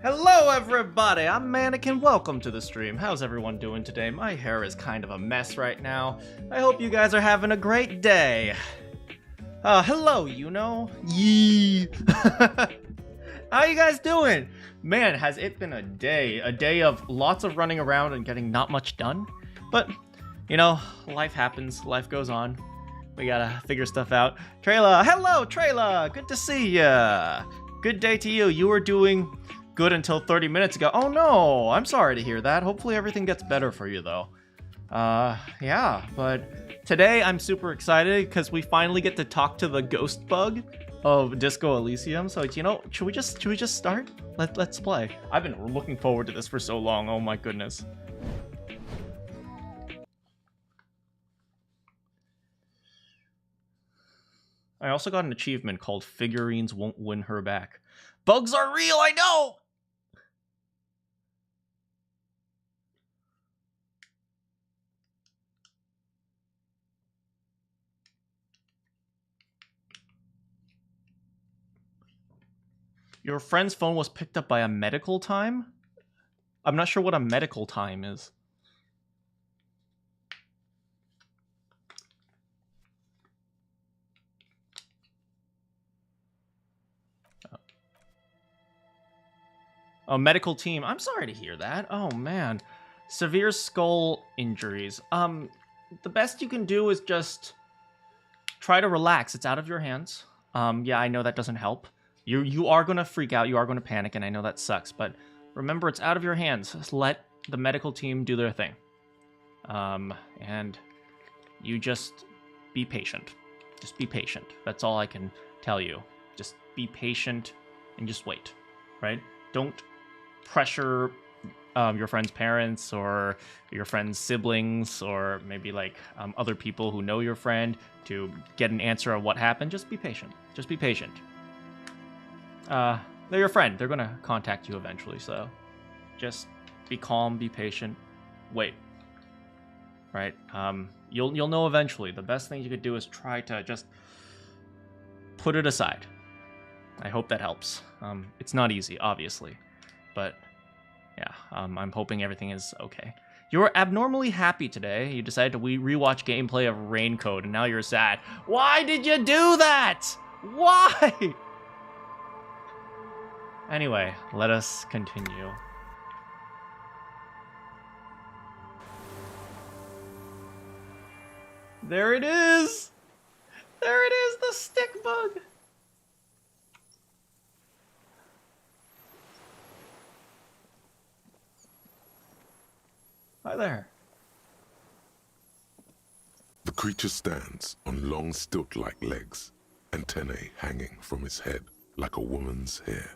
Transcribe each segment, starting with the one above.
Hello everybody, I'm Manakyn, welcome to the stream. How's everyone doing today? My hair is kind of a mess right now. I hope you guys are having a great day. Hello, Yee. How you guys doing? Man, has it been a day of lots of running around and getting not much done. But, life happens, life goes on. We gotta figure stuff out. Trayla, hello Trayla, good to see ya. Good day to you, you were doing good until 30 minutes ago. Oh no, I'm sorry to hear that. Hopefully everything gets better for you though. Yeah, but today I'm super excited because we finally get to talk to the ghost bug of Disco Elysium. So, should we just start? Let's play. I've been looking forward to this for so long. Oh my goodness. I also got an achievement called Figurines Won't Win Her Back. Bugs are real, I know! Your friend's phone was picked up by a medical time? I'm not sure what a medical time is. Oh, medical team. I'm sorry to hear that. Oh, man. Severe skull injuries. The best you can do is just try to relax. It's out of your hands. Yeah, I know that doesn't help. You are going to freak out. You are going to panic, and I know that sucks. But remember, it's out of your hands. Just let the medical team do their thing. And you just be patient. Just be patient. That's all I can tell you. Just be patient and just wait, right? Don't pressure your friend's parents or your friend's siblings or maybe like other people who know your friend to get an answer of what happened. Just be patient. Just be patient. They're your friend. They're gonna contact you eventually, so just be calm, be patient, wait. Right? You'll know eventually. The best thing you could do is try to just put it aside. I hope that helps. It's not easy, obviously, but yeah, I'm hoping everything is okay. You were abnormally happy today. You decided to rewatch gameplay of Raincoat, and now you're sad. Why did you do that? Why? Anyway, let us continue. There it is! There it is, the stick bug! Hi there. The creature stands on long stilt-like legs, antennae hanging from its head like a woman's hair,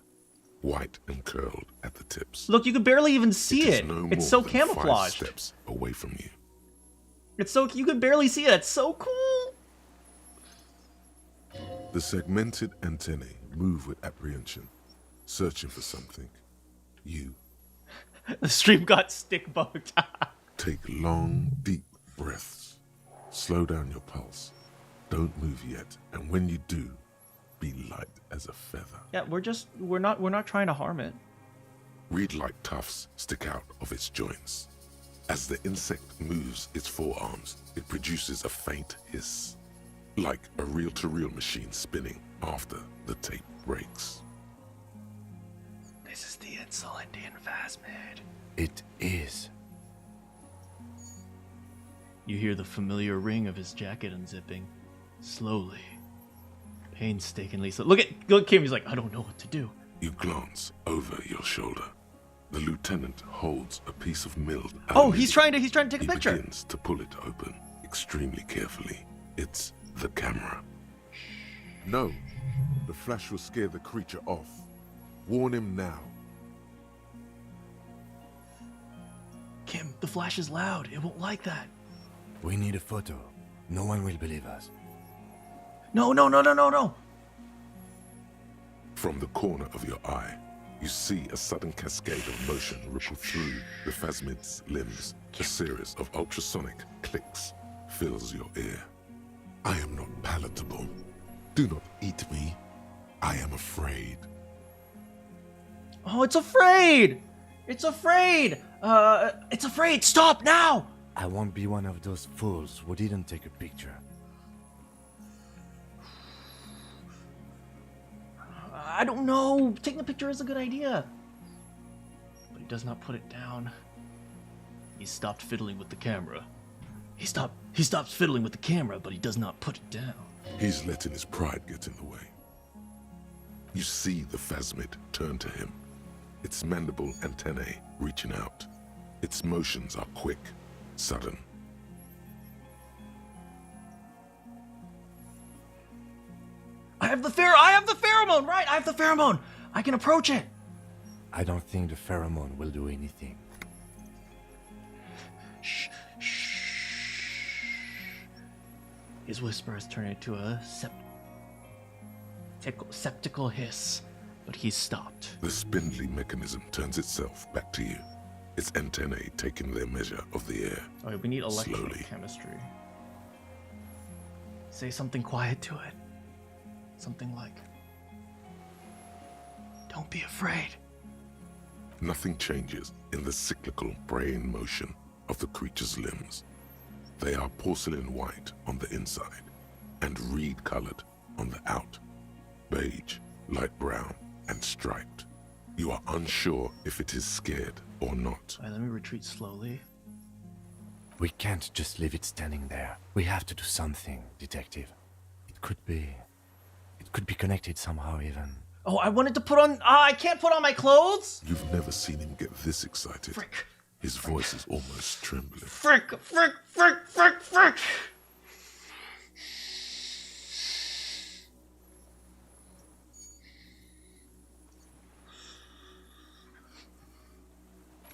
white and curled at the tips. Look, you can barely even see it. No it's so than camouflaged. 5 steps away from you. It's so you can barely see it. It's so cool. The segmented antennae move with apprehension, searching for something. You. The stream got stick bugged. Take long, deep breaths. Slow down your pulse. Don't move yet, and when you do, be light as a feather. Yeah, we're not trying to harm it. Reed-like tufts stick out of its joints. As the insect moves its forearms, it produces a faint hiss, like a reel-to-reel machine spinning after the tape breaks. This is the insolent Phasmid. It is. You hear the familiar ring of his jacket unzipping. Slowly. Painstakingly. So look Kim, he's like, I don't know what to do. You glance over your shoulder. The lieutenant holds a piece of milled Oh, aluminum. he's trying to take a picture. He begins to pull it open extremely carefully. It's the camera. No, the flash will scare the creature off. Warn him now. Kim, the flash is loud. It won't like that. We need a photo. No one will believe us. No. From the corner of your eye, you see a sudden cascade of motion ripple through the Phasmid's limbs. A series of ultrasonic clicks fills your ear. I am not palatable. Do not eat me. I am afraid. Oh, it's afraid! It's afraid! It's afraid! Stop now! I won't be one of those fools who didn't take a picture. I don't know. Taking a picture is a good idea. But he does not put it down. He stopped fiddling with the camera. He stops fiddling with the camera, but he does not put it down. He's letting his pride get in the way. You see the phasmid turn to him, its mandible antennae reaching out. Its motions are quick, sudden. I have the pheromone, right? I have the pheromone. I can approach it. I don't think the pheromone will do anything. Shh, shh. His whisper has turned into a septical hiss, but he's stopped. The spindly mechanism turns itself back to you, its antennae taking their measure of the air. Oh, we need Slowly. electrochemistry. Say something quiet to it. Something like, "Don't be afraid." Nothing changes in the cyclical brain motion of the creature's limbs. They are porcelain white on the inside and reed-colored on the out. Beige, light brown, and striped. You are unsure if it is scared or not. Alright, let me retreat slowly. We can't just leave it standing there. We have to do something, Detective. It could be connected somehow even. Oh, I wanted to put on... I can't put on my clothes? You've never seen him get this excited. Frick. His voice is almost trembling. Frick, frick, frick, frick, frick.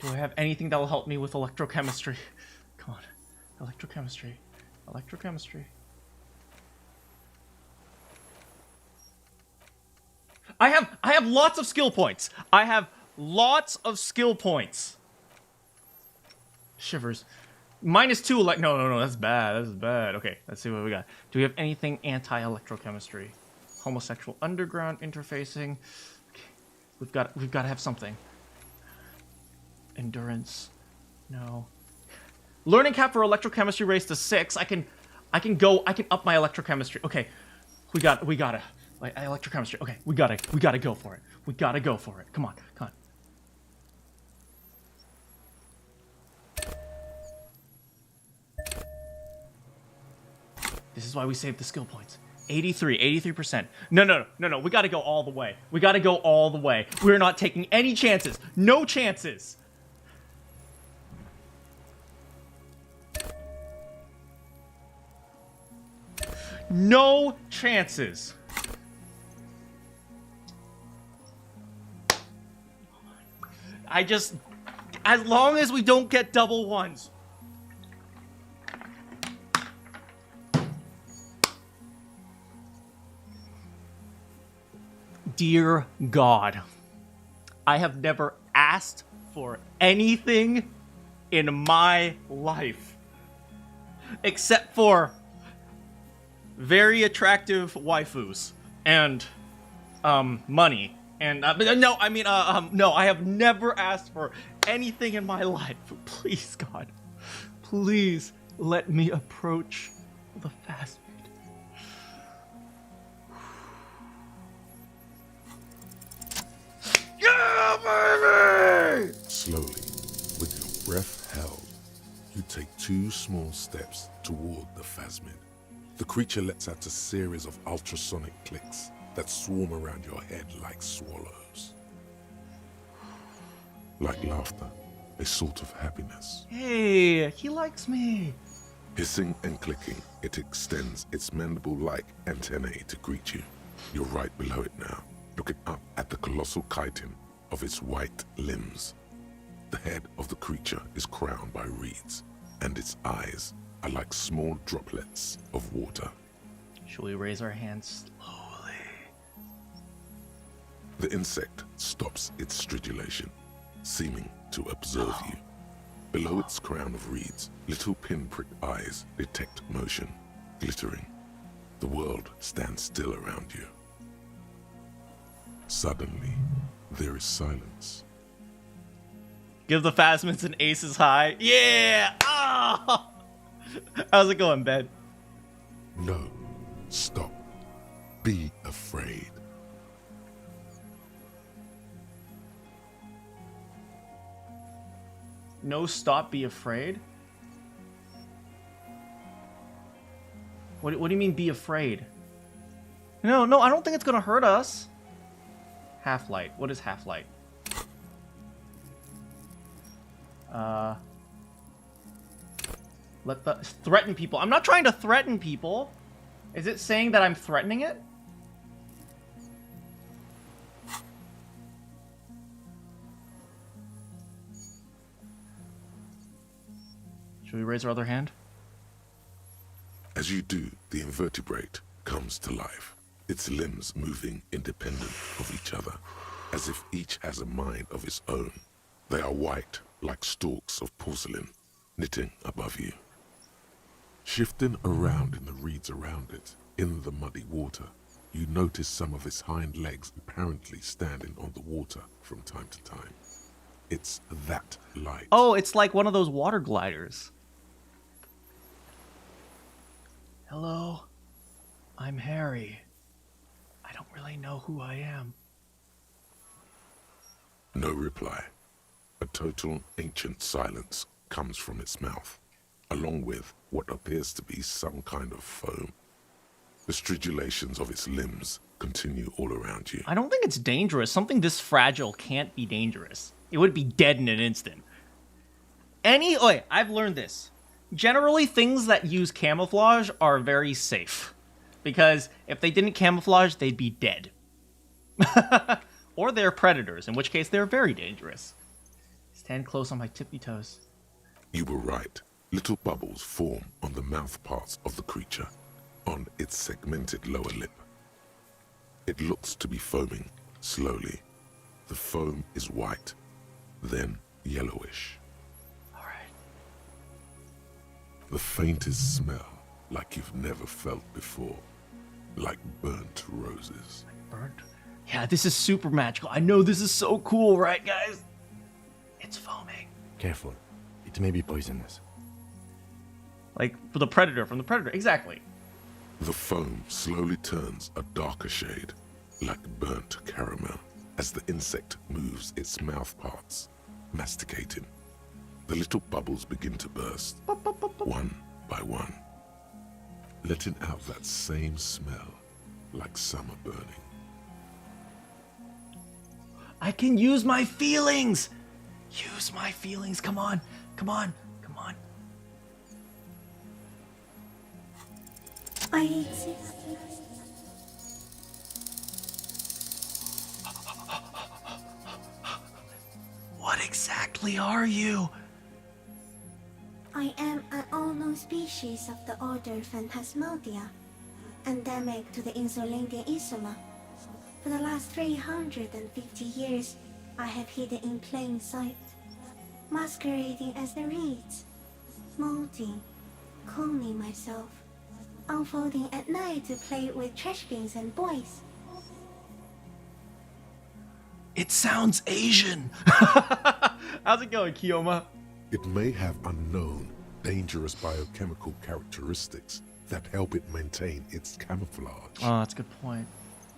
Do I have anything that will help me with electrochemistry? Come on. Electrochemistry. Electrochemistry. I have lots of skill points. I have lots of skill points. Shivers. -2 no, that's bad. That's bad. Okay, let's see what we got. Do we have anything anti-electrochemistry? Homosexual underground interfacing. Okay. We've got to have something. Endurance. No. Learning cap for electrochemistry raised to 6. I can up my electrochemistry. Okay. We got to. Like electrochemistry. Okay, we gotta go for it. We gotta go for it. Come on, come on. This is why we saved the skill points. 83%. No. We gotta go all the way. We gotta go all the way. We're not taking any chances. No chances. No chances. As long as we don't get double ones. Dear God, I have never asked for anything in my life except for very attractive waifus and money. And no, I have never asked for anything in my life. Please, God, please let me approach the phasmid. Yeah, baby! Slowly, with your breath held, you take 2 small steps toward the phasmid. The creature lets out a series of ultrasonic clicks that swarm around your head like swallows. Like laughter, a sort of happiness. Hey, he likes me. Hissing and clicking, it extends its mandible-like antennae to greet you. You're right below it now, looking up at the colossal chitin of its white limbs. The head of the creature is crowned by reeds, and its eyes are like small droplets of water. Shall we raise our hands slowly? The insect stops its stridulation, seeming to observe you. Below its crown of reeds, little pinprick eyes detect motion, glittering. The world stands still around you. Suddenly, there is silence. Give the Phasmids an aces high. Yeah! Oh! How's it going, Ben? No, stop. Be afraid. No, stop, be afraid? What do you mean, be afraid? No, I don't think it's gonna hurt us. Half-light. What is half-light? Threaten people. I'm not trying to threaten people. Is it saying that I'm threatening it? Should we raise our other hand? As you do, the invertebrate comes to life, its limbs moving independent of each other, as if each has a mind of its own. They are white, like stalks of porcelain, knitting above you. Shifting around in the reeds around it, in the muddy water, you notice some of its hind legs apparently standing on the water from time to time. It's that light. Oh, it's like one of those water gliders. Hello, I'm Harry. I don't really know who I am. No reply. A total ancient silence comes from its mouth, along with what appears to be some kind of foam. The stridulations of its limbs continue all around you. I don't think it's dangerous. Something this fragile can't be dangerous. It would be dead in an instant. I've learned this. Generally, things that use camouflage are very safe. Because if they didn't camouflage, they'd be dead. Or they're predators, in which case they're very dangerous. Stand close on my tippy toes. You were right. Little bubbles form on the mouth parts of the creature, on its segmented lower lip. It looks to be foaming, slowly. The foam is white, then yellowish. All right. The faintest smell, like you've never felt before, like burnt roses. Burnt? Yeah, this is super magical. I know this is so cool, right, guys? It's foaming. Careful. It may be poisonous. Like, from the predator, exactly. The foam slowly turns a darker shade, like burnt caramel, as the insect moves its mouth parts, masticating. The little bubbles begin to burst, one by one, letting out that same smell, like summer burning. I can use my feelings! Use my feelings, come on, come on, come on. I exist. What exactly are you? I am an unknown species of the order Phantasmadia, endemic to the insulating Isla. For the last 350 years, I have hidden in plain sight, masquerading as the reeds, molding, cloning myself, unfolding at night to play with trash bins and boys. It sounds Asian. How's it going, Kiyoma? It may have unknown, dangerous biochemical characteristics that help it maintain its camouflage. Oh, that's a good point.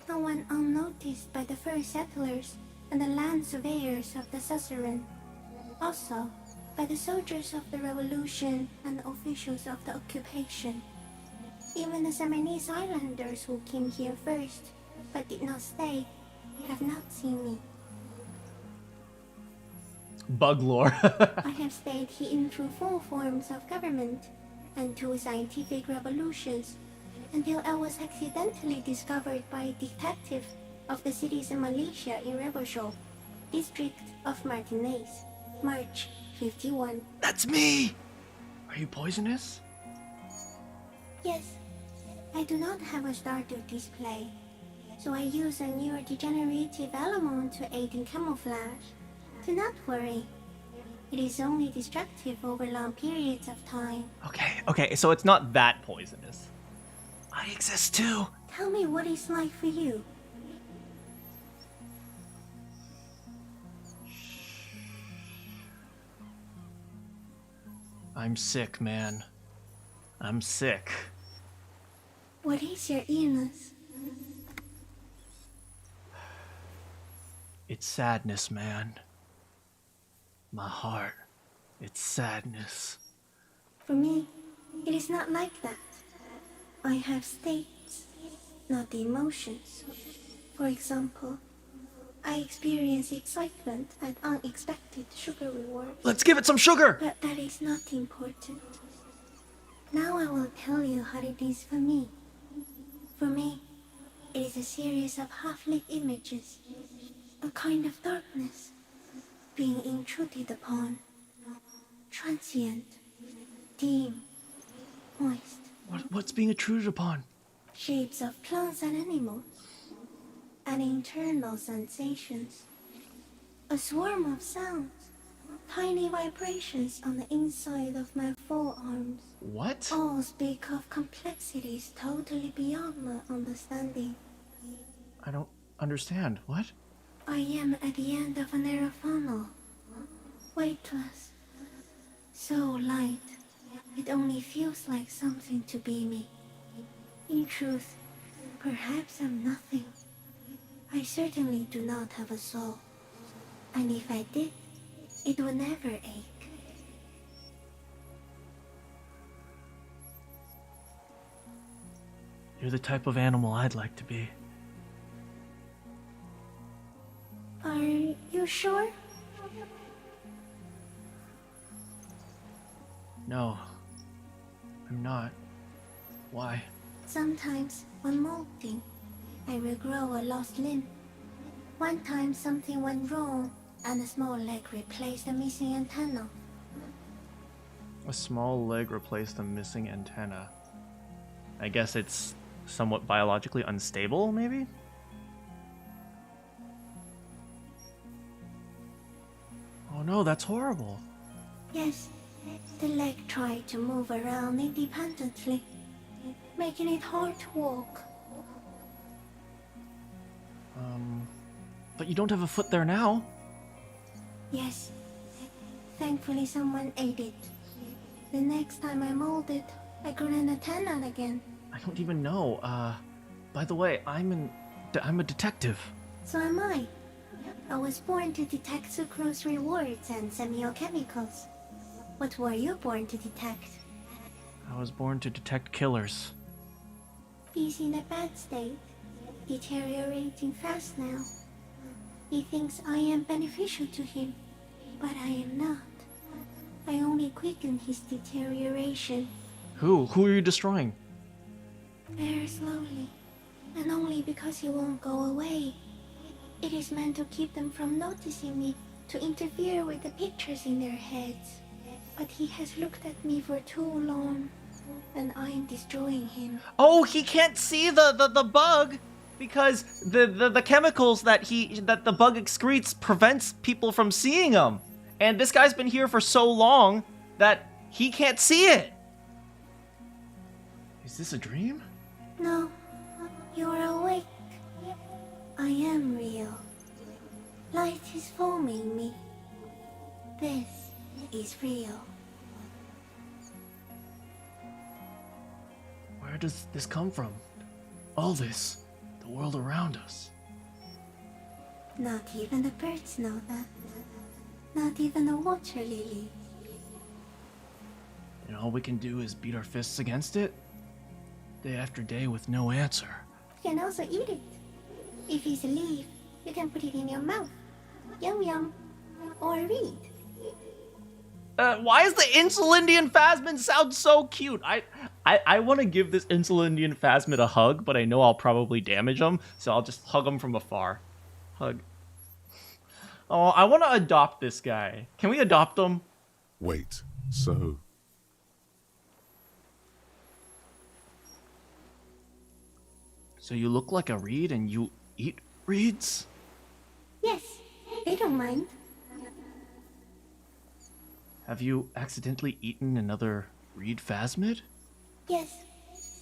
No one unnoticed by the first settlers and the land surveyors of the suzerain. Also, by the soldiers of the revolution and the officials of the occupation. Even the Siamese islanders who came here first, but did not stay, have not seen me. Bug lore. I have stayed hidden through 4 forms of government and 2 scientific revolutions, until I was accidentally discovered by a detective of the citizen militia in Rebelshaw, district of Martinez, March 51. That's me! Are you poisonous? Yes, I do not have a starter display, so I use a neurodegenerative element to aid in camouflage. Do not worry, it is only destructive over long periods of time. Okay, so it's not that poisonous. I exist too. Tell me what it's like for you. I'm sick, man. I'm sick. What is your illness? It's sadness, man. My heart. It's sadness. For me, it is not like that. I have states, not emotions. For example, I experience excitement at unexpected sugar rewards. Let's give it some sugar! But that is not important. Now I will tell you how it is for me. For me, it is a series of half-lit images, a kind of darkness, being intruded upon, transient, dim, moist. What's being intruded upon? Shapes of plants and animals, and internal sensations. A swarm of sounds, tiny vibrations on the inside of my forearms. What? All speak of complexities totally beyond my understanding. I don't understand. What? I am at the end of a narrow funnel, weightless, so light, it only feels like something to be me. In truth, perhaps I'm nothing. I certainly do not have a soul, and if I did, it would never ache. You're the type of animal I'd like to be. Are you sure? No. I'm not. Why? Sometimes, when molting, I regrow a lost limb. One time something went wrong, and a small leg replaced a missing antenna. A small leg replaced a missing antenna. I guess it's somewhat biologically unstable, maybe? Oh no, that's horrible. Yes, the leg tried to move around independently, making it hard to walk. But you don't have a foot there now. Yes, thankfully someone ate it. The next time I molded, I grew an antenna again. I don't even know. By the way, I'm a detective. So am I. I was born to detect sucrose rewards and semiochemicals. What were you born to detect? I was born to detect killers. He's in a bad state, deteriorating fast now. He thinks I am beneficial to him, but I am not. I only quicken his deterioration. Who? Who are you destroying? Very slowly, and only because he won't go away. It is meant to keep them from noticing me, to interfere with the pictures in their heads. But he has looked at me for too long, and I am destroying him. Oh, he can't see the bug because the chemicals that the bug excretes prevents people from seeing him. And this guy's been here for so long that he can't see it. Is this a dream? No, you're awake. I am real. Light is forming me. This is real. Where does this come from? All this, the world around us. Not even the birds know that. Not even the water lily. And all we can do is beat our fists against it, day after day with no answer. You can also eat it. If it's a leaf, you can put it in your mouth. Yum yum. Or read. Why does the Insulindian Phasmid sound so cute? I want to give this Insulindian Phasmid a hug, but I know I'll probably damage him, so I'll just hug him from afar. Hug. Oh, I want to adopt this guy. Can we adopt him? Wait, so So you look like a reed and you eat reeds? Yes, they don't mind. Have you accidentally eaten another reed Phasmid? Yes,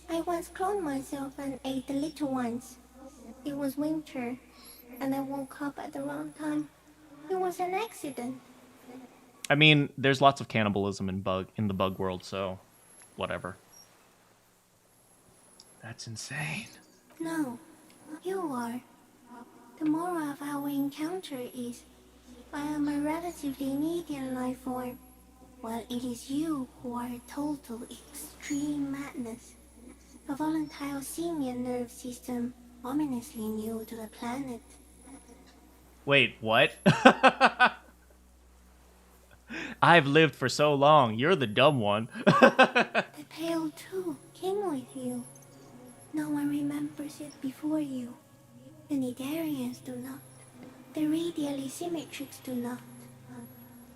I once cloned myself and ate the little ones. It was winter, and I woke up at the wrong time. It was an accident. I mean, there's lots of cannibalism in the bug world, so whatever. That's insane. No, you are. The moral of our encounter is, I am a relatively medium life form, while it is you who are total extreme madness. A volatile simian nerve system ominously new to the planet. Wait, what? I've lived for so long. You're the dumb one. The Pale too came with you. No one remembers it before you. The Nidarians do not. The radially symmetrics do not.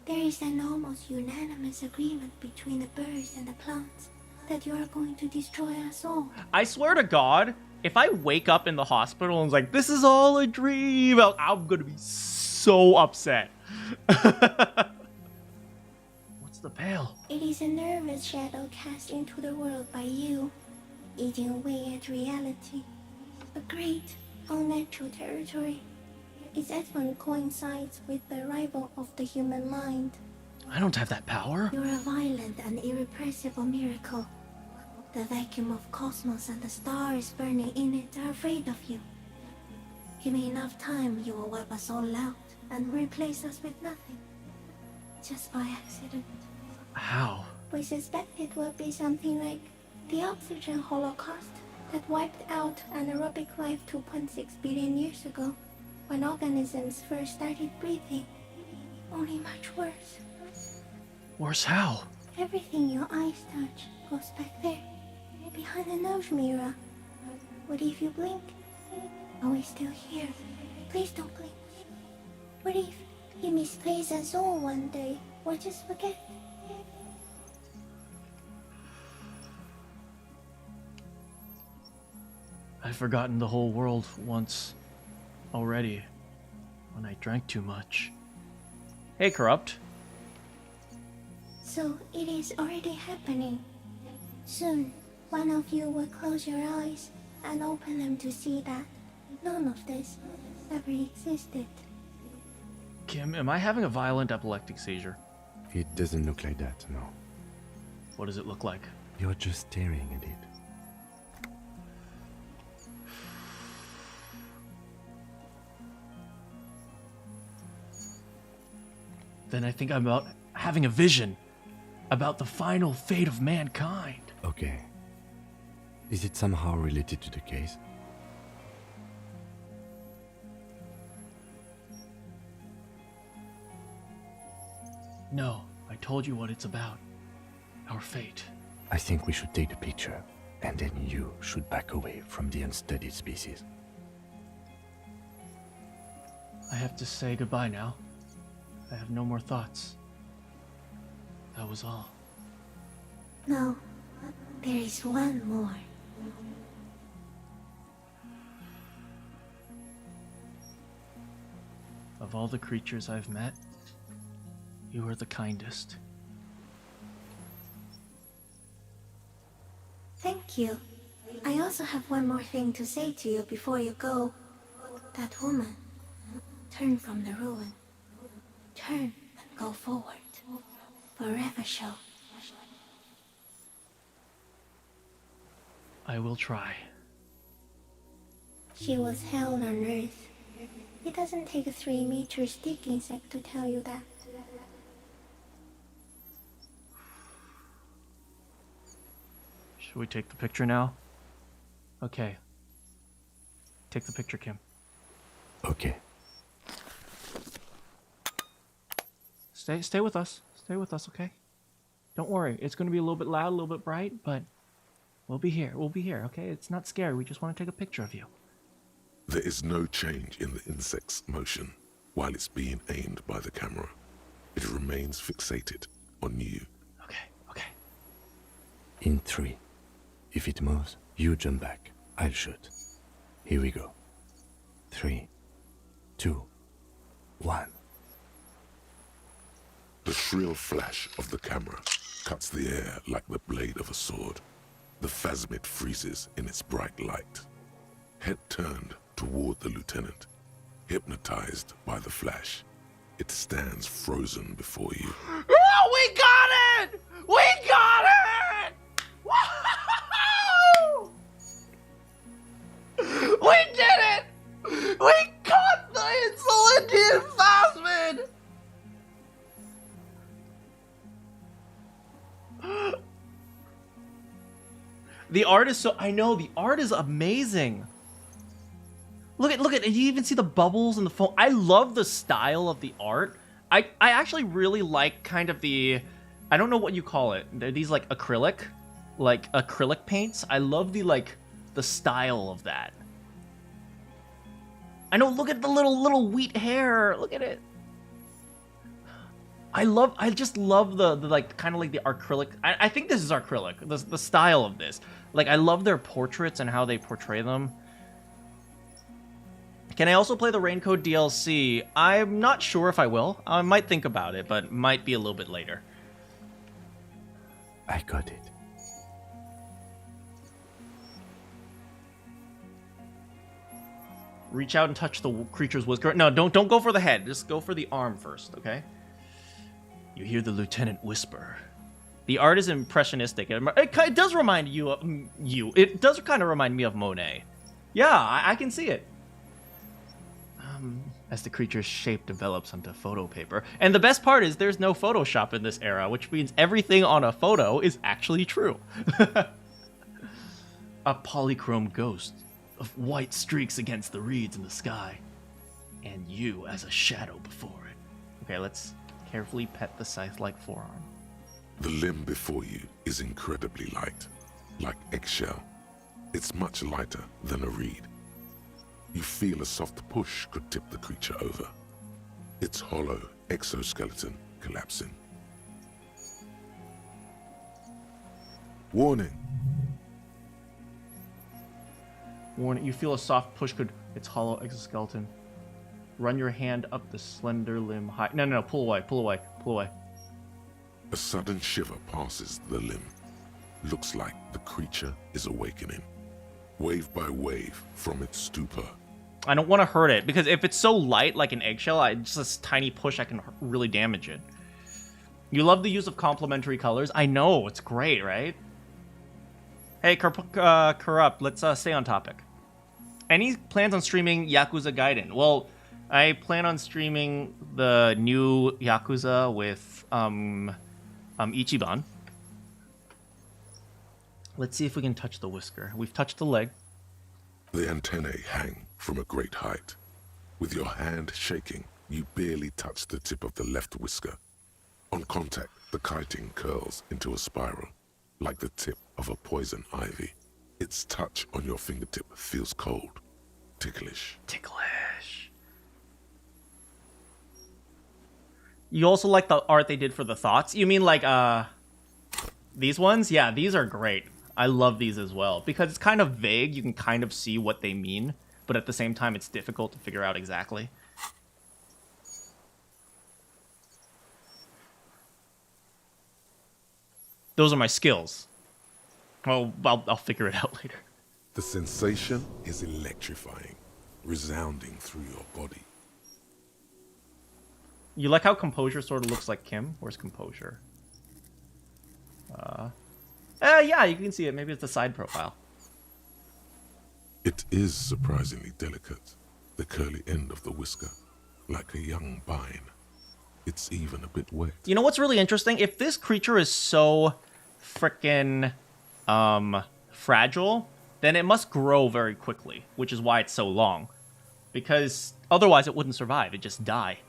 There is an almost unanimous agreement between the birds and the plants that you are going to destroy us all. I swear to God, if I wake up in the hospital and it's like, this is all a dream, I'm gonna be so upset. What's the Pale? It is a nervous shadow cast into the world by you, eating away at reality. A great, unnatural territory. Its advent coincides with the arrival of the human mind. I don't have that power. You're a violent and irrepressible miracle. The vacuum of cosmos and the stars burning in it are afraid of you. Give me enough time, you will wipe us all out and replace us with nothing. Just by accident. How? We suspect it will be something like the oxygen holocaust that wiped out anaerobic life 2.6 billion years ago, when organisms first started breathing. Only much worse. Worse how? Everything your eyes touch goes back there, behind the nose mirror. What if you blink? Are we still here? Please don't blink. What if you misplace us all one day, or just forget? I've forgotten the whole world once already, when I drank too much. Hey, Corrupt. So it is already happening. Soon, one of you will close your eyes and open them to see that none of this ever existed. Kim, am I having a violent epileptic seizure? It doesn't look like that, no. What does it look like? You're just staring at it. Then I think I'm about having a vision about the final fate of mankind. Okay. Is it somehow related to the case? No, I told you what it's about. Our fate. I think we should take the picture, and then you should back away from the unstudied species. I have to say goodbye now. I have no more thoughts. That was all. No, there is one more. Of all the creatures I've met, you are the kindest. Thank you. I also have one more thing to say to you before you go. That woman, turn from the ruin. Turn and go forward. Forever show. I will try. She was hell on earth. It doesn't take a 3-meter stick insect to tell you that. Should we take the picture now? Okay. Take the picture, Kim. Okay. Stay with us. Stay with us, okay? Don't worry. It's going to be a little bit loud, a little bit bright, but we'll be here. We'll be here, okay? It's not scary. We just want to take a picture of you. There is no change in the insect's motion while it's being aimed by the camera. It remains fixated on you. Okay. In 3. If it moves, you jump back. I'll shoot. Here we go. 3, 2, 1. The shrill flash of the camera cuts the air like the blade of a sword. The phasmid freezes in its bright light. Head turned toward the lieutenant, hypnotized by the flash. It stands frozen before you. Oh, we got it! We got it! Woo! We did it! We caught the Indian phasmid! The art is so... I know, the art is amazing. Look at, you even see the bubbles in the phone. I love the style of the art. I actually really like kind of the... I don't know what you call it. They're these like acrylic paints. I love the style of that. I know, look at the little wheat hair. Look at it. I just love the like kind of like the acrylic. I think this is acrylic. The style of this. Like I love their portraits and how they portray them. Can I also play the Raincoat DLC? I'm not sure if I will. I might think about it, but might be a little bit later. I got it. Reach out and touch the creature's whisker. No, don't go for the head. Just go for the arm first, okay? You hear the lieutenant whisper. The art is impressionistic. It does remind you of It does kind of remind me of Monet. Yeah, I can see it. As the creature's shape develops onto photo paper. And the best part is there's no Photoshop in this era, which means everything on a photo is actually true. A polychrome ghost of white streaks against the reeds in the sky. And you as a shadow before it. Okay, let's carefully pet the scythe-like forearm. The limb before you is incredibly light, like eggshell. It's much lighter than a reed. You feel a soft push could tip the creature over. Its hollow exoskeleton collapsing. Warning! Warning, you feel a soft push could... Its hollow exoskeleton. Run your hand up the slender limb high... No, pull away, pull away, pull away. A sudden shiver passes the limb. Looks like the creature is awakening. Wave by wave from its stupor. I don't want to hurt it, because if it's so light, like an eggshell, just a tiny push, I can really damage it. You love the use of complementary colors? I know, it's great, right? Hey, Corrupt, let's stay on topic. Any plans on streaming Yakuza Gaiden? Well, I plan on streaming the new Yakuza with Ichiban. Let's see if we can touch the whisker. We've touched the leg. The antennae hang from a great height. With your hand shaking, you barely touch the tip of the left whisker. On contact, the chitin curls into a spiral, like the tip of a poison ivy. Its touch on your fingertip feels cold, ticklish. Ticklish. You also like the art they did for the thoughts? You mean like, these ones? Yeah, these are great. I love these as well, because it's kind of vague. You can kind of see what they mean, but at the same time, it's difficult to figure out exactly. Those are my skills. Well, I'll figure it out later. The sensation is electrifying, resounding through your body. You like how Composure sort of looks like Kim? Where's Composure? Yeah, you can see it. Maybe it's the side profile. It is surprisingly delicate. The curly end of the whisker, like a young vine. It's even a bit wet. You know what's really interesting? If this creature is so frickin' fragile, then it must grow very quickly, which is why it's so long. Because otherwise it wouldn't survive. It'd just die.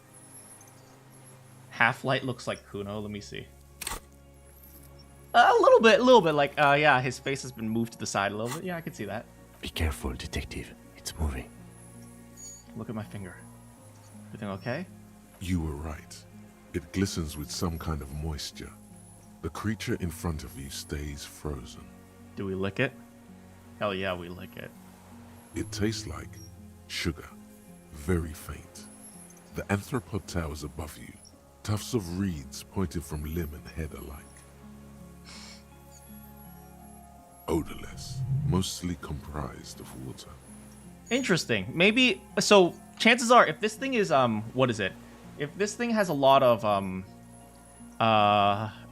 Half-Light looks like Kuno. Let me see. A little bit. Like, yeah, his face has been moved to the side a little bit. Yeah, I can see that. Be careful, detective. It's moving. Look at my finger. Everything okay? You were right. It glistens with some kind of moisture. The creature in front of you stays frozen. Do we lick it? Hell yeah, we lick it. It tastes like sugar, very faint. The anthropod towers above you, tufts of reeds pointed from limb and head alike. Odorless, mostly comprised of water. Interesting. Maybe, so chances are, if this thing is, what is it? If this thing has a lot of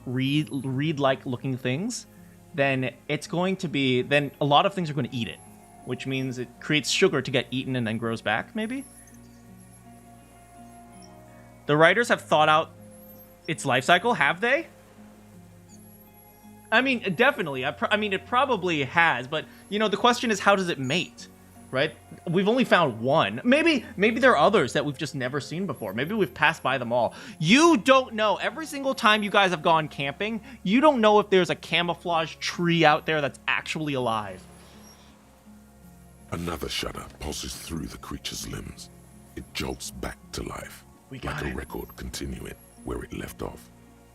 reed-like looking things, then it's going to be, then a lot of things are going to eat it, which means it creates sugar to get eaten and then grows back, maybe? The writers have thought out its life cycle, have they? I mean, definitely. I mean, it probably has, but, you know, the question is, how does it mate, right? We've only found one. Maybe there are others that we've just never seen before. Maybe we've passed by them all. You don't know. Every single time you guys have gone camping, you don't know if there's a camouflage tree out there that's actually alive. Another shudder pulses through the creature's limbs. It jolts back to life, We got like it. a record continuing where it left off,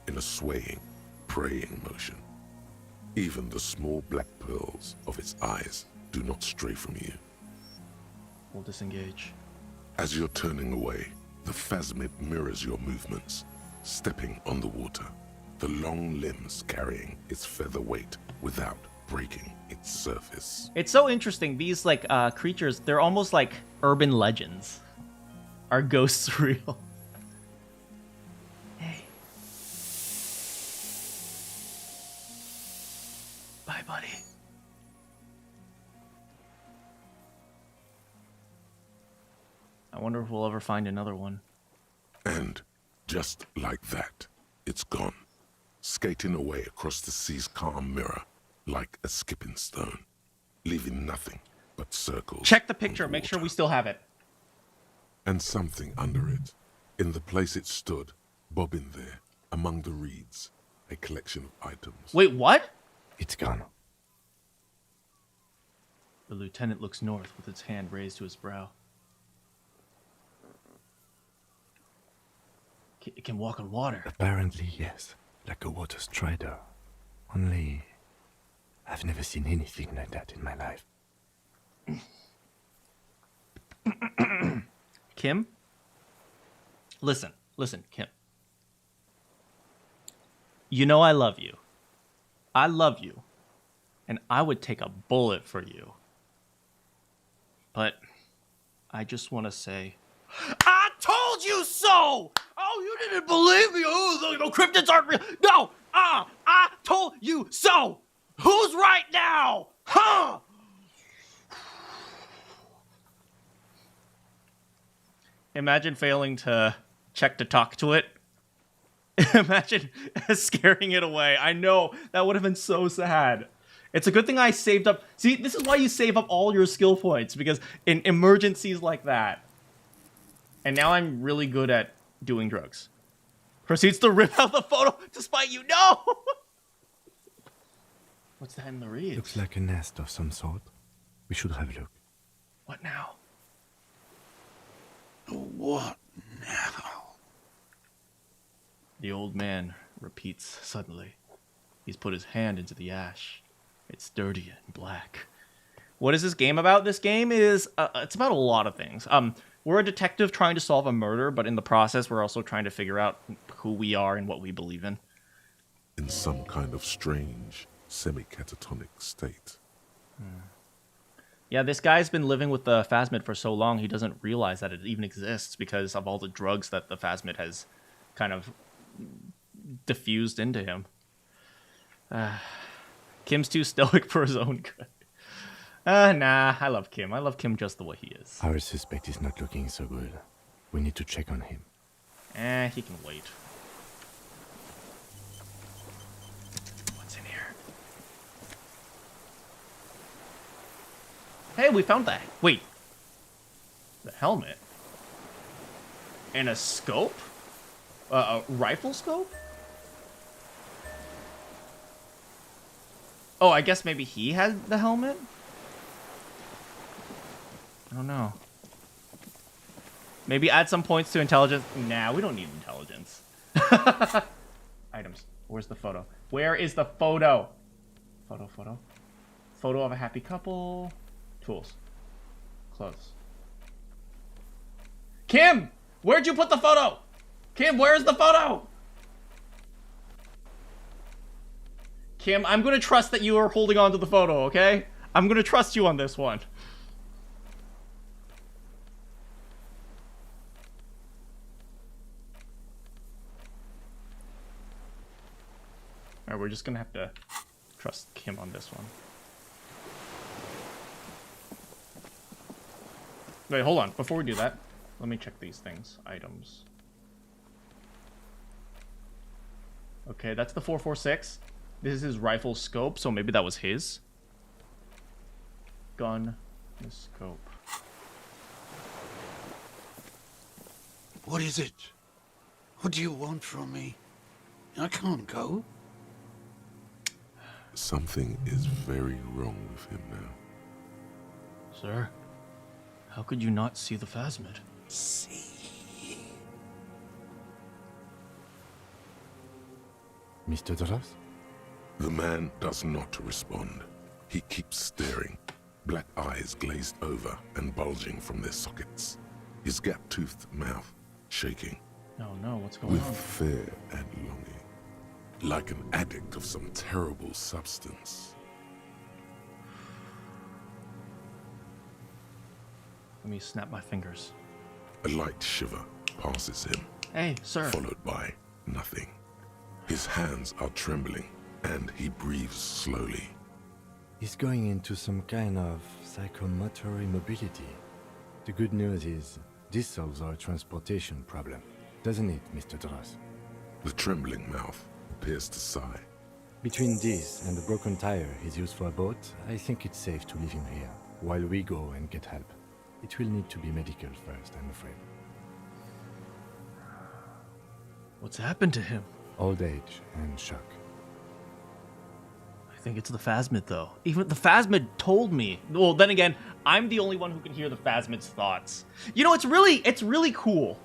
in a swaying, praying motion. Even the small black pearls of its eyes do not stray from you. We'll disengage. As you're turning away, the phasmid mirrors your movements, stepping on the water, the long limbs carrying its feather weight without breaking its surface. It's so interesting. These, like, creatures, they're almost like urban legends. Are ghosts real? Hey. Bye, buddy. I wonder if we'll ever find another one. And just like that, it's gone, skating away across the sea's calm mirror like a skipping stone, leaving nothing but circles. Check the picture. on the Make sure water. we still have it. And something under it. In the place it stood, bobbing there, among the reeds, a collection of items. Wait, what? It's gone. The lieutenant looks north with its hand raised to his brow. It can walk on water. Apparently, yes. Like a water strider. Only, I've never seen anything like that in my life. Kim? Listen, Kim. You know I love you. I love you. And I would take a bullet for you. But I just want to say, I told you so! Oh, you didn't believe me. Oh, the cryptids aren't real. No, I told you so. Who's right now? Huh? Imagine failing to check to talk to it. Imagine scaring it away. I know, that would have been so sad. It's a good thing I saved up. See, this is why you save up all your skill points, because in emergencies like that. And now I'm really good at doing drugs. Proceeds to rip out the photo despite you. No! What's that in the reeds? Looks like a nest of some sort. We should have a look. What now? What now? The old man repeats suddenly. He's put his hand into the ash. It's dirty and black. What is this game about? This game is, it's about a lot of things. We're a detective trying to solve a murder, but in the process, we're also trying to figure out who we are and what we believe in. In some kind of strange, semi-catatonic state. Yeah, this guy's been living with the phasmid for so long, he doesn't realize that it even exists because of all the drugs that the phasmid has kind of diffused into him. Kim's too stoic for his own good. Nah, I love Kim. I love Kim just the way he is. Our suspect is not looking so good. We need to check on him. He can wait. What's in here? Hey, we found that. Wait. The helmet? And a scope? A rifle scope? Oh, I guess maybe he had the helmet? I don't know. Maybe add some points to intelligence. Nah, we don't need intelligence. Items. Where's the photo? Where is the photo? Photo. Photo of a happy couple. Tools. Clothes. Kim! Where'd you put the photo? Kim, where's the photo? Kim, I'm gonna trust that you are holding on to the photo, okay? I'm gonna trust you on this one. Alright, we're just gonna have to trust Kim on this one. Wait, hold on. Before we do that, let me check these things. Items. Okay, that's the 446. This is his rifle scope, so maybe that was his. Gun, the scope. What is it? What do you want from me? I can't go. Something is very wrong with him now. Sir, how could you not see the phasmid? See. Mr. Dross? The man does not respond. He keeps staring, black eyes glazed over and bulging from their sockets. His gap-toothed mouth shaking. Oh no, what's going With on? fear and longing. Like an addict of some terrible substance. Let me snap my fingers. A light shiver passes him, Hey, sir. followed by nothing. His hands are trembling, and he breathes slowly. He's going into some kind of psychomotor immobility. The good news is, this solves our transportation problem. Doesn't it, Mr. Dross? The trembling mouth appears to sigh. Between this and the broken tire he's used for a boat, I think it's safe to leave him here, while we go and get help. It will need to be medical first, I'm afraid. What's happened to him? Old age and shock. I think it's the phasmid, though. Even the phasmid told me. Well, then again, I'm the only one who can hear the phasmid's thoughts. You know, it's really cool.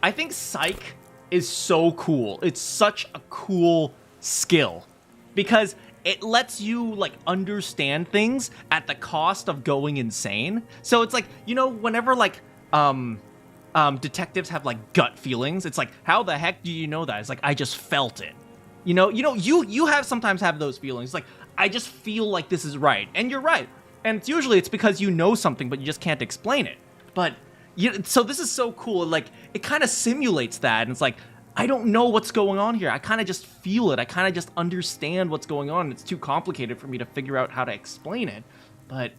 I think psych is so cool. It's such a cool skill because it lets you like understand things at the cost of going insane. So it's like, you know, whenever like detectives have like gut feelings, it's like, how the heck do you know that? It's like, I just felt it. You have sometimes have those feelings. Like, I just feel like this is right, and you're right. And it's because you know something, but you just can't explain it. But so this is so cool. Like, it kind of simulates that, and it's like, I don't know what's going on here. I kind of just feel it. I kind of just understand what's going on. It's too complicated for me to figure out how to explain it. But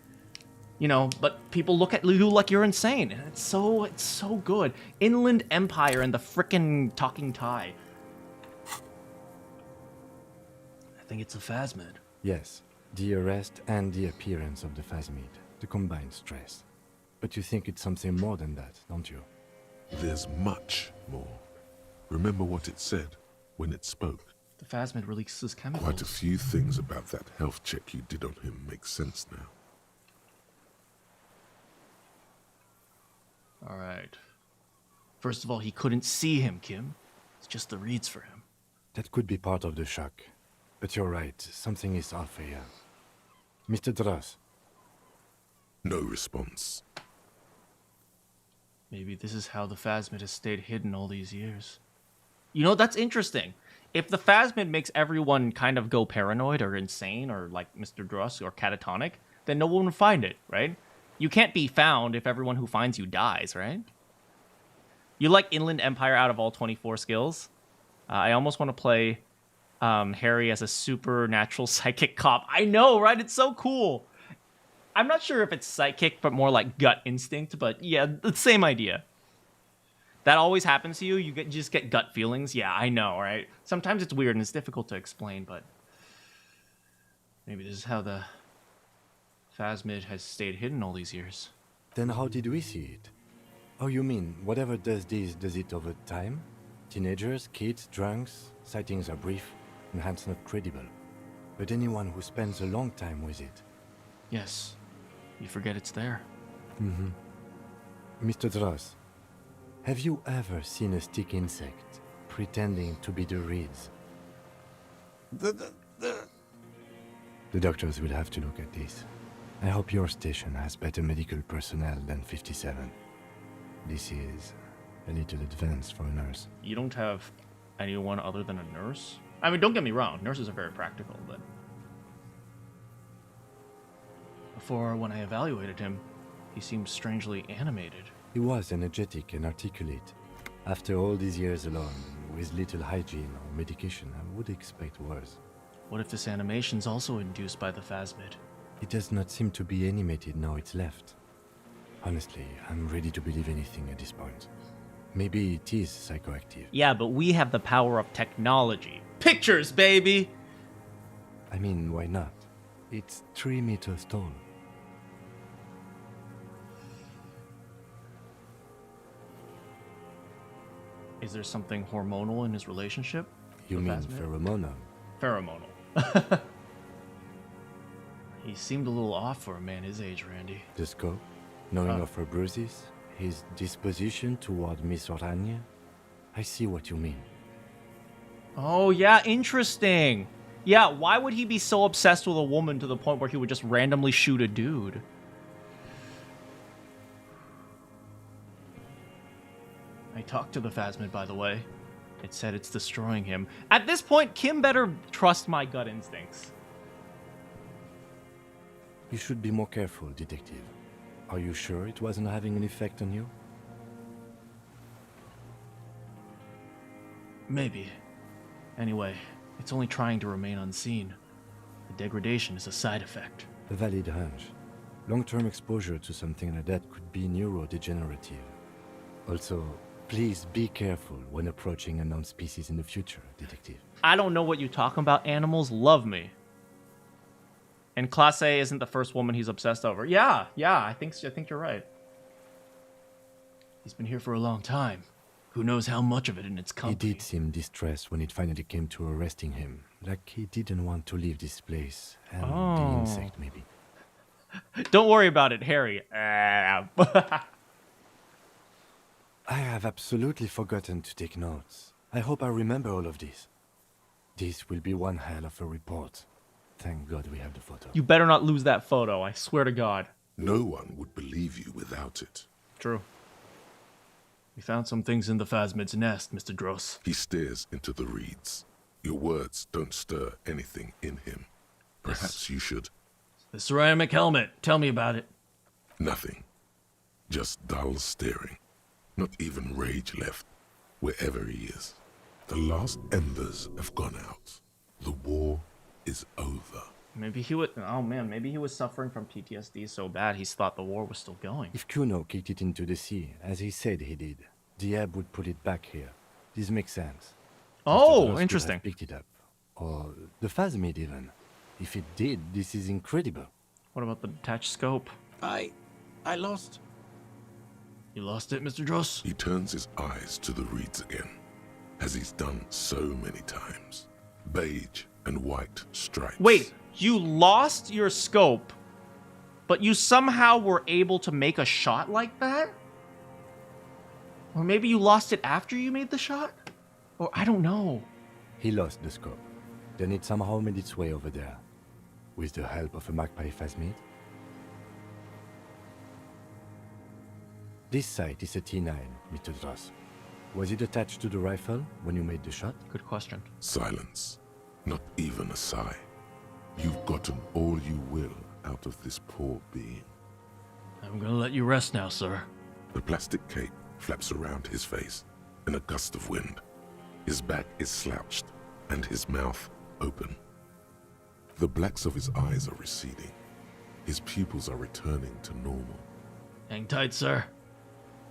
but people look at you like you're insane. And it's so good. Inland Empire and the frickin' talking Thai. I think it's a phasmid. Yes, the arrest and the appearance of the phasmid, the combined stress. But you think it's something more than that, don't you? There's much more. Remember what it said when it spoke? The phasmid releases chemicals. Quite a few things about that health check you did on him make sense now. All right. First of all, he couldn't see him, Kim. It's just the reads for him. That could be part of the shock. But you're right, something is off here. Mr. Dross. No response. Maybe this is how the phasmid has stayed hidden all these years. You know, that's interesting. If the phasmid makes everyone kind of go paranoid or insane or like Mr. Dross or catatonic, then no one would find it, right? You can't be found if everyone who finds you dies, right? You like Inland Empire out of all 24 skills? I almost want to play Harry as a supernatural psychic cop. I know, right? It's so cool. I'm not sure if it's psychic, but more like gut instinct. But yeah, the same idea. That always happens to you. You just get gut feelings. Yeah, I know, right? Sometimes it's weird and it's difficult to explain, but maybe this is how the phasmid has stayed hidden all these years. Then how did we see it? Oh, you mean, whatever does this, does it over time? Teenagers, kids, drunks, sightings are brief, and hence not credible. But anyone who spends a long time with it. Yes, you forget it's there. Mm-hmm. Mr. Dross, have you ever seen a stick insect pretending to be the reeds? The doctors will have to look at this. I hope your station has better medical personnel than 57. This is a little advanced for a nurse. You don't have anyone other than a nurse? I mean, don't get me wrong, nurses are very practical, but before, when I evaluated him, he seemed strangely animated. He was energetic and articulate. After all these years alone, with little hygiene or medication, I would expect worse. What if this animation's also induced by the phasmid? It does not seem to be animated now it's left. Honestly, I'm ready to believe anything at this point. Maybe it is psychoactive. Yeah, but we have the power of technology. Pictures, baby! I mean, why not? It's 3 meters tall. Is there something hormonal in his relationship? You The mean phasmid? pheromonal? Pheromonal. He seemed a little off for a man his age, Randy. The scope? Knowing of her bruises? His disposition toward Miss Orania? I see what you mean. Oh, yeah, interesting. Yeah, why would he be so obsessed with a woman to the point where he would just randomly shoot a dude? I talked to the phasmid, by the way. It said it's destroying him. At this point, Kim better trust my gut instincts. You should be more careful, detective. Are you sure it wasn't having an effect on you? Maybe. Anyway, it's only trying to remain unseen. The degradation is a side effect. A valid hunch. Long-term exposure to something like that could be neurodegenerative. Also, please be careful when approaching unknown species in the future, detective. I don't know what you're talking about. Animals love me. And Class A isn't the first woman he's obsessed over. Yeah, I think you're right. He's been here for a long time. Who knows how much of it in its company. He did seem distressed when it finally came to arresting him. Like he didn't want to leave this place. And the insect, maybe. Don't worry about it, Harry. I have absolutely forgotten to take notes. I hope I remember all of this. This will be one hell of a report. Thank God we have the photo. You better not lose that photo, I swear to God. No one would believe you without it. True. We found some things in the phasmid's nest, Mr. Dross. He stares into the reeds. Your words don't stir anything in him. Perhaps you should. The ceramic helmet. Tell me about it. Nothing. Just dull staring. Not even rage left, wherever he is. The last embers have gone out. The war is over. Maybe he would. Oh man, maybe he was suffering from PTSD so bad he thought the war was still going. If Kuno kicked it into the sea, as he said he did, Diab would put it back here. This makes sense. Oh, Mr. Dross interesting. could have picked it up. Or the phasmid even. If it did, this is incredible. What about the detached scope? I lost. You lost it, Mr. Dross? He turns his eyes to the reeds again, as he's done so many times. Beige and white stripes. Wait, you lost your scope, but you somehow were able to make a shot like that? Or maybe you lost it after you made the shot? Or I don't know. He lost the scope. Then it somehow made its way over there. With the help of a magpie phasmid. This sight is a T9, Mr. Dross. Was it attached to the rifle when you made the shot? Good question. Silence. Not even a sigh. You've gotten all you will out of this poor being. I'm gonna let you rest now, sir. The plastic cape flaps around his face in a gust of wind. His back is slouched and his mouth open. The blacks of his eyes are receding. His pupils are returning to normal. Hang tight, sir.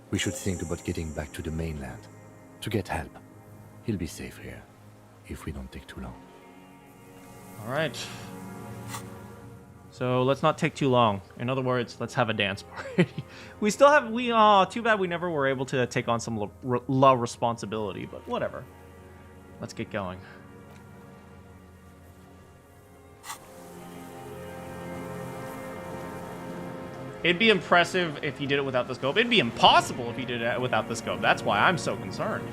We should think about getting back to the mainland. To get help. He'll be safe here. If we don't take too long. Alright. So let's not take too long. In other words, let's have a dance party. We still have, too bad we never were able to take on some la responsibility, but whatever. Let's get going. It'd be impressive if he did it without the scope. It'd be impossible if he did it without the scope. That's why I'm so concerned.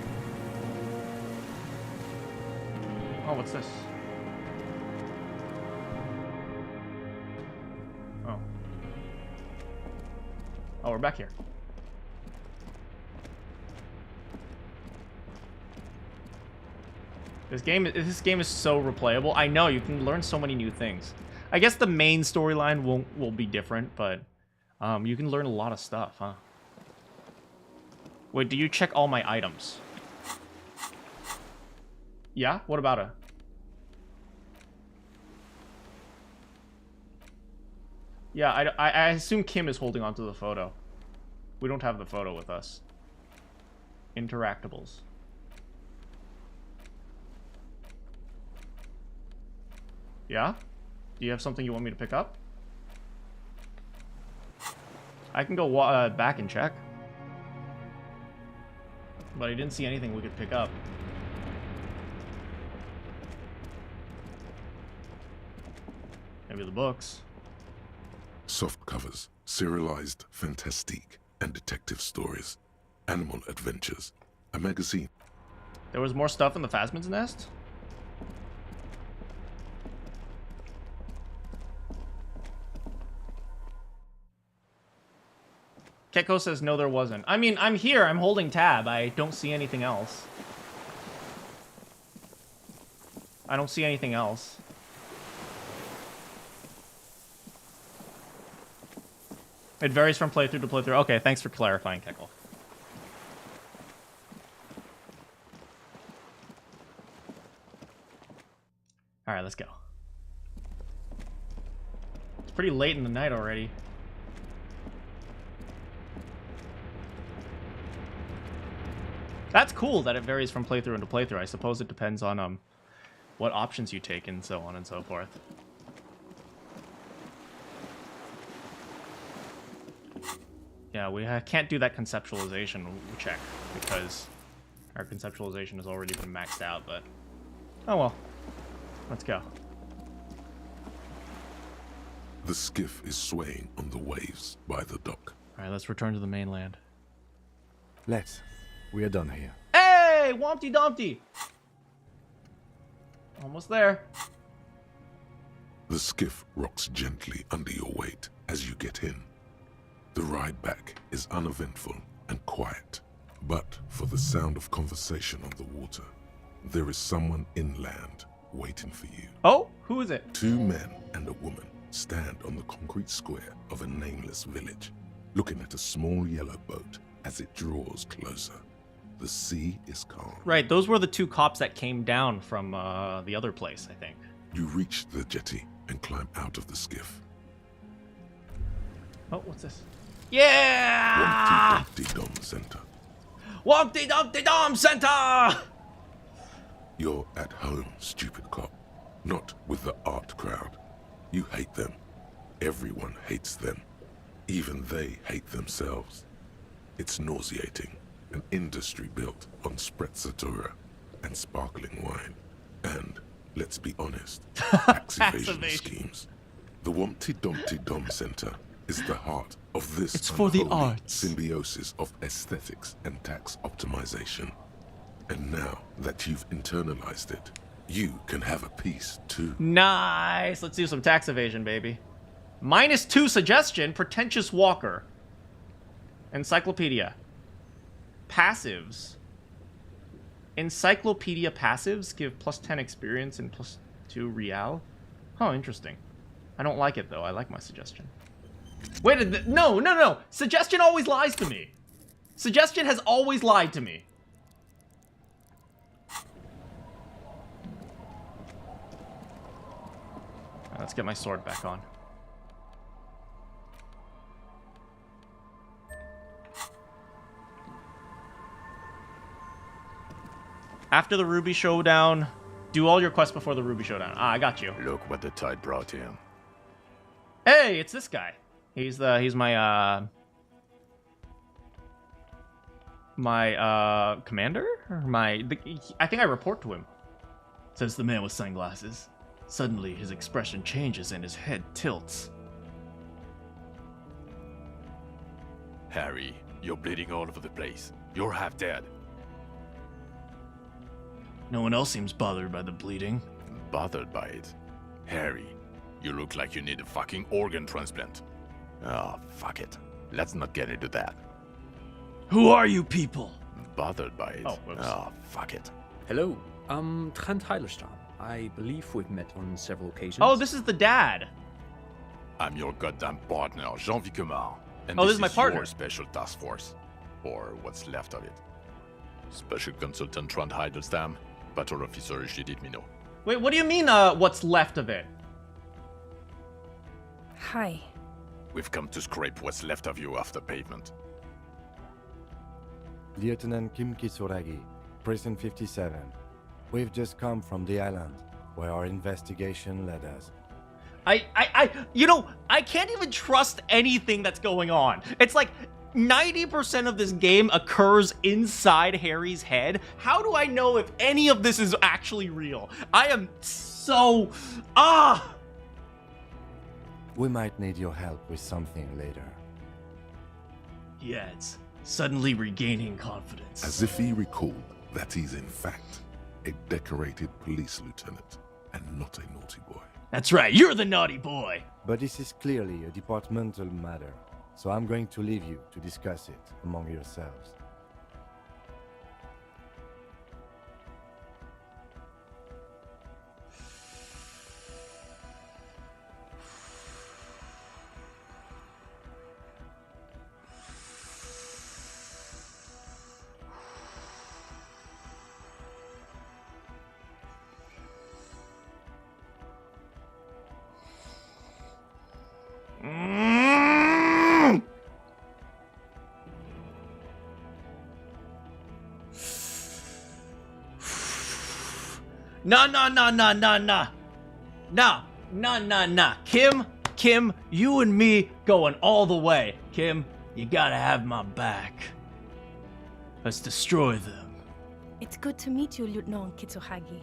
Oh, what's this? Oh. Oh, we're back here. This game is so replayable. I know, you can learn so many new things. I guess the main storyline will be different, but you can learn a lot of stuff, huh? Wait, do you check all my items? Yeah? What about it? Yeah, I assume Kim is holding onto the photo. We don't have the photo with us. Interactables. Yeah? Do you have something you want me to pick up? I can go back and check. But I didn't see anything we could pick up. Maybe the books. Soft covers, serialized fantastique and detective stories, animal adventures, a magazine. There was more stuff in the Phasmid's nest? Keko says no, there wasn't. I mean, I'm here. I'm holding tab. I don't see anything else. I don't see anything else. It varies from playthrough to playthrough. Okay, thanks for clarifying, Keckle. Alright, let's go. It's pretty late in the night already. That's cool that it varies from playthrough into playthrough. I suppose it depends on what options you take and so on and so forth. Yeah, we can't do that conceptualization check because our conceptualization has already been maxed out, but oh well. Let's go. The skiff is swaying on the waves by the dock. Alright, let's return to the mainland. Let's. We are done here. Hey! Wompty Dumpty! Almost there. The skiff rocks gently under your weight as you get in. The ride back is uneventful and quiet, but for the sound of conversation on the water, there is someone inland waiting for you. Oh, who is it? 2 men and a woman stand on the concrete square of a nameless village, looking at a small yellow boat as it draws closer. The sea is calm. Right, those were the 2 cops that came down from the other place, I think. You reach the jetty and climb out of the skiff. Oh, what's this? Yeah! Humpty Dom Center. Humpty Dumpty Dom Center! You're at home, stupid cop. Not with the art crowd. You hate them. Everyone hates them. Even they hate themselves. It's nauseating. An industry built on sprezzatura and sparkling wine. And, let's be honest, tax evasion schemes. The Humpty Dumpty Dom Center is the heart of this It's for the unholy arts. symbiosis of aesthetics and tax optimization. And now that you've internalized it, you can have a piece too. Nice! Let's do some tax evasion, baby. -2 suggestion, pretentious walker. Encyclopedia. Passives. Encyclopedia passives give +10 experience and +2 real. Oh, interesting. I don't like it, though. I like my suggestion. Wait, no. Suggestion always lies to me. Suggestion has always lied to me. Let's get my sword back on. After the Ruby Showdown, do all your quests before the Ruby Showdown. Ah, I got you. Look what the tide brought him. Hey, it's this guy. He's my commander? Or I think I report to him. Says the man with sunglasses. Suddenly, his expression changes and his head tilts. Harry, you're bleeding all over the place. You're half dead. No one else seems bothered by the bleeding. Bothered by it? Harry, you look like you need a fucking organ transplant. Oh, fuck it. Let's not get into that. Who are you people? Bothered by it? Oh, whoops. Oh, fuck it. Hello, Trent Heilerstam. I believe we've met on several occasions. Oh, this is the dad. I'm your goddamn partner, Jean-Vic Quemar. And Oh, this is my partner. Your special task force. Or what's left of it. Special Consultant Trent Heilerstam. Battle Officer Judith Minot. Wait, what do you mean, what's left of it? Hi, We've come to scrape what's left of you off the pavement. Lieutenant Kim Kitsuragi, Precinct 57. We've just come from the island, where our investigation led us. I can't even trust anything that's going on. It's like 90% of this game occurs inside Harry's head. How do I know if any of this is actually real? I am so... We might need your help with something later. Yeah, it's suddenly regaining confidence. As if he recalled that he's in fact a decorated police lieutenant and not a naughty boy. That's right, you're the naughty boy. But this is clearly a departmental matter, so I'm going to leave you to discuss it among yourselves. Nah. Kim, you and me going all the way. Kim, you gotta have my back. Let's destroy them. It's good to meet you, Lieutenant Kitsuragi.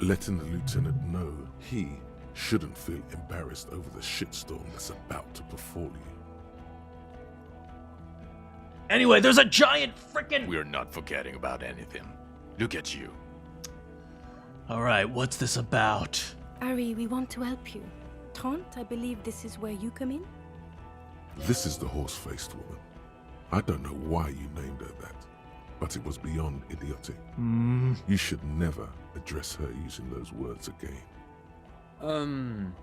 Letting the lieutenant know he shouldn't feel embarrassed over the shitstorm that's about to befall you. Anyway, there's a giant frickin'... We're not forgetting about anything. Look at you. Alright, what's this about? Ari, we want to help you. Trant, I believe this is where you come in? This is the horse-faced woman. I don't know why you named her that, but it was beyond idiotic. You should never address her using those words again.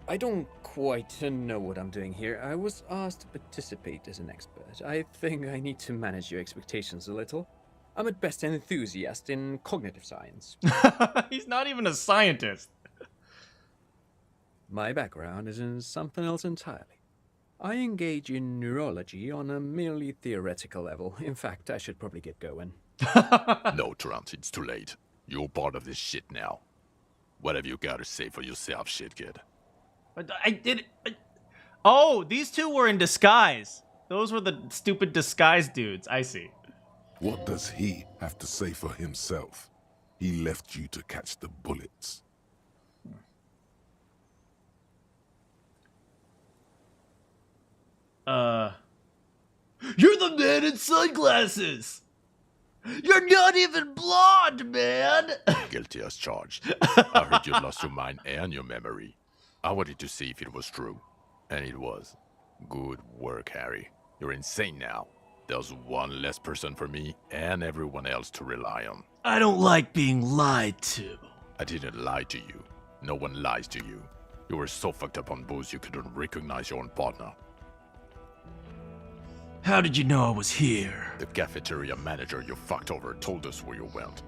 I don't quite know what I'm doing here. I was asked to participate as an expert. I think I need to manage your expectations a little. I'm at best an enthusiast in cognitive science. He's not even a scientist. My background is in something else entirely. I engage in neurology on a merely theoretical level. In fact, I should probably get going. No, Trant, it's too late. You're part of this shit now. What have you got to say for yourself, shit kid? But I did it. Oh, these two were in disguise. Those were the stupid disguise dudes. I see. What does he have to say for himself? He left you to catch the bullets. You're the man in sunglasses! You're not even blonde, man! Guilty as charged. I heard you lost your mind and your memory. I wanted to see if it was true. And it was. Good work, Harry. You're insane now. There's one less person for me and everyone else to rely on. I don't like being lied to. I didn't lie to you. No one lies to you. You were so fucked up on booze you couldn't recognize your own partner. How did you know I was here? The cafeteria manager you fucked over told us where you went.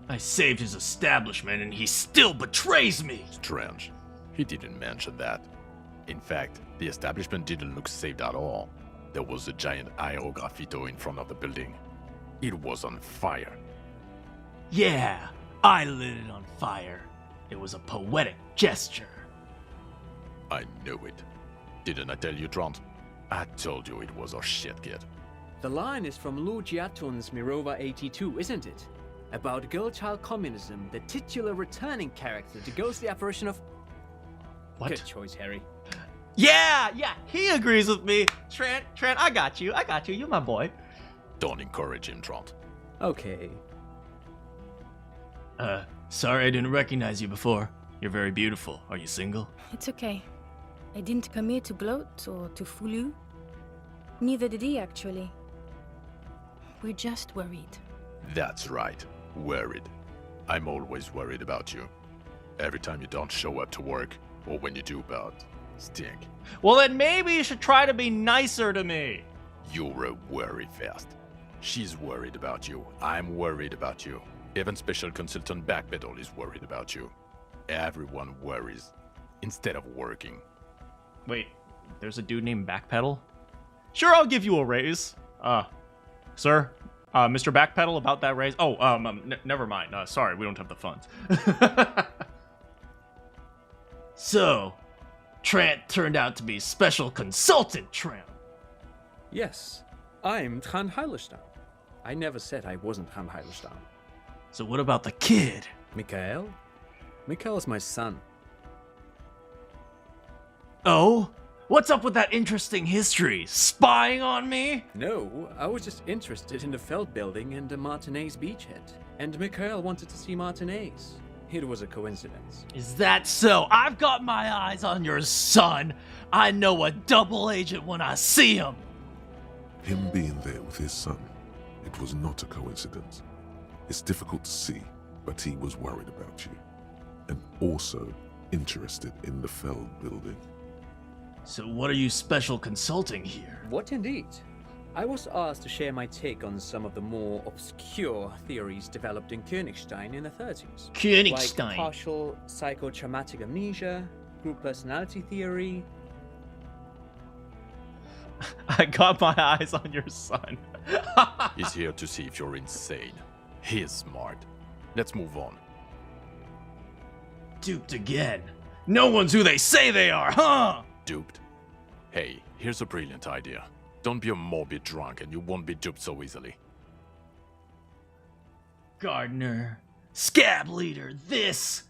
I saved his establishment and he still betrays me! Strange. He didn't mention that. In fact, the establishment didn't look saved at all. There was a giant aerograffito in front of the building. It was on fire. Yeah, I lit it on fire. It was a poetic gesture. I knew it. Didn't I tell you, Trant? I told you it was our shit, kid. The line is from Lu Jiatun's Mirova 82, isn't it? About girl-child communism, the titular returning character to ghostly apparition of... What? Good choice, Harry. Yeah, he agrees with me. Trent, I got you, you're my boy. Don't encourage him, Trant. Okay. Sorry I didn't recognize you before. You're very beautiful. Are you single? It's okay. I didn't come here to gloat or to fool you. Neither did he, actually. We're just worried. That's right. Worried. I'm always worried about you. Every time you don't show up to work, or when you do but stink. Well, then maybe you should try to be nicer to me. You're a worry fest. She's worried about you. I'm worried about you. Even Special Consultant Backpedal is worried about you. Everyone worries, instead of working. Wait, there's a dude named Backpedal? Sure, I'll give you a raise. Sir, Mr. Backpedal, about that raise? Oh, never mind. Sorry, we don't have the funds. So, Trant turned out to be Special Consultant Trant. Yes, I'm Tran Heilerstein. I never said I wasn't Tran Heilerstein. So what about the kid? Mikael? Mikael is my son. Oh? What's up with that interesting history? Spying on me? No, I was just interested in the Feld building and the Martinez beachhead. And Mikael wanted to see Martinez. It was a coincidence. Is that so? I've got my eyes on your son. I know a double agent when I see him. Him being there with his son, it was not a coincidence. It's difficult to see, but he was worried about you. And also interested in the Feld building. So what are you special consulting here? What indeed? I was asked to share my take on some of the more obscure theories developed in Königstein in the 30s. Königstein. Like partial psychotraumatic amnesia, group personality theory. I got my eyes on your son. He's here to see if you're insane. He is smart. Let's move on. Duped again. No one's who they say they are, huh? Duped? Hey, here's a brilliant idea. Don't be a morbid drunk and you won't be duped so easily. Gardner, scab leader, this.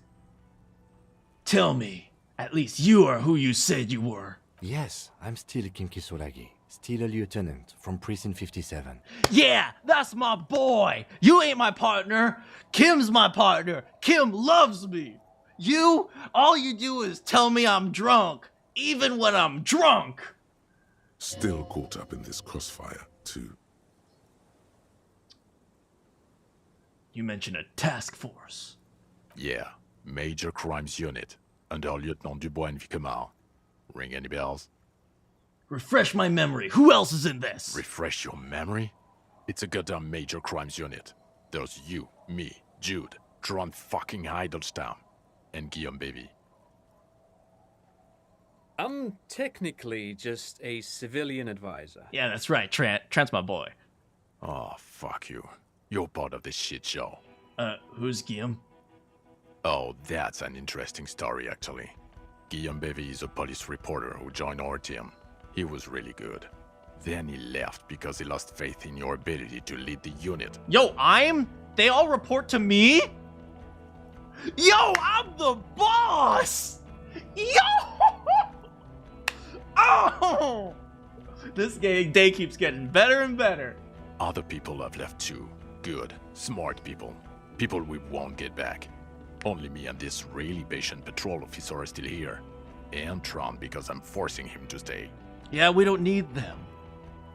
Tell me, at least you are who you said you were. Yes, I'm still Kim Kisolagi, still a lieutenant from Precinct 57. Yeah, that's my boy. You ain't my partner. Kim's my partner. Kim loves me. You, all you do is tell me I'm drunk, even when I'm drunk. Still caught up in this crossfire, too. You mentioned a task force. Yeah, Major Crimes Unit, under Lieutenant Dubois and Vicomar. Ring any bells? Refresh my memory. Who else is in this? Refresh your memory? It's a goddamn Major Crimes Unit. There's you, me, Jude, Tron fucking Heidelstein, and Guillaume Baby. I'm technically just a civilian advisor. Yeah, that's right. Trent's my boy. Oh, fuck you. You're part of this shit show. Who's Guillaume? Oh, that's an interesting story, actually. Guillaume Bevy is a police reporter who joined our team. He was really good. Then he left because he lost faith in your ability to lead the unit. Yo, they all report to me? Yo, I'm the boss! Yo! Oh! This day keeps getting better and better. Other people have left too. Good, smart people. People we won't get back. Only me and this really patient patrol officer are still here. And Tron because I'm forcing him to stay. Yeah, we don't need them.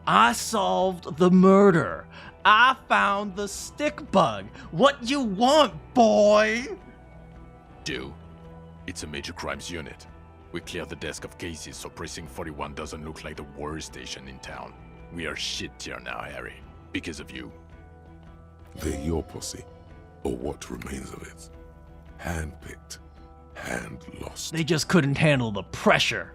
I solved the murder. I found the stick bug. What you want, boy? Do? It's a Major Crimes Unit. We cleared the desk of cases so Precinct 41 doesn't look like the worst station in town. We are shit tier now, Harry. Because of you. They're your posse, or what remains of it. Hand-picked, hand-lost. They just couldn't handle the pressure.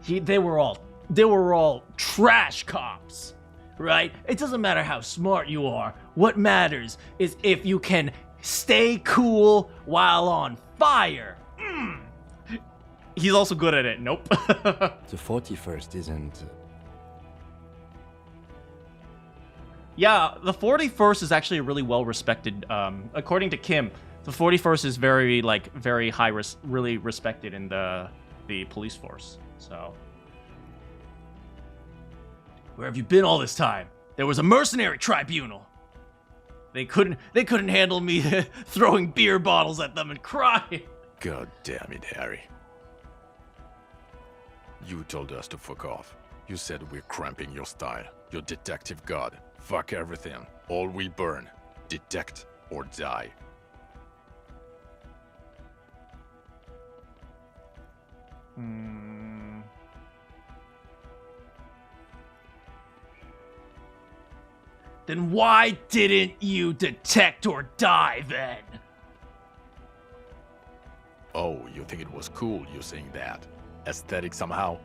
They were all trash cops, right? It doesn't matter how smart you are. What matters is if you can stay cool while on fire. He's also good at it. Nope. The 41st isn't... Yeah, the 41st is actually a really well respected. According to Kim, the 41st is very high, really respected in the police force. So, where have you been all this time? There was a mercenary tribunal. They couldn't handle me throwing beer bottles at them and crying. God damn it, Harry. You told us to fuck off. You said we're cramping your style. Your detective god. Fuck everything. All we burn. Detect or die. Then why didn't you detect or die then? Oh, you think it was cool you saying that? Aesthetic somehow?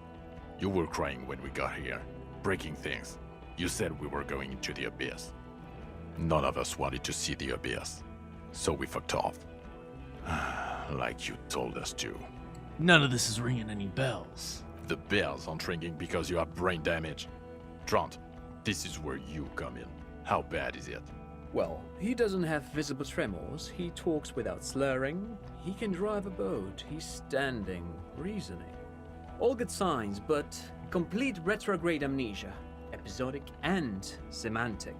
You were crying when we got here, breaking things. You said we were going into the abyss. None of us wanted to see the abyss, so we fucked off. Like you told us to. None of this is ringing any bells. The bells aren't ringing because you have brain damage. Trant, this is where you come in. How bad is it? Well, he doesn't have visible tremors, he talks without slurring, he can drive a boat, he's standing, reasoning. All good signs, but complete retrograde amnesia, episodic and semantic.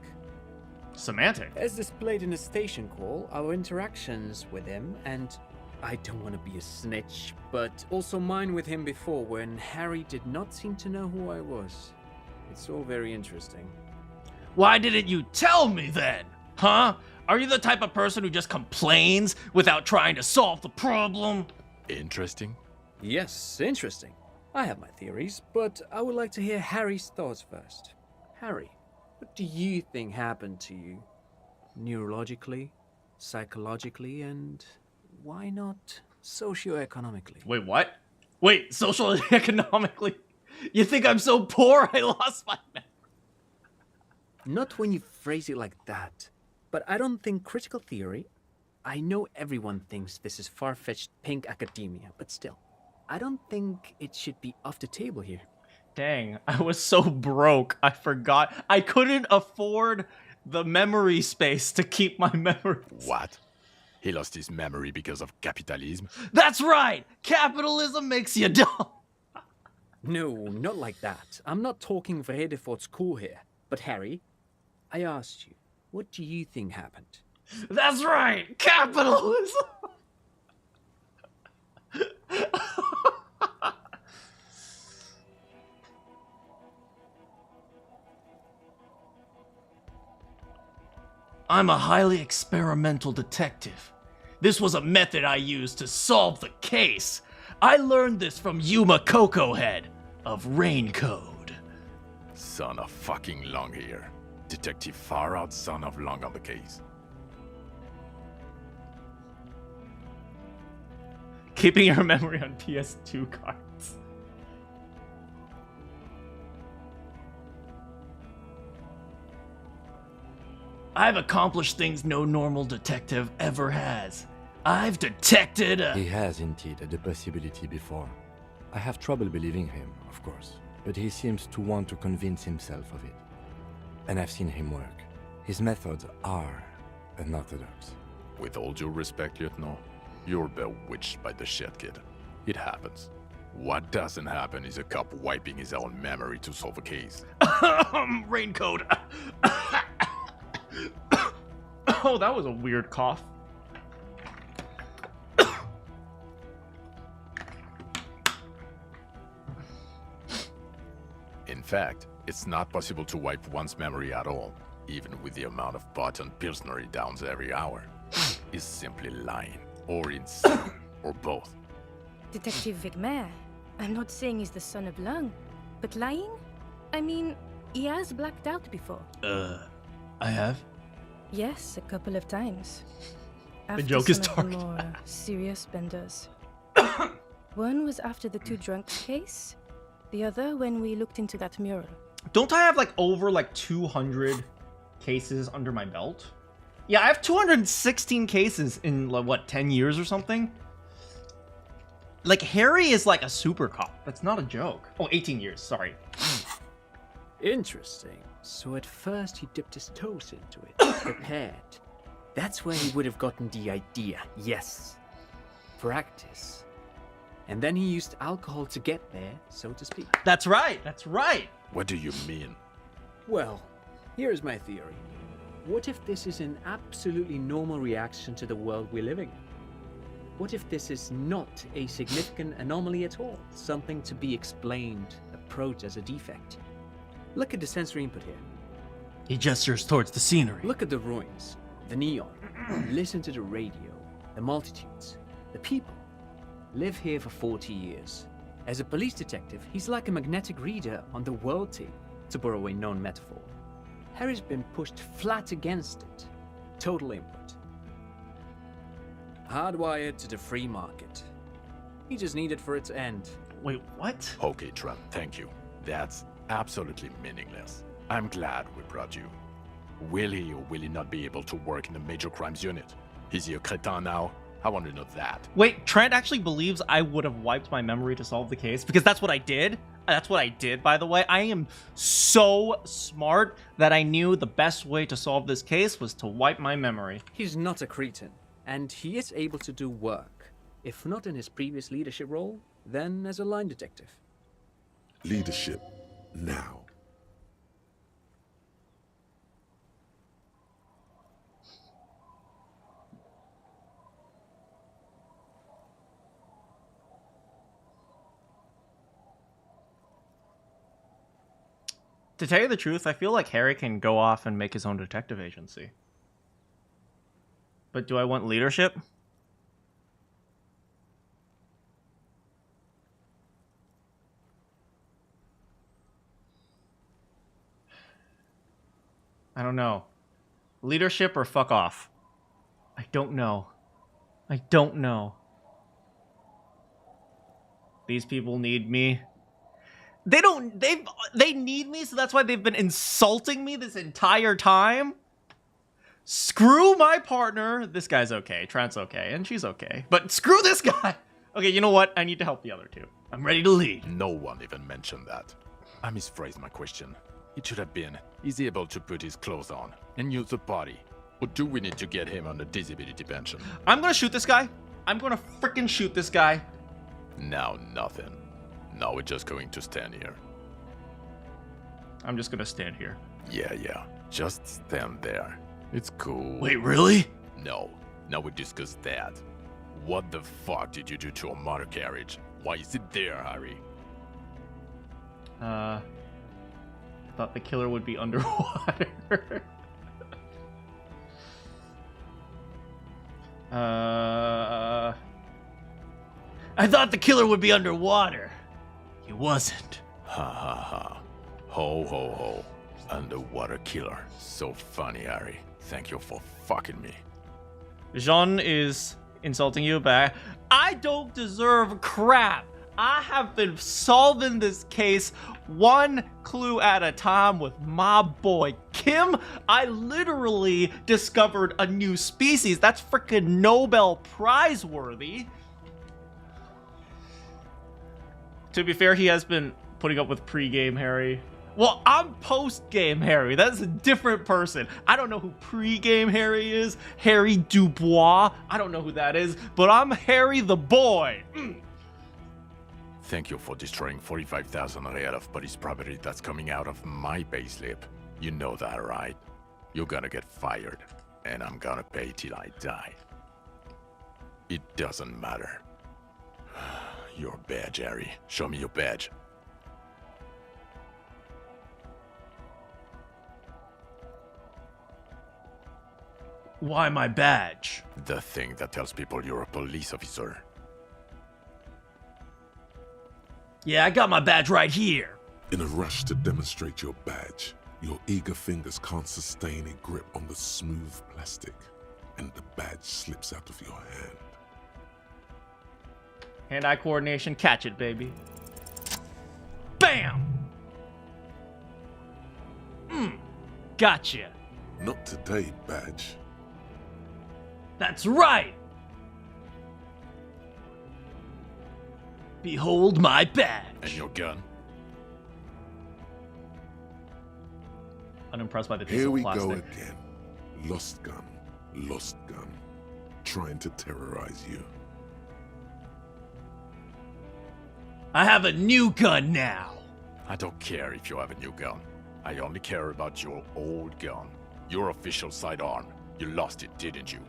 Semantic? As displayed in the station call, our interactions with him, and I don't want to be a snitch, but also mine with him before when Harry did not seem to know who I was. It's all very interesting. Why didn't you tell me then? Huh? Are you the type of person who just complains without trying to solve the problem? Interesting? Yes, interesting. I have my theories, but I would like to hear Harry's thoughts first. Harry, what do you think happened to you? Neurologically, psychologically, and why not socioeconomically? Wait, what? Wait, social and economically? You think I'm so poor I lost my memory? Not when you phrase it like that. But I don't think critical theory... I know everyone thinks this is far-fetched pink academia, but still, I don't think it should be off the table here. Dang, I was so broke, I forgot. I couldn't afford the memory space to keep my memories. What? He lost his memory because of capitalism? That's right! Capitalism makes you dumb! No, not like that. I'm not talking Vrede for school here. But Harry, I asked you, what do you think happened? That's right! Capitalism! I'm a highly experimental detective. This was a method I used to solve the case. I learned this from Yuma Cocohead of Raincode. Son of fucking Longhair. Detective far out son of Long on the case. Keeping your memory on PS2 cards. I've accomplished things no normal detective ever has. I've detected a... He has indeed had the possibility before. I have trouble believing him, of course, but he seems to want to convince himself of it. And I've seen him work. His methods are unorthodox. With all due respect, Lieutenant, you're bewitched by the shit kid. It happens. What doesn't happen is a cop wiping his own memory to solve a case. Raincode. Oh, that was a weird cough. In fact, it's not possible to wipe one's memory at all, even with the amount of pot and pilsner he downs every hour. He's simply lying, or insane, or both. Detective Vigmer, I'm not saying he's the son of Lung, but lying? I mean, he has blacked out before. I have? Yes, a couple of times. The joke is After some of dark. the more serious benders. One was after the two drunks case, the other when we looked into that mural. Don't I have like over like 200 cases under my belt? Yeah, I have 216 cases in like, what, 10 years or something? Like Harry is like a super cop. That's not a joke. Oh, 18 years, sorry. Interesting. So at first he dipped his toes into it, prepared. That's where he would have gotten the idea, yes. Practice. And then he used alcohol to get there, so to speak. That's right, that's right. What do you mean? Well, here's my theory. What if this is an absolutely normal reaction to the world we're living in? What if this is not a significant anomaly at all? Something to be explained, approached as a defect? Look at the sensory input here. He gestures towards the scenery. Look at the ruins, the neon. Listen to the radio, the multitudes, the people. Live here for 40 years. As a police detective, he's like a magnetic reader on the world tape, to borrow a known metaphor. Harry's been pushed flat against it. Total input. Hardwired to the free market. He just needed for it to end. Wait, what? Okay, Trent, thank you. That's absolutely meaningless. I'm glad we brought you. Will he or will he not be able to work in the major crimes unit? Is he a crétin now? I want to know that. Wait, Trent actually believes I would have wiped my memory to solve the case? Because that's what I did. That's what I did, by the way. I am so smart that I knew the best way to solve this case was to wipe my memory. He's not a cretin, and he is able to do work. If not in his previous leadership role, then as a line detective. Leadership now. To tell you the truth, I feel like Harry can go off and make his own detective agency. But do I want leadership? I don't know. Leadership or fuck off? I don't know. I don't know. These people need me. They need me, so that's why they've been insulting me this entire time? Screw my partner. This guy's okay. Trent's okay, and she's okay. But screw this guy! Okay, you know what? I need to help the other two. I'm ready to lead. No one even mentioned that. I misphrased my question. It should have been, is he able to put his clothes on and use the body? Or do we need to get him on a disability pension? I'm gonna shoot this guy. I'm gonna freaking shoot this guy. Now nothing. Now we're just going to stand here. I'm just gonna stand here. Yeah. Just stand there. It's cool. Wait, really? No. Now we discuss that. What the fuck did you do to a motor carriage? Why is it there, Harry? I thought the killer would be underwater. I thought the killer would be underwater. He wasn't. Ha ha ha. Ho ho ho. Underwater killer. So funny, Harry. Thank you for fucking me. Jean is insulting you back. I don't deserve crap. I have been solving this case one clue at a time with my boy Kim. I literally discovered a new species. That's freaking Nobel Prize worthy. To be fair, he has been putting up with pre-game Harry. Well, I'm post-game Harry. That's a different person. I don't know who pre-game Harry is. Harry Dubois. I don't know who that is, but I'm Harry the boy. Thank you for destroying 45,000 real of police property that's coming out of my payslip. You know that, right? You're gonna get fired, and I'm gonna pay till I die. It doesn't matter. Your badge, Harry. Show me your badge. Why my badge? The thing that tells people you're a police officer. Yeah, I got my badge right here. In a rush to demonstrate your badge, your eager fingers can't sustain a grip on the smooth plastic, and the badge slips out of your hand. Hand-eye coordination, catch it, baby. Bam! Gotcha. Not today, badge. That's right! Behold my badge. And your gun? Unimpressed by the piece Here of we plastic. go again. Lost gun. Trying to terrorize you. I have a new gun now. I don't care if you have a new gun. I only care about your old gun. Your official sidearm. You lost it, didn't you?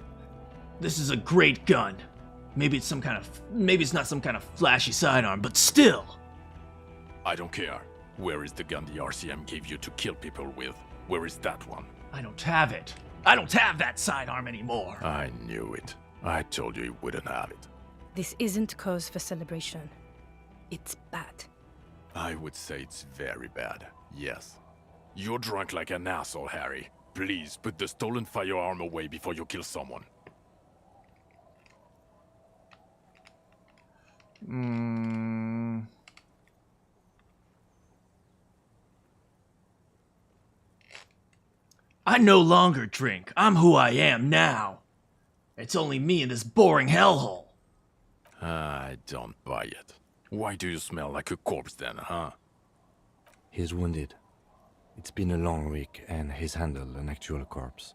This is a great gun. Maybe it's not some kind of flashy sidearm, but still. I don't care. Where is the gun the RCM gave you to kill people with? Where is that one? I don't have it. I don't have that sidearm anymore. I knew it. I told you you wouldn't have it. This isn't cause for celebration. It's bad. I would say it's very bad, yes. You're drunk like an asshole, Harry. Please, put the stolen firearm away before you kill someone. I no longer drink. I'm who I am now. It's only me in this boring hellhole. I don't buy it. Why do you smell like a corpse then, huh? He's wounded. It's been a long week, and he's handled an actual corpse.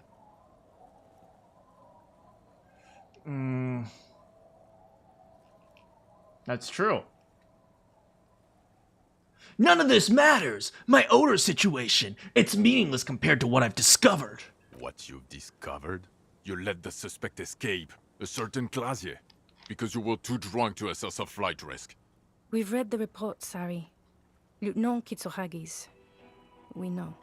That's true. None of this matters. My odor situation. It's meaningless compared to what I've discovered. What you've discovered? You let the suspect escape, a certain Clasier, because you were too drunk to assess a flight risk. We've read the report, Sari. Lieutenant Kitsohagi's. We know.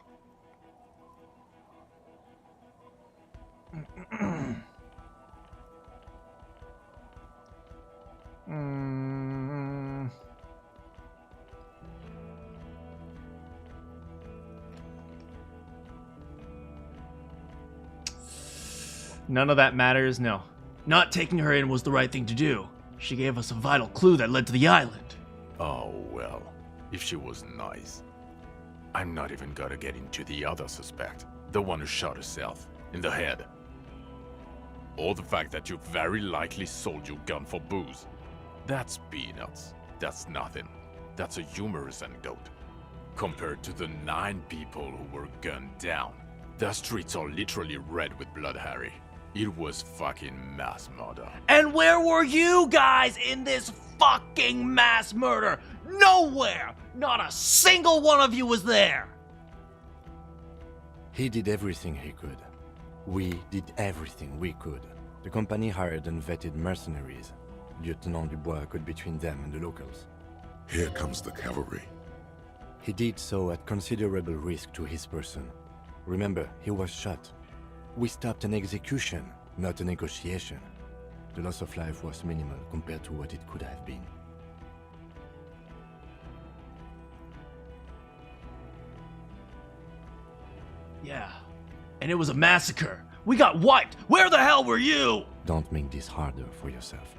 None of that matters, no. Not taking her in was the right thing to do. She gave us a vital clue that led to the island. Oh, well, if she was nice. I'm not even gonna get into the other suspect, the one who shot herself, in the head. Or the fact that you very likely sold your gun for booze. That's peanuts. That's nothing. That's a humorous anecdote. Compared to the 9 people who were gunned down. The streets are literally red with blood, Harry. It was fucking mass murder. And where were you guys in this fucking mass murder? Nowhere! Not a single one of you was there! He did everything he could. We did everything we could. The company hired and vetted mercenaries. Lieutenant Dubois got between them and the locals. Here comes the cavalry. He did so at considerable risk to his person. Remember, he was shot. We stopped an execution, not a negotiation. The loss of life was minimal compared to what it could have been. Yeah, and it was a massacre. We got wiped. Where the hell were you? Don't make this harder for yourself.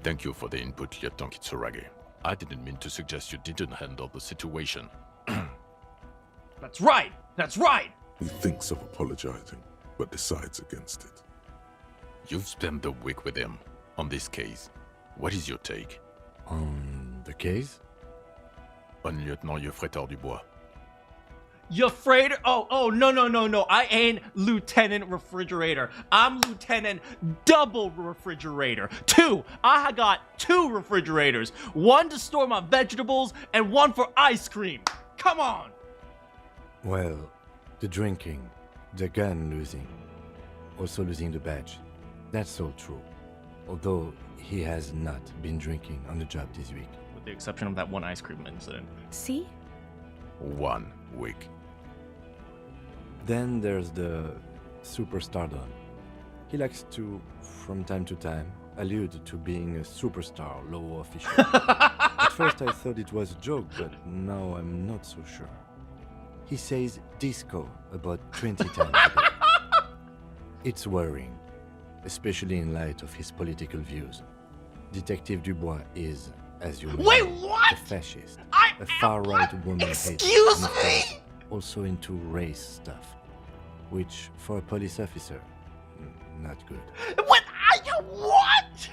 Thank you for the input, Lieutenant Kitsuragi. I didn't mean to suggest you didn't handle the situation. That's right! That's right! He thinks of apologizing, but decides against it. You've spent the week with him on this case. What is your take? On the case? On Lieutenant Yofretor Dubois. You afraid? Oh, no. I ain't Lieutenant Refrigerator. I'm Lieutenant Double Refrigerator. 2. I got 2 refrigerators. 1 to store my vegetables and 1 for ice cream. Come on! Well, the drinking, the gun losing, also losing the badge. That's all true. Although he has not been drinking on the job this week. With the exception of that one ice cream incident. See? 1 week. Then there's the superstardom. He likes to, from time to time, allude to being a superstar law official. At first I thought it was a joke, but now I'm not so sure. He says disco about 20 times a day. It's worrying, especially in light of his political views. Detective Dubois is, as you know, Wait, what? a fascist, I a far-right woman hater, Excuse and of me? course, also into race stuff, which for a police officer, not good. What? What?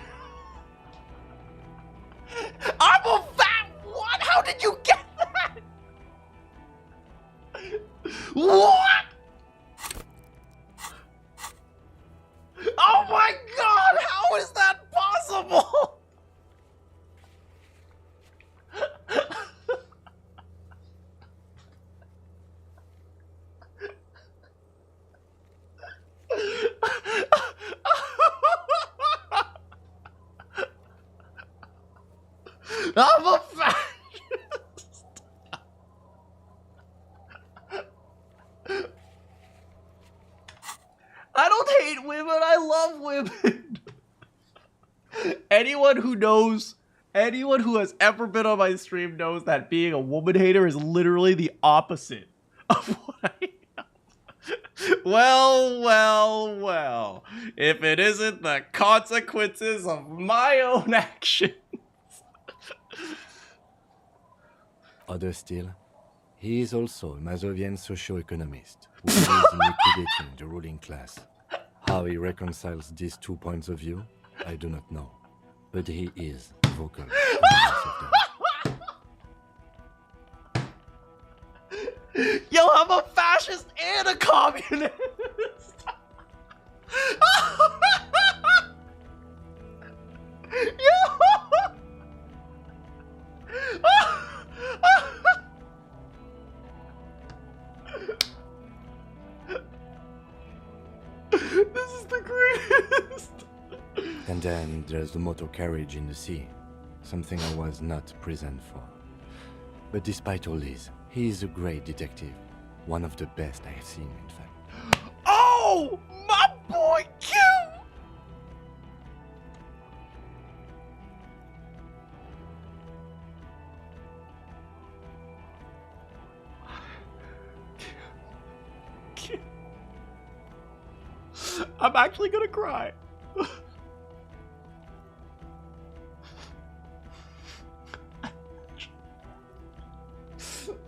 I'm a fat what? How did you get that? What? Oh my god, how is that possible? I'm a fascist. I don't hate women, I love women. Anyone who knows Anyone who has ever been on my stream knows that being a woman hater is literally the opposite of what I am. Well. If it isn't the consequences of my own actions. Other still, he is also a Mazovian socio-economist who believes in liquidating the ruling class. How he reconciles these 2 points of view, I do not know. But he is vocal on both of them. Yo, I'm a fascist and a communist! This is the greatest! And then there's the motor carriage in the sea, something I was not present for. But despite all this, he is a great detective, one of the best I have seen, in fact. Oh, my boy Kim! I'm actually gonna cry.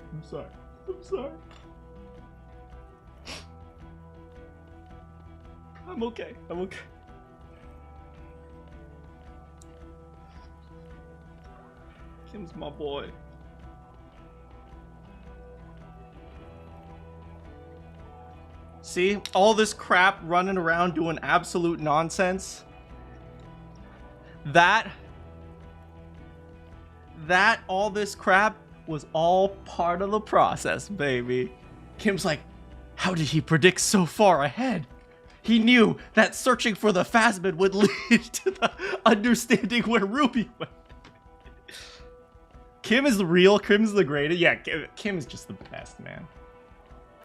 I'm sorry. I'm okay. Kim's my boy. See? All this crap running around doing absolute nonsense. All this crap was all part of the process, baby. Kim's like, how did he predict so far ahead? He knew that searching for the phasmid would lead to the understanding where Ruby went. Kim is the real, Kim's the greatest. Yeah, Kim is just the best, man.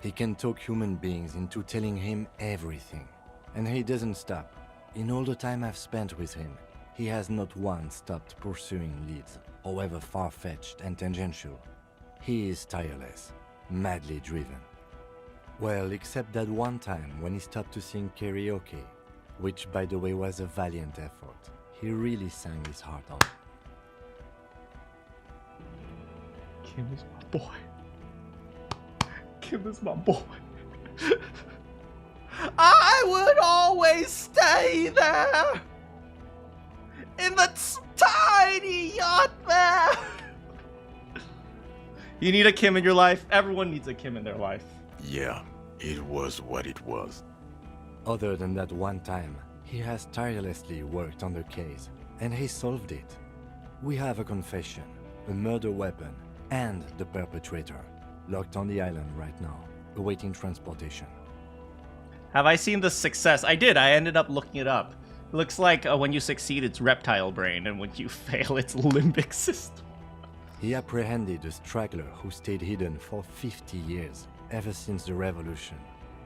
He can talk human beings into telling him everything. And he doesn't stop. In all the time I've spent with him, he has not once stopped pursuing leads, however far-fetched and tangential. He is tireless, madly driven. Well, except that one time when he stopped to sing karaoke, which by the way was a valiant effort. He really sang his heart out. Kim is my boy. Kim is my boy. I would always stay there in the tiny yacht there. You need a Kim in your life. Everyone needs a Kim in their life. Yeah, it was what it was. Other than that one time, he has tirelessly worked on the case, and he solved it. We have a confession, a murder weapon, and the perpetrator, locked on the island right now, awaiting transportation. Have I seen the success? I did. I ended up looking it up. It looks like when you succeed, it's reptile brain, and when you fail, it's limbic system. He apprehended a straggler who stayed hidden for 50 years, ever since the revolution,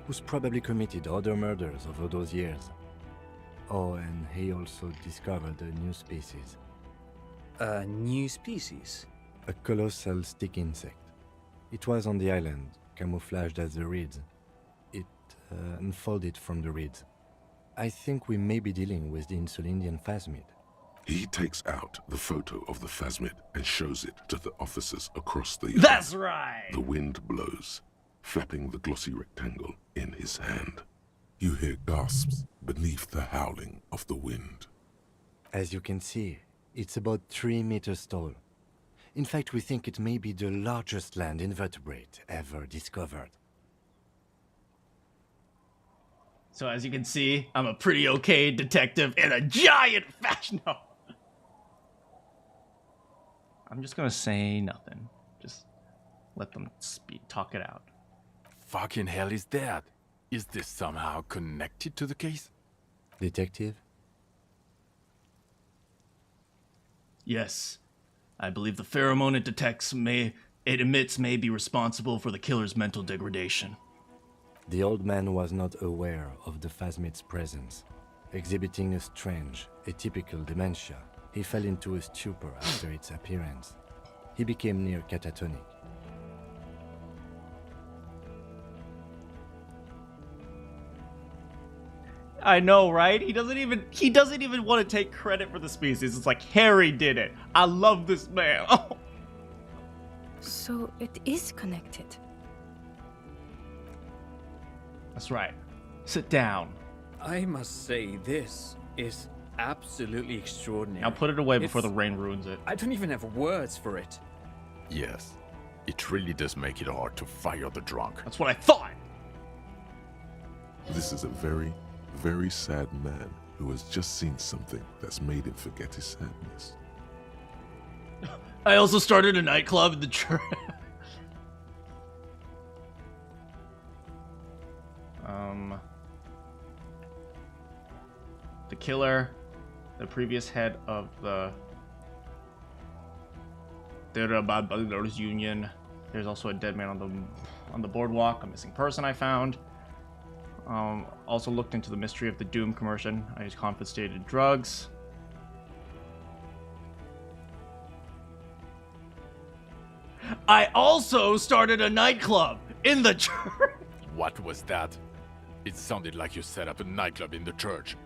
who's probably committed other murders over those years. Oh, and he also discovered a new species. A new species? A colossal stick insect. It was on the island, camouflaged as the reeds. It unfolded from the reeds. I think we may be dealing with the Insulindian phasmid. He takes out the photo of the phasmid and shows it to the officers across the That's right! The wind blows, flapping the glossy rectangle in his hand. You hear gasps beneath the howling of the wind. As you can see, it's about 3 meters tall. In fact, we think it may be the largest land invertebrate ever discovered. So as you can see, I'm a pretty okay detective in a giant fashion. No. I'm just gonna say nothing. Just let them talk it out. Fucking hell is that? Is this somehow connected to the case? Detective? Yes. I believe the pheromone it emits may be responsible for the killer's mental degradation. The old man was not aware of the phasmid's presence, exhibiting a strange, atypical dementia He fell into a stupor after its appearance. He became near catatonic. I know, right? He doesn't even want to take credit for the species. It's like Harry did it. I love this man. So it is connected. That's right. Sit down. I must say, this is absolutely extraordinary. Now put it away before the It's- rain ruins it. I don't even have words for it. Yes, it really does make it hard to fire the drunk. That's what I thought. This is a very, very sad man who has just seen something that's made him forget his sadness. I also started a nightclub in the church. The killer, the previous head of the Union. There's also a dead man on the boardwalk, a missing person I found. Also looked into the mystery of the Doom commercial. I used confiscated drugs. I also started a nightclub in the church. What was that? It sounded like you set up a nightclub in the church.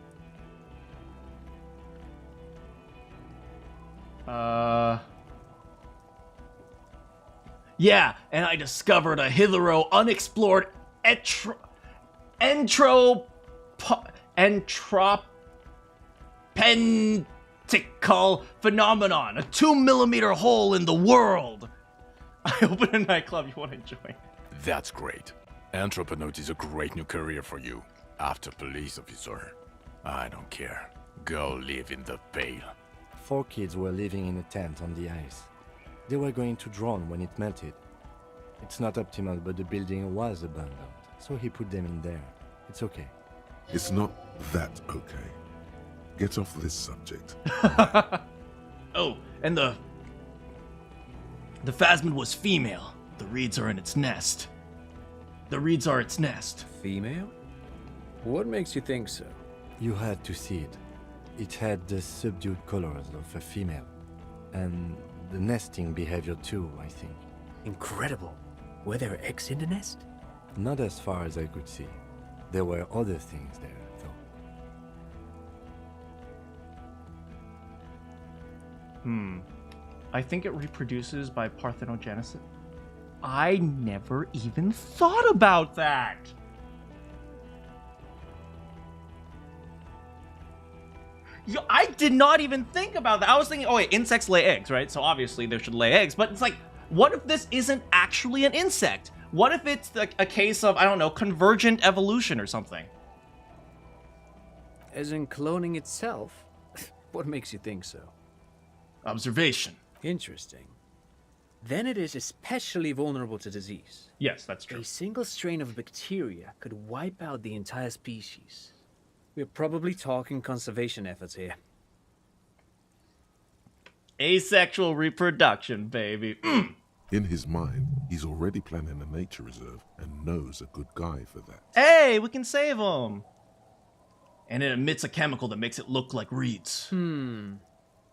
Yeah, and I discovered a hitherto unexplored entropentical phenomenon, a 2-millimeter hole in the world. I open a nightclub. You want to join? That's great. Entrepreneur is a great new career for you. After police officer. I don't care. Go live in the Pale. 4 kids were living in a tent on the ice. They were going to drown when it melted. It's not optimal, but the building was abandoned, so he put them in there. It's okay. It's not that okay. Get off this subject. Oh, and the phasmid was female. The reeds are in its nest. The reeds are its nest. Female? What makes you think so? You had to see it. It had the subdued colors of a female. And the nesting behavior too, I think. Incredible. Were there eggs in the nest? Not as far as I could see. There were other things there, though. I think it reproduces by parthenogenesis. I never even thought about that. I did not even think about that. I was thinking, oh wait, insects lay eggs, right? So obviously they should lay eggs. But it's like, what if this isn't actually an insect? What if it's a case of, I don't know, convergent evolution or something? As in cloning itself? What makes you think so? Observation. Interesting. Then it is especially vulnerable to disease. Yes, that's true. A single strain of bacteria could wipe out the entire species. We're probably talking conservation efforts here. Asexual reproduction, baby. In his mind, he's already planning a nature reserve and knows a good guy for that. Hey, we can save him. And it emits a chemical that makes it look like reeds.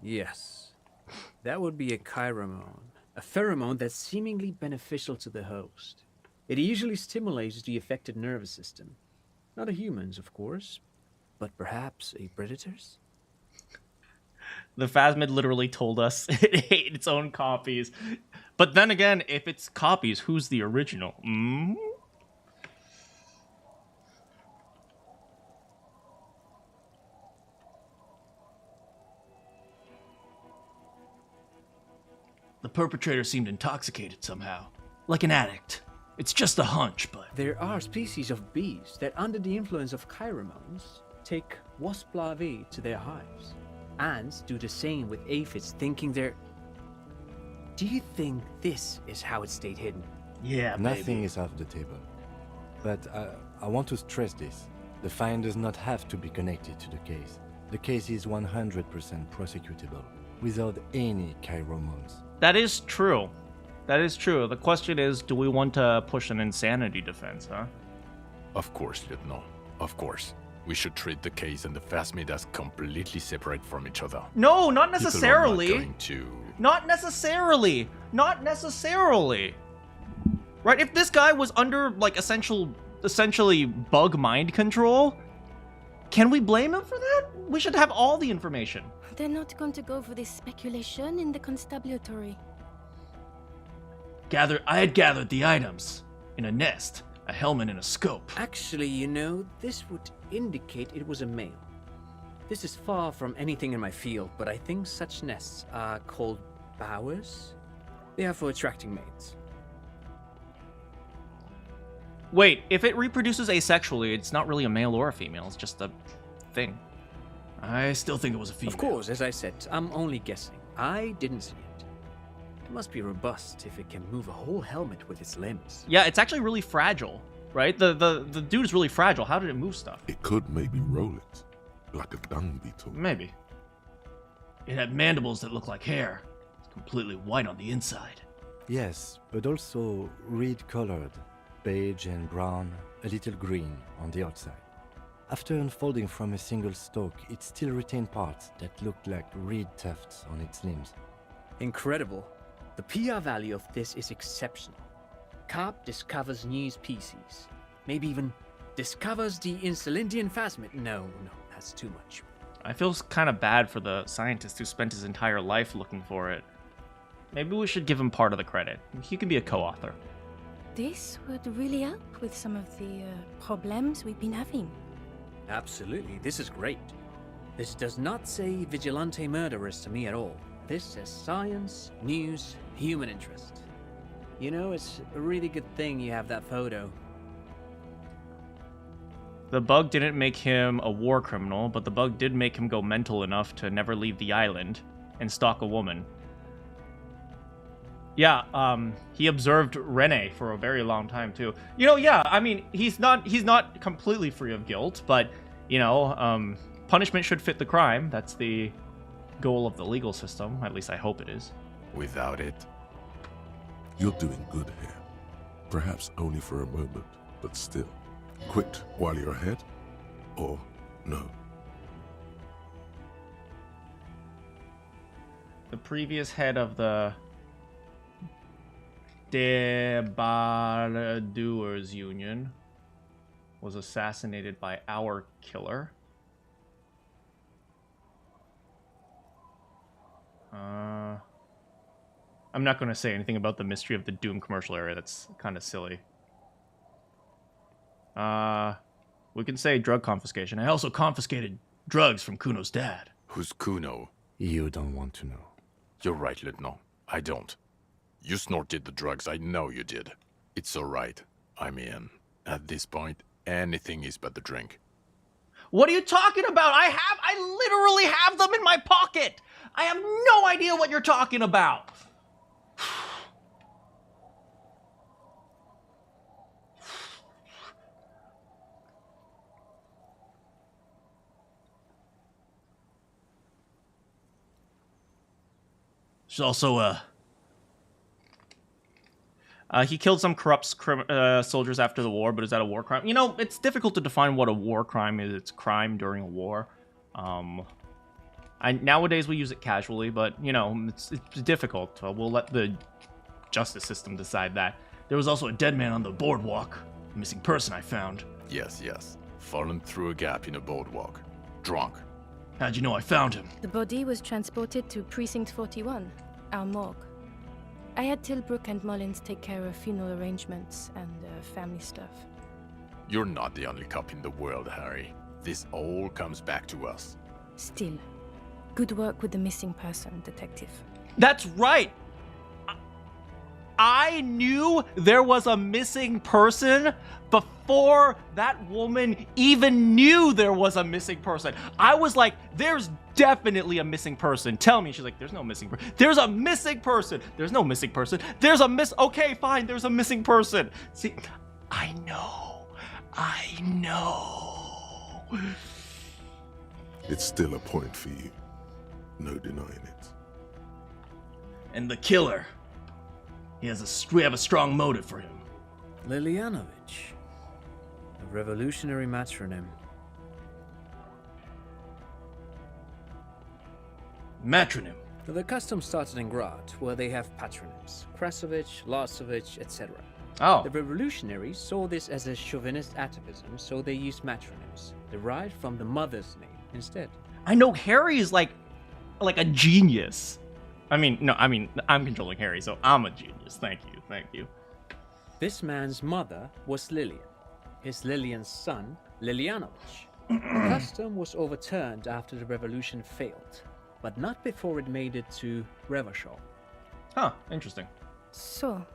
Yes. That would be a pheromone. A pheromone that's seemingly beneficial to the host. It usually stimulates the affected nervous system. Not a human's, of course, but perhaps a predator's? The phasmid literally told us it ate its own copies. But then again, if it's copies, who's the original? The perpetrator seemed intoxicated somehow, like an addict. It's just a hunch, but... There are species of bees that, under the influence of pheromones, take wasp larvae to their hives. Ants do the same with aphids, thinking they're... Do you think this is how it stayed hidden? Yeah, Nothing baby. is off the table. But I want to stress this. The find does not have to be connected to the case. The case is 100% prosecutable, without any pheromones. That is true. That is true. The question is, do we want to push an insanity defense, huh? Of course, Lieutenant. Of course. We should treat the case and the Phasmid as completely separate from each other. No, not People are necessarily. not going to... Not necessarily. Not necessarily. Right? If this guy was under, like, essentially bug mind control, can we blame him for that? We should have all the information. They're not going to go for this speculation in the constabulary. I had gathered the items in a nest, a helmet and a scope. Actually, you know, this would indicate it was a male. This is far from anything in my field, but I think such nests are called bowers. They are for attracting mates. Wait, if it reproduces asexually, it's not really a male or a female, it's just a thing. I still think it was a female. Of course, as I said, I'm only guessing. I didn't see it. It must be robust if it can move a whole helmet with its limbs. Yeah, it's actually really fragile, right? The dude is really fragile. How did it move stuff? It could maybe roll it, like a dung beetle. Maybe. It had mandibles that look like hair. It's completely white on the inside. Yes, but also reed-colored, beige and brown, a little green on the outside. After unfolding from a single stalk, it still retained parts that looked like reed tufts on its limbs. Incredible. The PR value of this is exceptional. Carp discovers new species. Maybe even discovers the Insulindian Phasmid. No, that's too much. I feel kind of bad for the scientist who spent his entire life looking for it. Maybe we should give him part of the credit. He can be a co-author. This would really help with some of the problems we've been having. Absolutely, this is great. This does not say vigilante murderers to me at all. This says science, news, human interest. You know, it's a really good thing you have that photo. The bug didn't make him a war criminal, but the bug did make him go mental enough to never leave the island and stalk a woman. Yeah, he observed Rene for a very long time too. You know, yeah, I mean, he's not completely free of guilt, but you know, punishment should fit the crime. That's the goal of the legal system. At least I hope it is. Without it, You're doing good here. Perhaps only for a moment, but still. Quit while you're ahead, or no. The previous head of the Debardeurs Union was assassinated by our killer. I'm not going to say anything about the mystery of the Doom commercial area. That's kind of silly. We can say drug confiscation. I also confiscated drugs from Kuno's dad. who's Kuno? You don't want to know. You're right, Lieutenant. I don't. You snorted the drugs, I know you did. It's alright. I mean, at this point, anything is but the drink. What are you talking about? I literally have them in my pocket. I have no idea what you're talking about. There's also he killed some corrupt soldiers after the war, but is that a war crime? You know, it's difficult to define what a war crime is. It's crime during a war. Nowadays we use it casually, but, you know, it's difficult. We'll let the justice system decide that. There was also a dead man on the boardwalk. A missing person I found. Yes. Fallen through a gap in a boardwalk. Drunk. How'd you know I found him? The body was transported to Precinct 41, our morgue. I had Tilbrook and Mullins take care of funeral arrangements and family stuff. You're not the only cop in the world, Harry. This all comes back to us. Still, good work with the missing person, Detective. That's right! I knew there was a missing person before that woman even knew there was a missing person. I was like, there's definitely a missing person. Tell me. She's like, there's no missing person. There's a missing person. There's no missing person. There's a okay, fine, there's a missing person. See, I know. It's still a point for you. No denying it. And the killer. We have a strong motive for him. Lilianovich. A revolutionary match for him. Matronym. The custom started in Grad, where they have patronyms: Krasovich, Lasovich, etc. Oh. The revolutionaries saw this as a chauvinist atavism, so they used matronyms, derived from the mother's name instead. I know Harry is like a genius. I'm controlling Harry, so I'm a genius. Thank you. This man's mother was Lilian. His Lilian's son, Lilianovich. The custom was overturned after the revolution failed, but not before it made it to Revachol. Huh, interesting. So,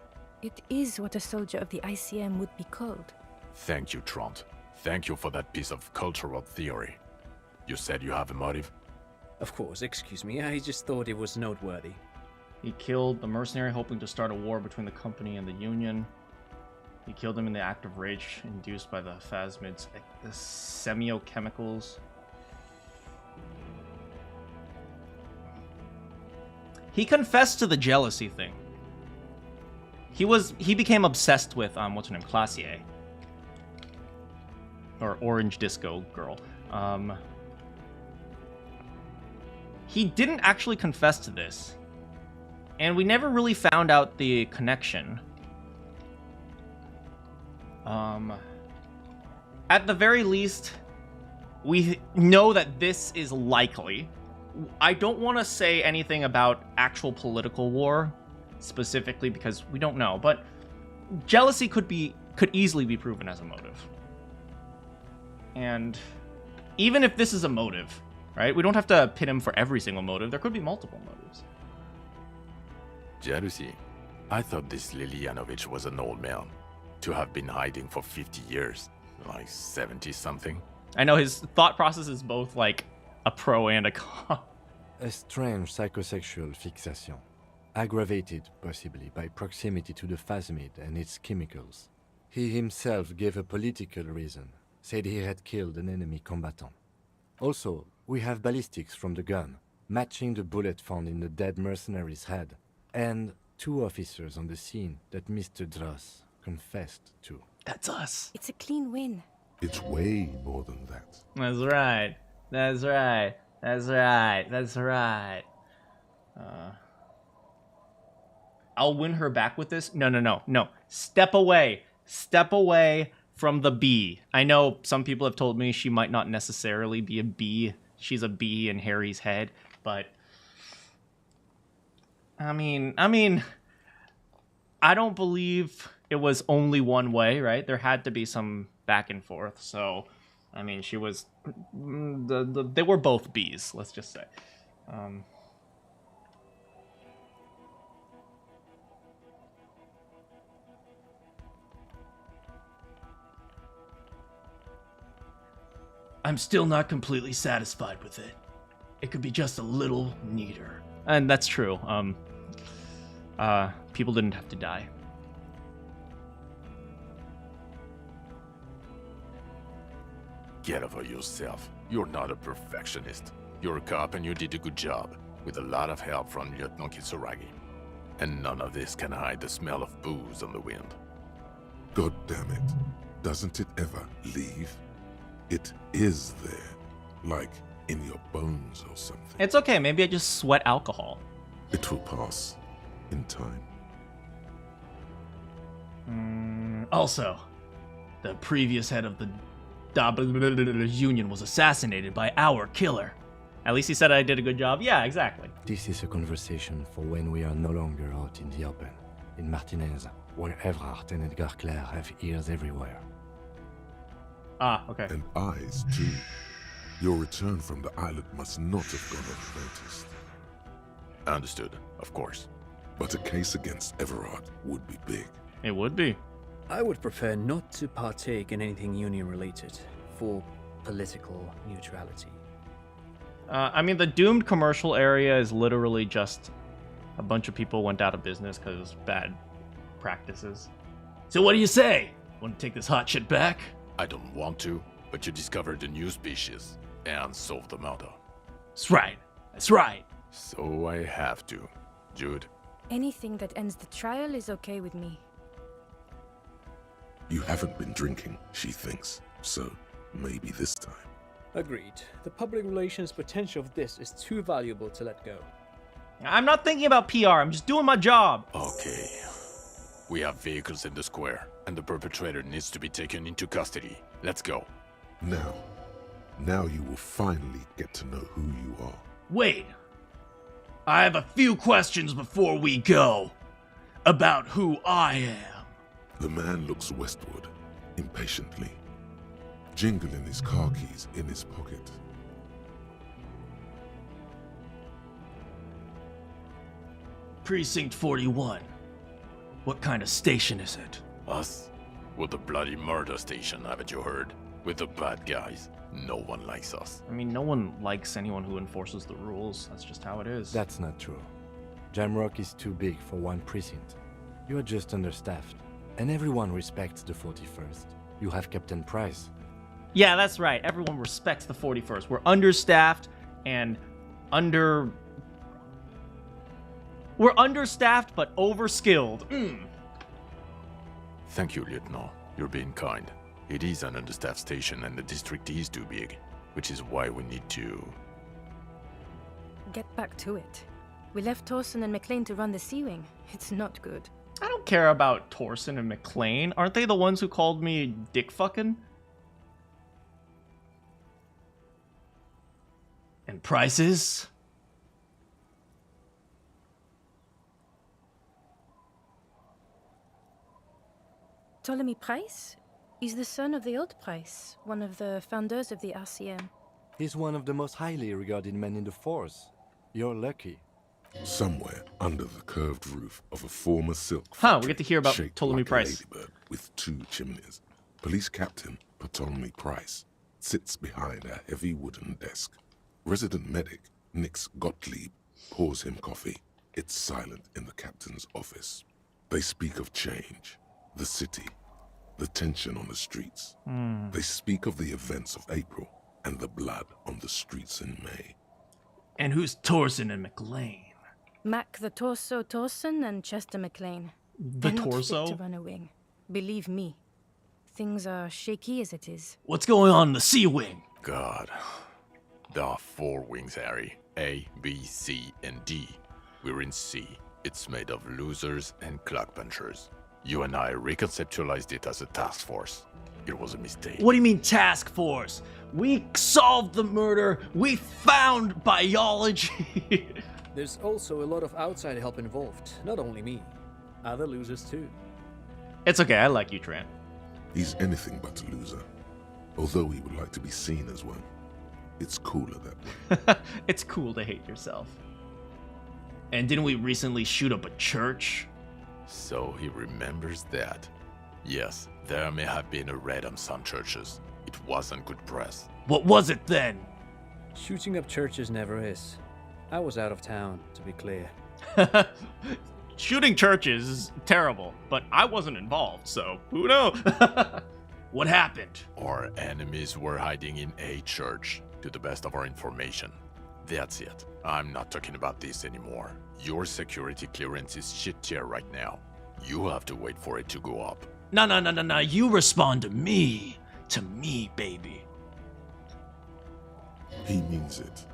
it is what a soldier of the ICM would be called. Thank you, Trant. Thank you for that piece of cultural theory. You said you have a motive? Of course, excuse me, I just thought it was noteworthy. He killed the mercenary hoping to start a war between the company and the Union. He killed him in the act of rage induced by the phasmids, the semiochemicals. He confessed to the jealousy thing. He became obsessed with what's her name, Classier. Or Orange Disco Girl. He didn't actually confess to this. And we never really found out the connection. At the very least, we know that this is likely. I don't want to say anything about actual political war, specifically because we don't know, but jealousy could easily be proven as a motive. And even if this is a motive, right? We don't have to pin him for every single motive. There could be multiple motives. Jealousy? I thought this Lilianovich was an old man. To have been hiding for 50 years. Like 70-something. I know his thought process is both like a pro and a con. A strange psychosexual fixation, aggravated possibly by proximity to the phasmid and its chemicals. He himself gave a political reason, said he had killed an enemy combatant. Also, we have ballistics from the gun, matching the bullet found in the dead mercenary's head, and 2 officers on the scene that Mr. Dross confessed to. That's us. It's a clean win. It's way more than that. That's right. That's right. That's right. That's right. I'll win her back with this. No. Step away. Step away from the B. I know some people have told me she might not necessarily be a B. She's a B in Harry's head, but I mean, I don't believe it was only one way, right? There had to be some back and forth. So, I mean, she was they were both B's, let's just say. I'm still not completely satisfied with it. It could be just a little neater. And that's true. People didn't have to die. Get over yourself. You're not a perfectionist. You're a cop and you did a good job, with a lot of help from Lieutenant Kitsuragi. And none of this can hide the smell of booze on the wind. God damn it. Doesn't it ever leave? It is there. Like in your bones or something. It's okay, maybe I just sweat alcohol. It will pass. In time. Also, the previous head of the Union was assassinated by our killer. At least he said I did a good job. Yeah, exactly. This is a conversation for when we are no longer out in the open, in Martinez, where Evrart and Edgar Clare have ears everywhere. Ah, okay. And eyes, too. Your return from the island must not have gone unnoticed. Understood, of course. But a case against Everard would be big. It would be. I would prefer not to partake in anything Union-related, for political neutrality. I mean, the doomed commercial area is literally just a bunch of people went out of business because of bad practices. So what do you say? Want to take this hot shit back? I don't want to, but you discovered a new species and solved the murder. That's right. That's right. So I have to. Jude? Anything that ends the trial is okay with me. You haven't been drinking, she thinks. So maybe this time. Agreed. The public relations potential of this is too valuable to let go. I'm not thinking about PR, I'm just doing my job. Okay. We have vehicles in the square, and the perpetrator needs to be taken into custody. Let's go. Now you will finally get to know who you are. Wait. I have a few questions before we go. About who I am. The man looks westward, impatiently, jingling his car keys in his pocket. Precinct 41. What kind of station is it? Us? We're the bloody murder station, haven't you heard? We're the bad guys. No one likes us. I mean, no one likes anyone who enforces the rules. That's just how it is. That's not true. Jamrock is too big for one precinct. You are just understaffed. And everyone respects the 41st. You have Captain Price. Yeah, that's right. Everyone respects the 41st. We're understaffed and We're understaffed but overskilled. Thank you, Lieutenant. You're being kind. It is an understaffed station and the district is too big, which is why we need to... Get back to it. We left Torsen and McLean to run the Sea Wing. It's not good. I don't care about Torsen and McLean. Aren't they the ones who called me dick fucking? And prices? Ptolemy Price? He's the son of the old Price, one of the founders of the RCM. He's one of the most highly regarded men in the force. You're lucky. Somewhere under the curved roof of a former silk Huh, we get to hear about shaped Ptolemy like a Price. ladybird with 2 chimneys. Police Captain Ptolemy Price sits behind a heavy wooden desk. Resident medic Nix Gottlieb pours him coffee. It's silent in the captain's office. They speak of change, the city, the tension on the streets. They speak of the events of April and the blood on the streets in May. And who's Torsen and McLean? Mac the Torso Torsen and Chester McLean. The They're not torso? fit to run a wing. Believe me. Things are shaky as it is. What's going on in the Sea Wing? God. There are 4 wings, Harry. A, B, C, and D. We're in C. It's made of losers and clock punchers. You and I reconceptualized it as a task force. It was a mistake. What do you mean task force? We solved the murder. We found biology. There's also a lot of outside help involved, not only me. Other losers too. It's okay, I like you, Trent. He's anything but a loser, although he would like to be seen as one. It's cooler that way. It's cool to hate yourself. And didn't we recently shoot up a church? So he remembers that. Yes, there may have been a raid on some churches. It wasn't good press. What was it then? Shooting up churches never is. I was out of town, to be clear. Shooting churches is terrible, but I wasn't involved, so who knows? What happened? Our enemies were hiding in a church, to the best of our information. That's it. I'm not talking about this anymore. Your security clearance is shit tier right now. You have to wait for it to go up. No, you respond to me. To me, baby. He means it.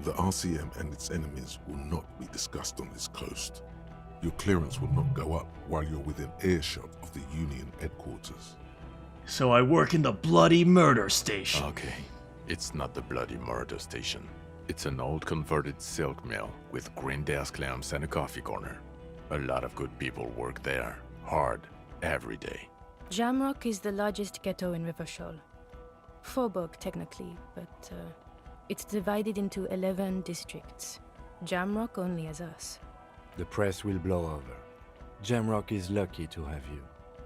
The RCM and its enemies will not be discussed on this coast. Your clearance will not go up while you're within earshot of the Union headquarters. So I work in the bloody murder station. Okay, it's not the bloody murder station. It's an old converted silk mill with green desk lamps and a coffee corner. A lot of good people work there, hard, every day. Jamrock is the largest ghetto in Rivershoal. Faubourg, technically, but it's divided into 11 districts. Jamrock only has us. The press will blow over. Jamrock is lucky to have you,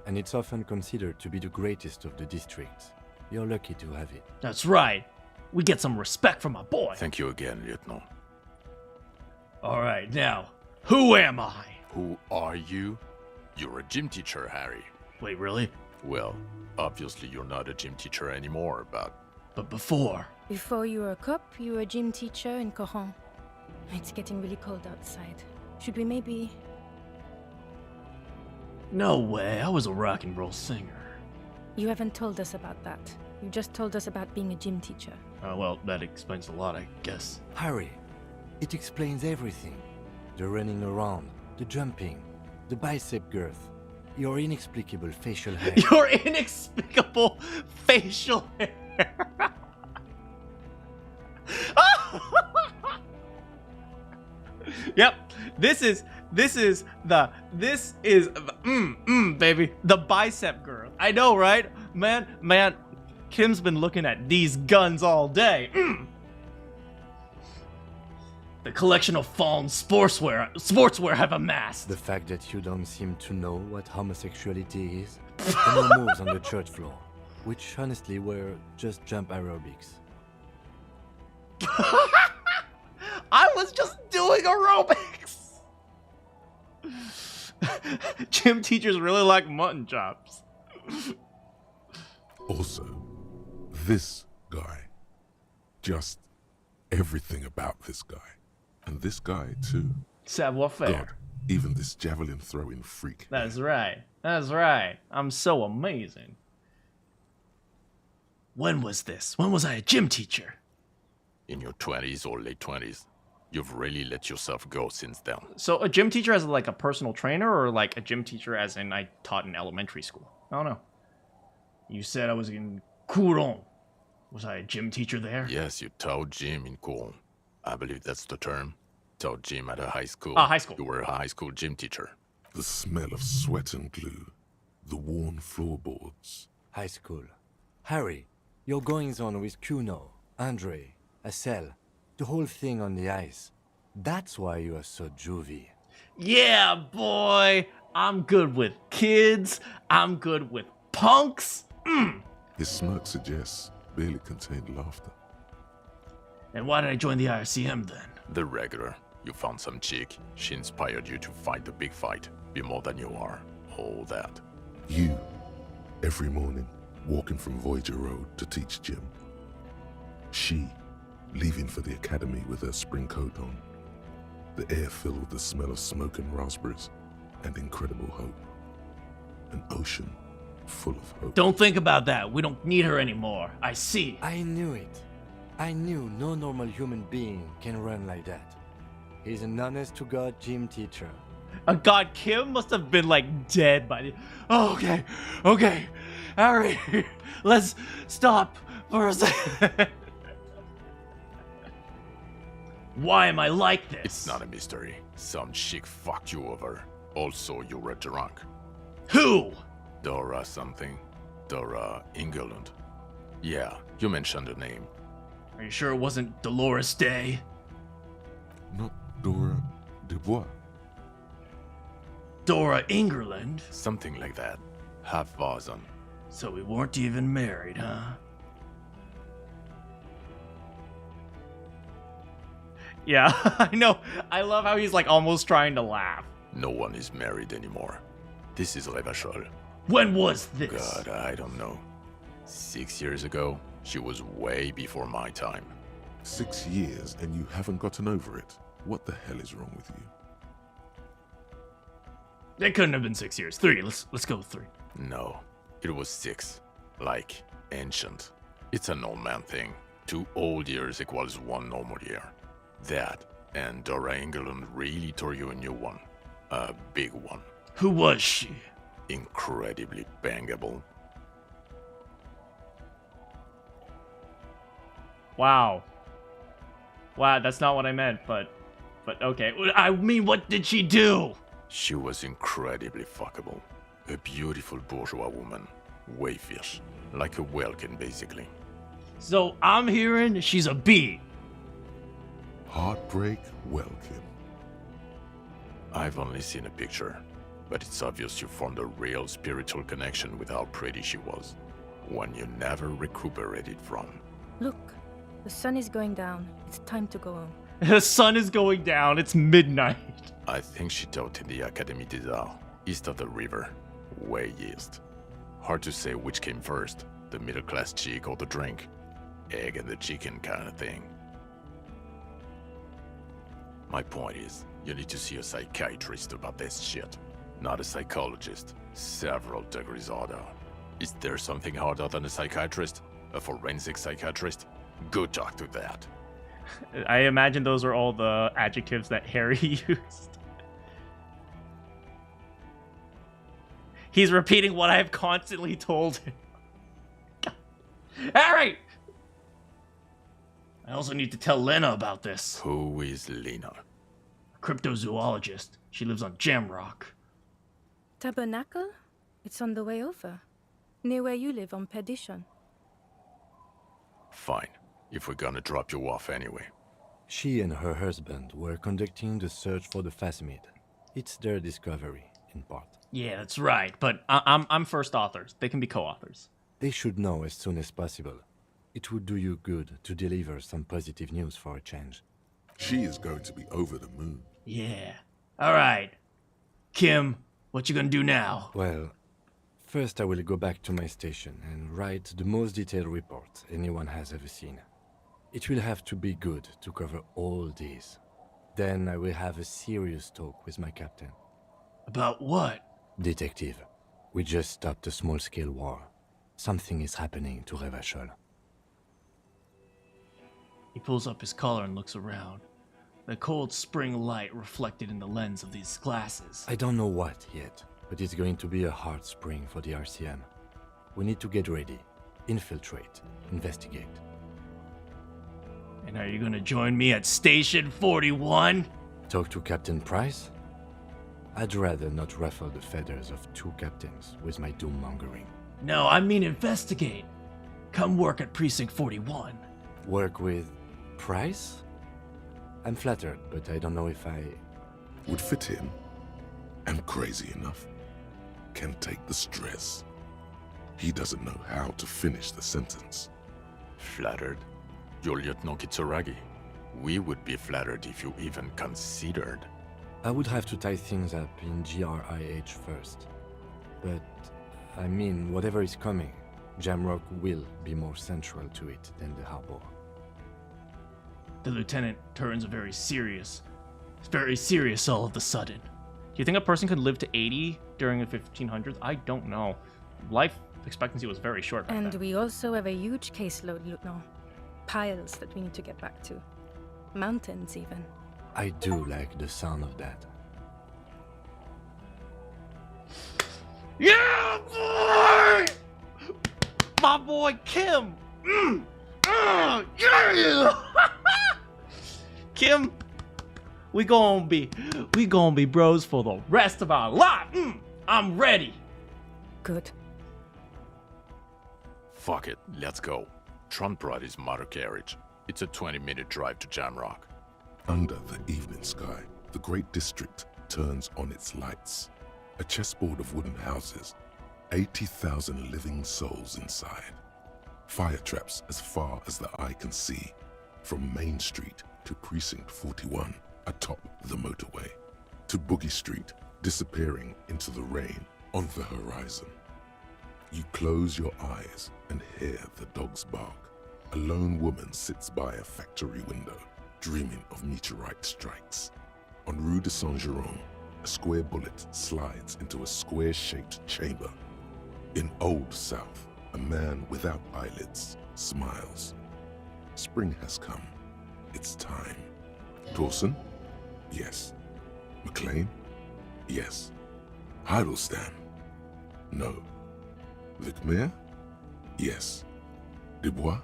and it's often considered to be the greatest of the districts. You're lucky to have it. That's right. We get some respect from my boy. Thank you again, Lieutenant. All right, now, who am I? Who are you? You're a gym teacher, Harry. Wait, really? Well, obviously you're not a gym teacher anymore, But before. Before you were a cop, you were a gym teacher in Coron. It's getting really cold outside. Should we maybe... No way, I was a rock and roll singer. You haven't told us about that. You just told us about being a gym teacher. Well, that explains a lot, I guess. Harry, it explains everything. The running around, the jumping, the bicep girth, your inexplicable facial hair. Your inexplicable facial hair. Yep. This is baby, the bicep girl. I know, right? Man, Kim's been looking at these guns all day. The collection of fallen sportswear I've amassed. The fact that you don't seem to know what homosexuality is, and your moves on the church floor, which honestly were just jump aerobics. I was just doing aerobics. Gym teachers really like mutton chops. Also, this guy. Just everything about this guy. And this guy, too. Savoir God, faire. even this javelin throwing freak. That's right. That's right. I'm so amazing. When was this? When was I a gym teacher? In your 20s or late 20s. You've really let yourself go since then. So a gym teacher as like a personal trainer, or like a gym teacher as in I taught in elementary school? I don't know. You said I was in Coulon. Was I a gym teacher there? Yes, you taught gym in Coulon. I believe that's the term. Taught gym at a high school. High school. You were a high school gym teacher. The smell of sweat and glue. The worn floorboards. High school. Harry, your goings-on with Kuno, Andre, Acel, the whole thing on the ice. That's why you are so juvie. Yeah, boy. I'm good with kids. I'm good with punks. His smirk suggests barely contained laughter. And why did I join the IRCM then? The regular. You found some chick. She inspired you to fight the big fight. Be more than you are. All that. You, every morning, walking from Voyager Road to teach gym. She, leaving for the academy with her spring coat on. The air filled with the smell of smoke and raspberries and incredible hope. An ocean full of hope. Don't think about that. We don't need her anymore. I see. I knew it. I knew no normal human being can run like that. He's an honest-to-God gym teacher. God, Kim must have been like dead by the... Oh, okay. Harry, let's stop for a second. Why am I like this? It's not a mystery. Some chick fucked you over. Also, you were drunk. Who? Dora something. Dora England. Yeah, you mentioned the name. Are you sure it wasn't Dolores Day? Not Dora Dubois. Dora England? Something like that. Half Vazan. So we weren't even married, huh? Yeah, I know. I love how he's like almost trying to laugh. No one is married anymore. This is Revachol. When was this? God, I don't know. 6 years ago? She was way before my time. 6 years and you haven't gotten over it. What the hell is wrong with you? It couldn't have been 6 years. 3. Let's go with 3. No, it was 6. Like, ancient. It's an old man thing. 2 old years equals 1 normal year. That, and Dora England really tore you a new one. A big one. Who was she? Incredibly bangable. Wow, that's not what I meant, but okay. I mean, what did she do? She was incredibly fuckable. A beautiful bourgeois woman. Wayfish. Like a Welkin, basically. So I'm hearing she's a bee. Heartbreak Welkin. I've only seen a picture, but it's obvious you formed a real spiritual connection with how pretty she was. One you never recuperated from. Look, the sun is going down. It's time to go home. The sun is going down. It's midnight. I think she taught in the Académie des Arts, east of the river. Way east. Hard to say which came first, the middle-class chick or the drink. Egg and the chicken kind of thing. My point is, you need to see a psychiatrist about this shit. Not a psychologist. Several degrees harder. Is there something harder than a psychiatrist? A forensic psychiatrist? Go talk to that. I imagine those are all the adjectives that Harry used. He's repeating what I've constantly told him. God. Harry! I also need to tell Lena about this. Who is Lena? A cryptozoologist. She lives on Jamrock. Tabernacle? It's on the way over. Near where you live on Perdition. Fine, if we're gonna drop you off anyway. She and her husband were conducting the search for the Phasmid. It's their discovery, in part. Yeah, that's right. But I'm first authors. They can be co-authors. They should know as soon as possible. It would do you good to deliver some positive news for a change. She is going to be over the moon. Yeah. All right. Kim, what you gonna do now? Well, first I will go back to my station and write the most detailed report anyone has ever seen. It will have to be good to cover all these. Then I will have a serious talk with my captain. About what? Detective, we just stopped a small-scale war. Something is happening to Revachol. He pulls up his collar and looks around. The cold spring light reflected in the lens of these glasses. I don't know what yet, but it's going to be a hard spring for the RCM. We need to get ready, infiltrate, investigate. And are you gonna join me at Station 41? Talk to Captain Price? I'd rather not ruffle the feathers of two captains with my doom-mongering. No, I mean investigate. Come work at Precinct 41. Work with Price? I'm flattered, but I don't know if I... Would fit in. And crazy enough. Can take the stress. He doesn't know how to finish the sentence. Flattered? You're Lieutenant Kitsuragi. We would be flattered if you even considered. I would have to tie things up in GRIH first. But, I mean, whatever is coming, Jamrock will be more central to it than the harbor. The lieutenant turns very serious. It's very serious all of a sudden. Do you think a person could live to 80 during the 1500s? I don't know. Life expectancy was very short back And then. we also have a huge caseload, Lieutenant. Piles that we need to get back to. Mountains, even. I do like the sound of that. Yeah, boy! My boy Kim! Yeah! Kim, we gonna be bros for the rest of our life. I'm ready. Good. Fuck it, let's go. Tron brought his motor carriage. It's a 20-minute drive to Jamrock. Under the evening sky, the great district turns on its lights. A chessboard of wooden houses, 80,000 living souls inside. Fire traps as far as the eye can see, from Main Street to Precinct 41 atop the motorway, to Boogie Street disappearing into the rain on the horizon. You close your eyes and hear the dogs bark. A lone woman sits by a factory window, dreaming of meteorite strikes. On Rue de Saint-Jérôme, a square bullet slides into a square-shaped chamber. In Old South, a man without eyelids smiles. Spring has come. It's time. Dawson? Yes. McLean? Yes. Heidelstein? No. Vicmere? Yes. Dubois?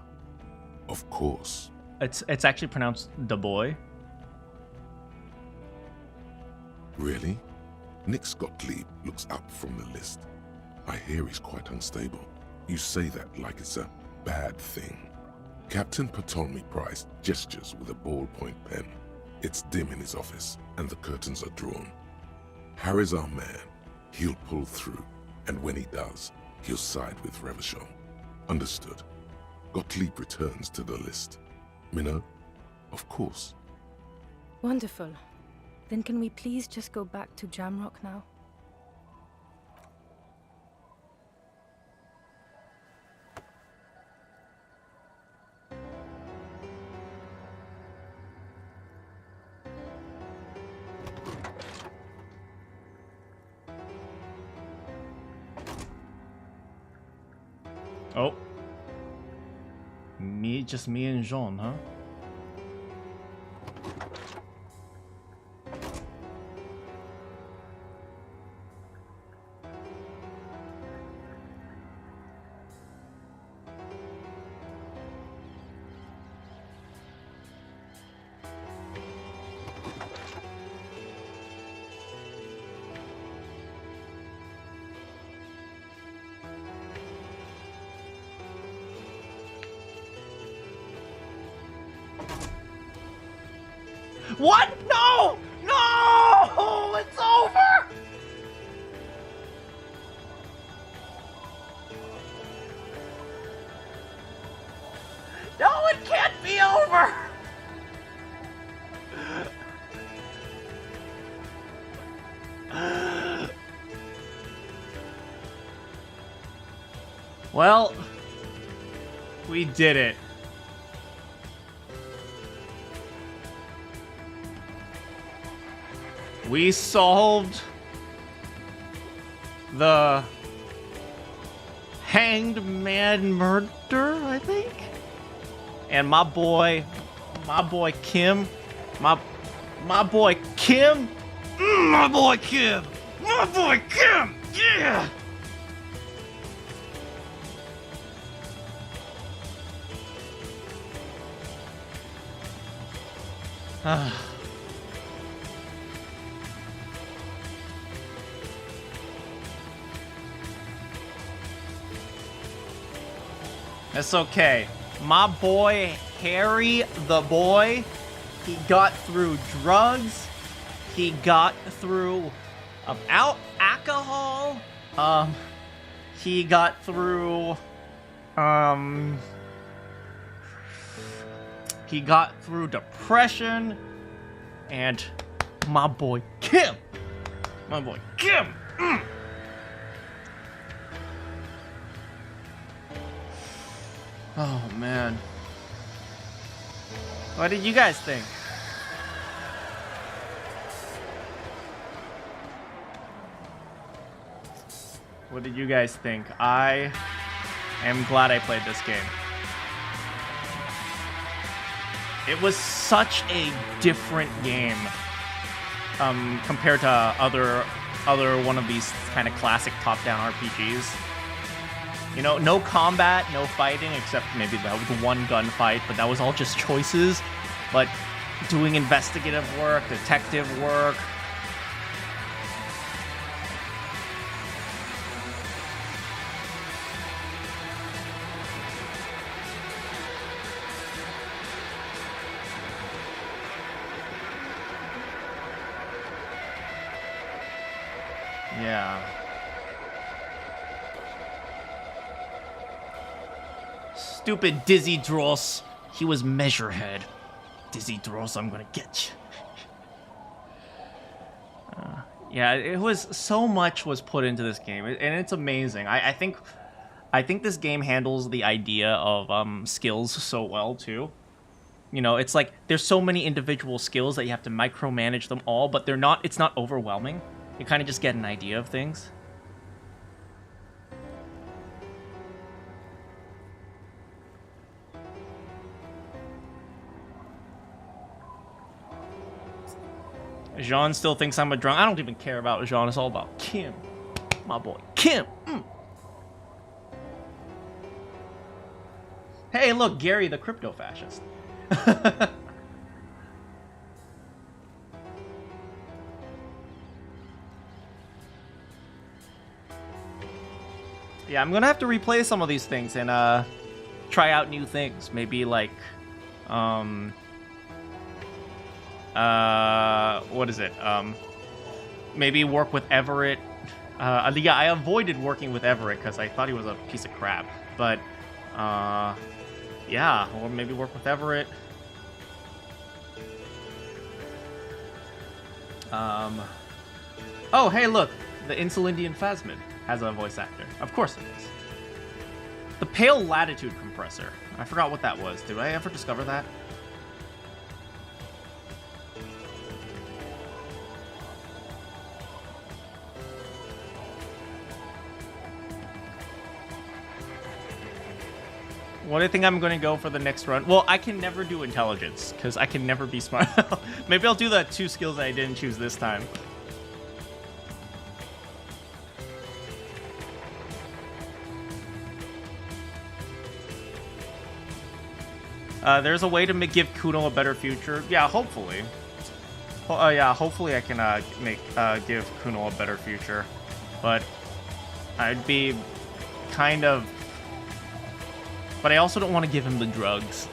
Of course. It's actually pronounced the boy. Really? Nick Gottlieb looks up from the list. I hear he's quite unstable. You say that like it's a bad thing. Captain Ptolemy Price gestures with a ballpoint pen. It's dim in his office, and the curtains are drawn. Harry's our man. He'll pull through, and when he does, he'll side with Revachol. Understood. Gottlieb returns to the list. Minnow? Of course. Wonderful. Then can we please just go back to Jamrock now? Oh. Just me and Jean, huh? What? No! No! It's over! No, it can't be over! Well, we did it. We solved the hanged man murder, I think. And my boy Kim, my boy Kim, my boy Kim, yeah. It's okay. My boy Harry, the boy, he got through drugs. He got through alcohol. He got through depression. And my boy Kim. Oh, man. What did you guys think? What did you guys think? I am glad I played this game. It was such a different game compared to other one of these kind of classic top-down RPGs. You know, no combat, no fighting, except maybe that was one gunfight, but that was all just choices. But doing investigative work, detective work. Yeah. Stupid Dizzy Dross. He was Measurehead. Dizzy Dross, I'm gonna get you. Yeah, it was so much was put into this game, and it's amazing. I think this game handles the idea of skills so well too. You know, it's like there's so many individual skills that you have to micromanage them all, but they're not. It's not overwhelming. You kind of just get an idea of things. Jean still thinks I'm a drunk. I don't even care about Jean. It's all about Kim. My boy, Kim. Hey, look, Gary the crypto fascist. Yeah, I'm gonna have to replay some of these things and try out new things. Maybe like what is it? Maybe work with Everett. Yeah, I avoided working with Everett because I thought he was a piece of crap. But yeah, or maybe work with Everett. Oh, hey, look, the Insulindian Phasmid has a voice actor. Of course it is. The Pale Latitude Compressor. I forgot what that was. Did I ever discover that? What do you think I'm going to go for the next run? Well, I can never do intelligence, because I can never be smart. Maybe I'll do the 2 skills that I didn't choose this time. There's a way to give Kuno a better future. Yeah, hopefully. Yeah, hopefully I can give Kuno a better future. But I'd be kind of... But I also don't want to give him the drugs.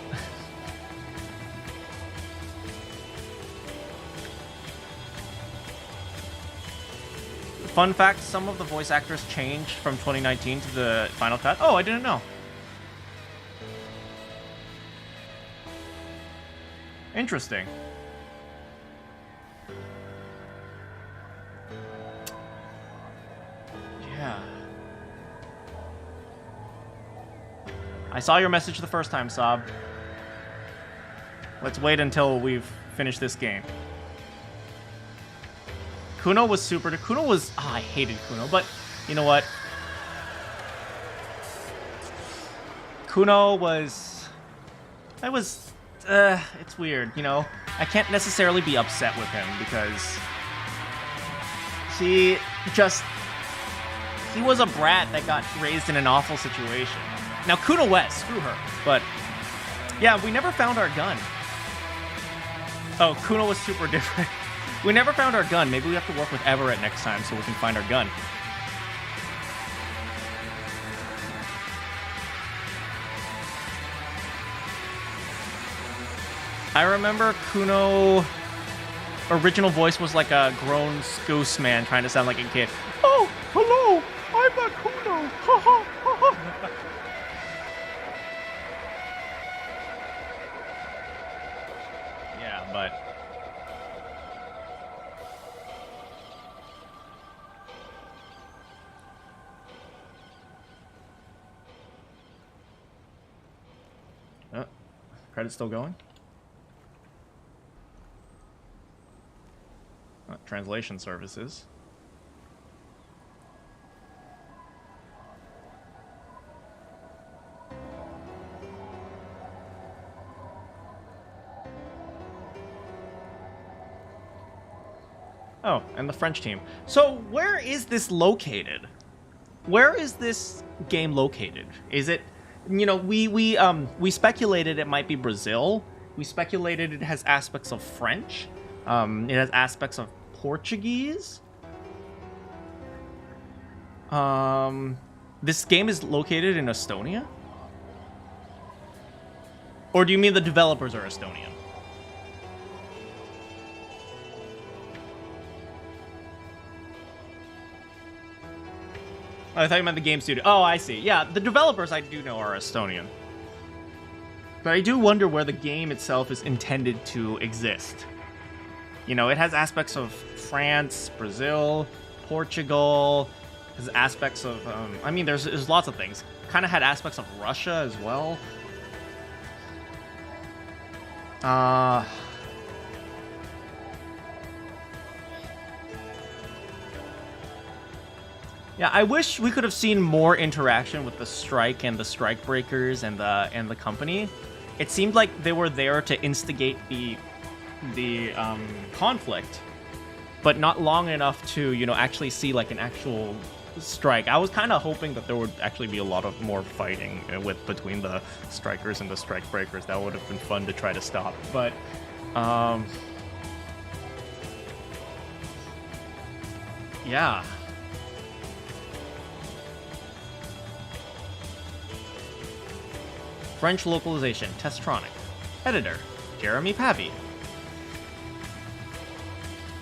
Fun fact, some of the voice actors changed from 2019 to the final cut. Oh, I didn't know. Interesting. Yeah. I saw your message the first time, Saab. Let's wait until we've finished this game. Kuno was super... Kuno was... Oh, I hated Kuno, but you know what? Kuno was... it's weird, you know? I can't necessarily be upset with him because... He was a brat that got raised in an awful situation. Now, Kuno West, screw her. But, yeah, we never found our gun. Oh, Kuno was super different. We never found our gun. Maybe we have to work with Everett next time so we can find our gun. I remember Kuno... Original voice was like a grown goose man trying to sound like a kid. Oh, hello! I'm not Kuno! Ha ha ha ha! Yeah, but... Credit's still going? Translation services. Oh, and the French team. So where is this located? Where is this game located? Is it, you know, we speculated it might be Brazil. We speculated it has aspects of French. It has aspects of Portuguese. This game is located in Estonia? Or do you mean the developers are Estonian? I thought you meant the game studio. Oh, I see. Yeah, the developers I do know are Estonian. But I do wonder where the game itself is intended to exist. You know, it has aspects of France, Brazil, Portugal, has aspects of, I mean, there's lots of things. Kind of had aspects of Russia as well. Yeah, I wish we could have seen more interaction with the strike and the strike breakers and the company. It seemed like they were there to instigate the conflict, but not long enough to, you know, actually see like an actual strike. I was kind of hoping that there would actually be a lot of more fighting between the strikers and the strike breakers. That would have been fun to try to stop, but yeah. French localization, Testronic. Editor, Jeremy Pavey.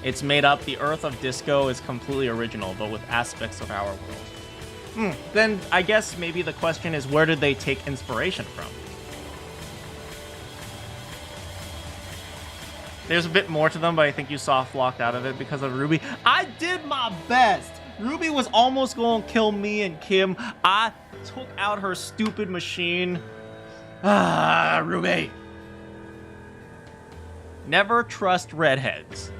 It's made up, the Earth of Disco is completely original, but with aspects of our world. Then I guess maybe the question is, where did they take inspiration from? There's a bit more to them, but I think you soft-locked out of it because of Ruby. I did my best! Ruby was almost going to kill me and Kim. I took out her stupid machine. Ah, Ruby! Never trust redheads.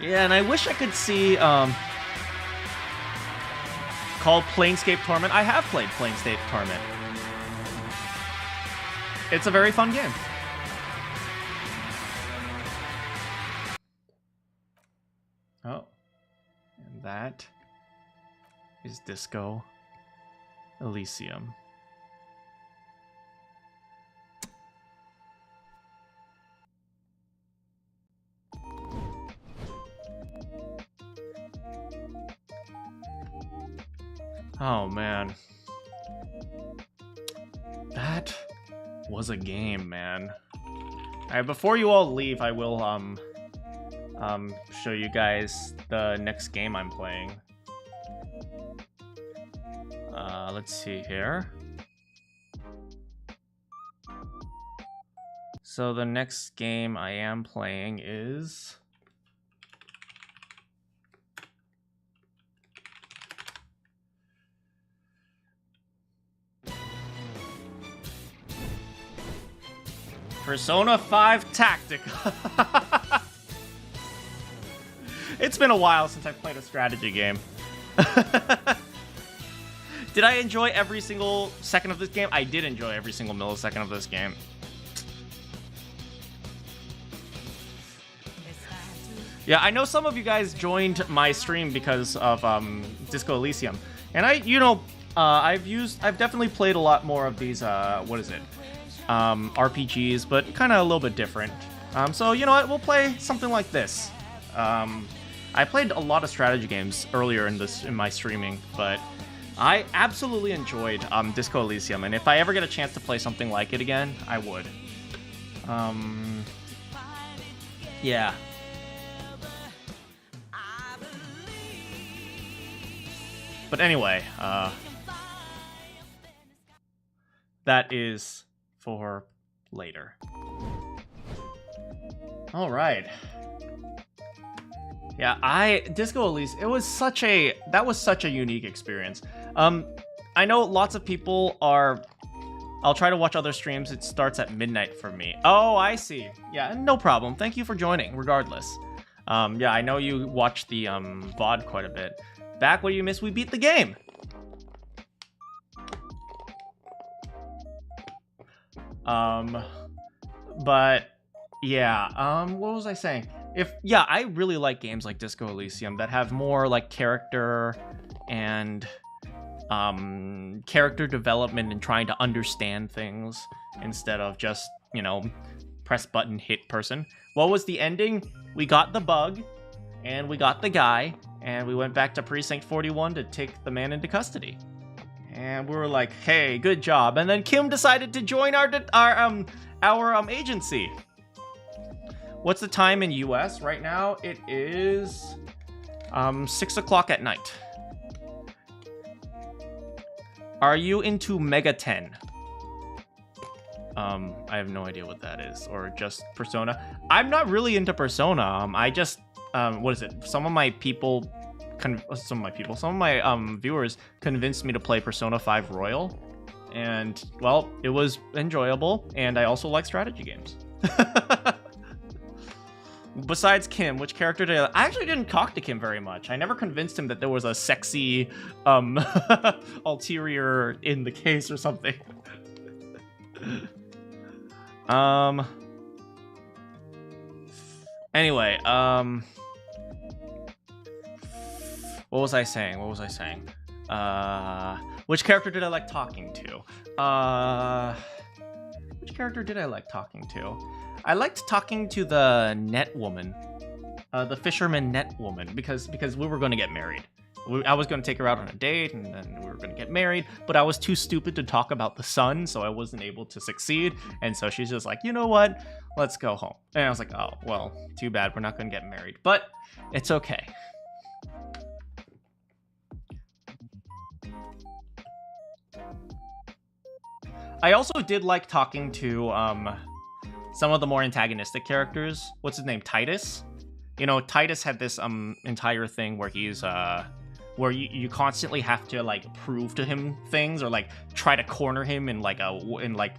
Yeah, and I wish I could see called Planescape Torment. I have played Planescape Torment. It's a very fun game. Oh, and that is Disco Elysium. Oh man, that was a game, man. Alright, before you all leave, I will show you guys the next game I'm playing. Let's see here. So the next game I am playing is Persona 5 Tactica. It's been a while since I've played a strategy game. Did I enjoy every single second of this game? I did enjoy every single millisecond of this game. Yeah, I know some of you guys joined my stream because of Disco Elysium, and I've definitely played a lot more of these RPGs, but kind of a little bit different. So you know what? We'll play something like this. I played a lot of strategy games earlier in my streaming, but I absolutely enjoyed Disco Elysium, and if I ever get a chance to play something like it again, I would. Yeah. But anyway, that is for later. All right. Yeah, Disco Elysium, that was such a unique experience. I know lots of people I'll try to watch other streams. It starts at midnight for me. Oh, I see. Yeah, no problem. Thank you for joining, regardless. Yeah, I know you watch the VOD quite a bit. Back, what do you miss? We beat the game. But yeah, what was I saying? I really like games like Disco Elysium that have more like character and character development and trying to understand things instead of just, press button hit person. What was the ending? We got the bug and we got the guy and we went back to Precinct 41 to take the man into custody. And we were like, hey, good job. And then Kim decided to join our agency. What's the time in US right now? It is 6 o'clock at night. Are you into Mega 10? I have no idea what that is, or just Persona. I'm not really into Persona. I just some of my viewers convinced me to play Persona 5 Royal, and well, it was enjoyable, and I also like strategy games. Besides Kim, which character did I actually didn't talk to Kim very much. I never convinced him that there was a sexy ulterior in the case or something. Anyway, what was I saying? Which character did I like talking to? I liked talking to the net woman, the fisherman net woman, because we were going to get married. I was going to take her out on a date, and then we were going to get married, but I was too stupid to talk about the sun, so I wasn't able to succeed, and so she's just like, you know what, let's go home. And I was like, oh, well, too bad, we're not going to get married, but it's okay. I also did like talking to some of the more antagonistic characters. What's his name? Titus? Titus had this entire thing where he's where you constantly have to like prove to him things, or like try to corner him in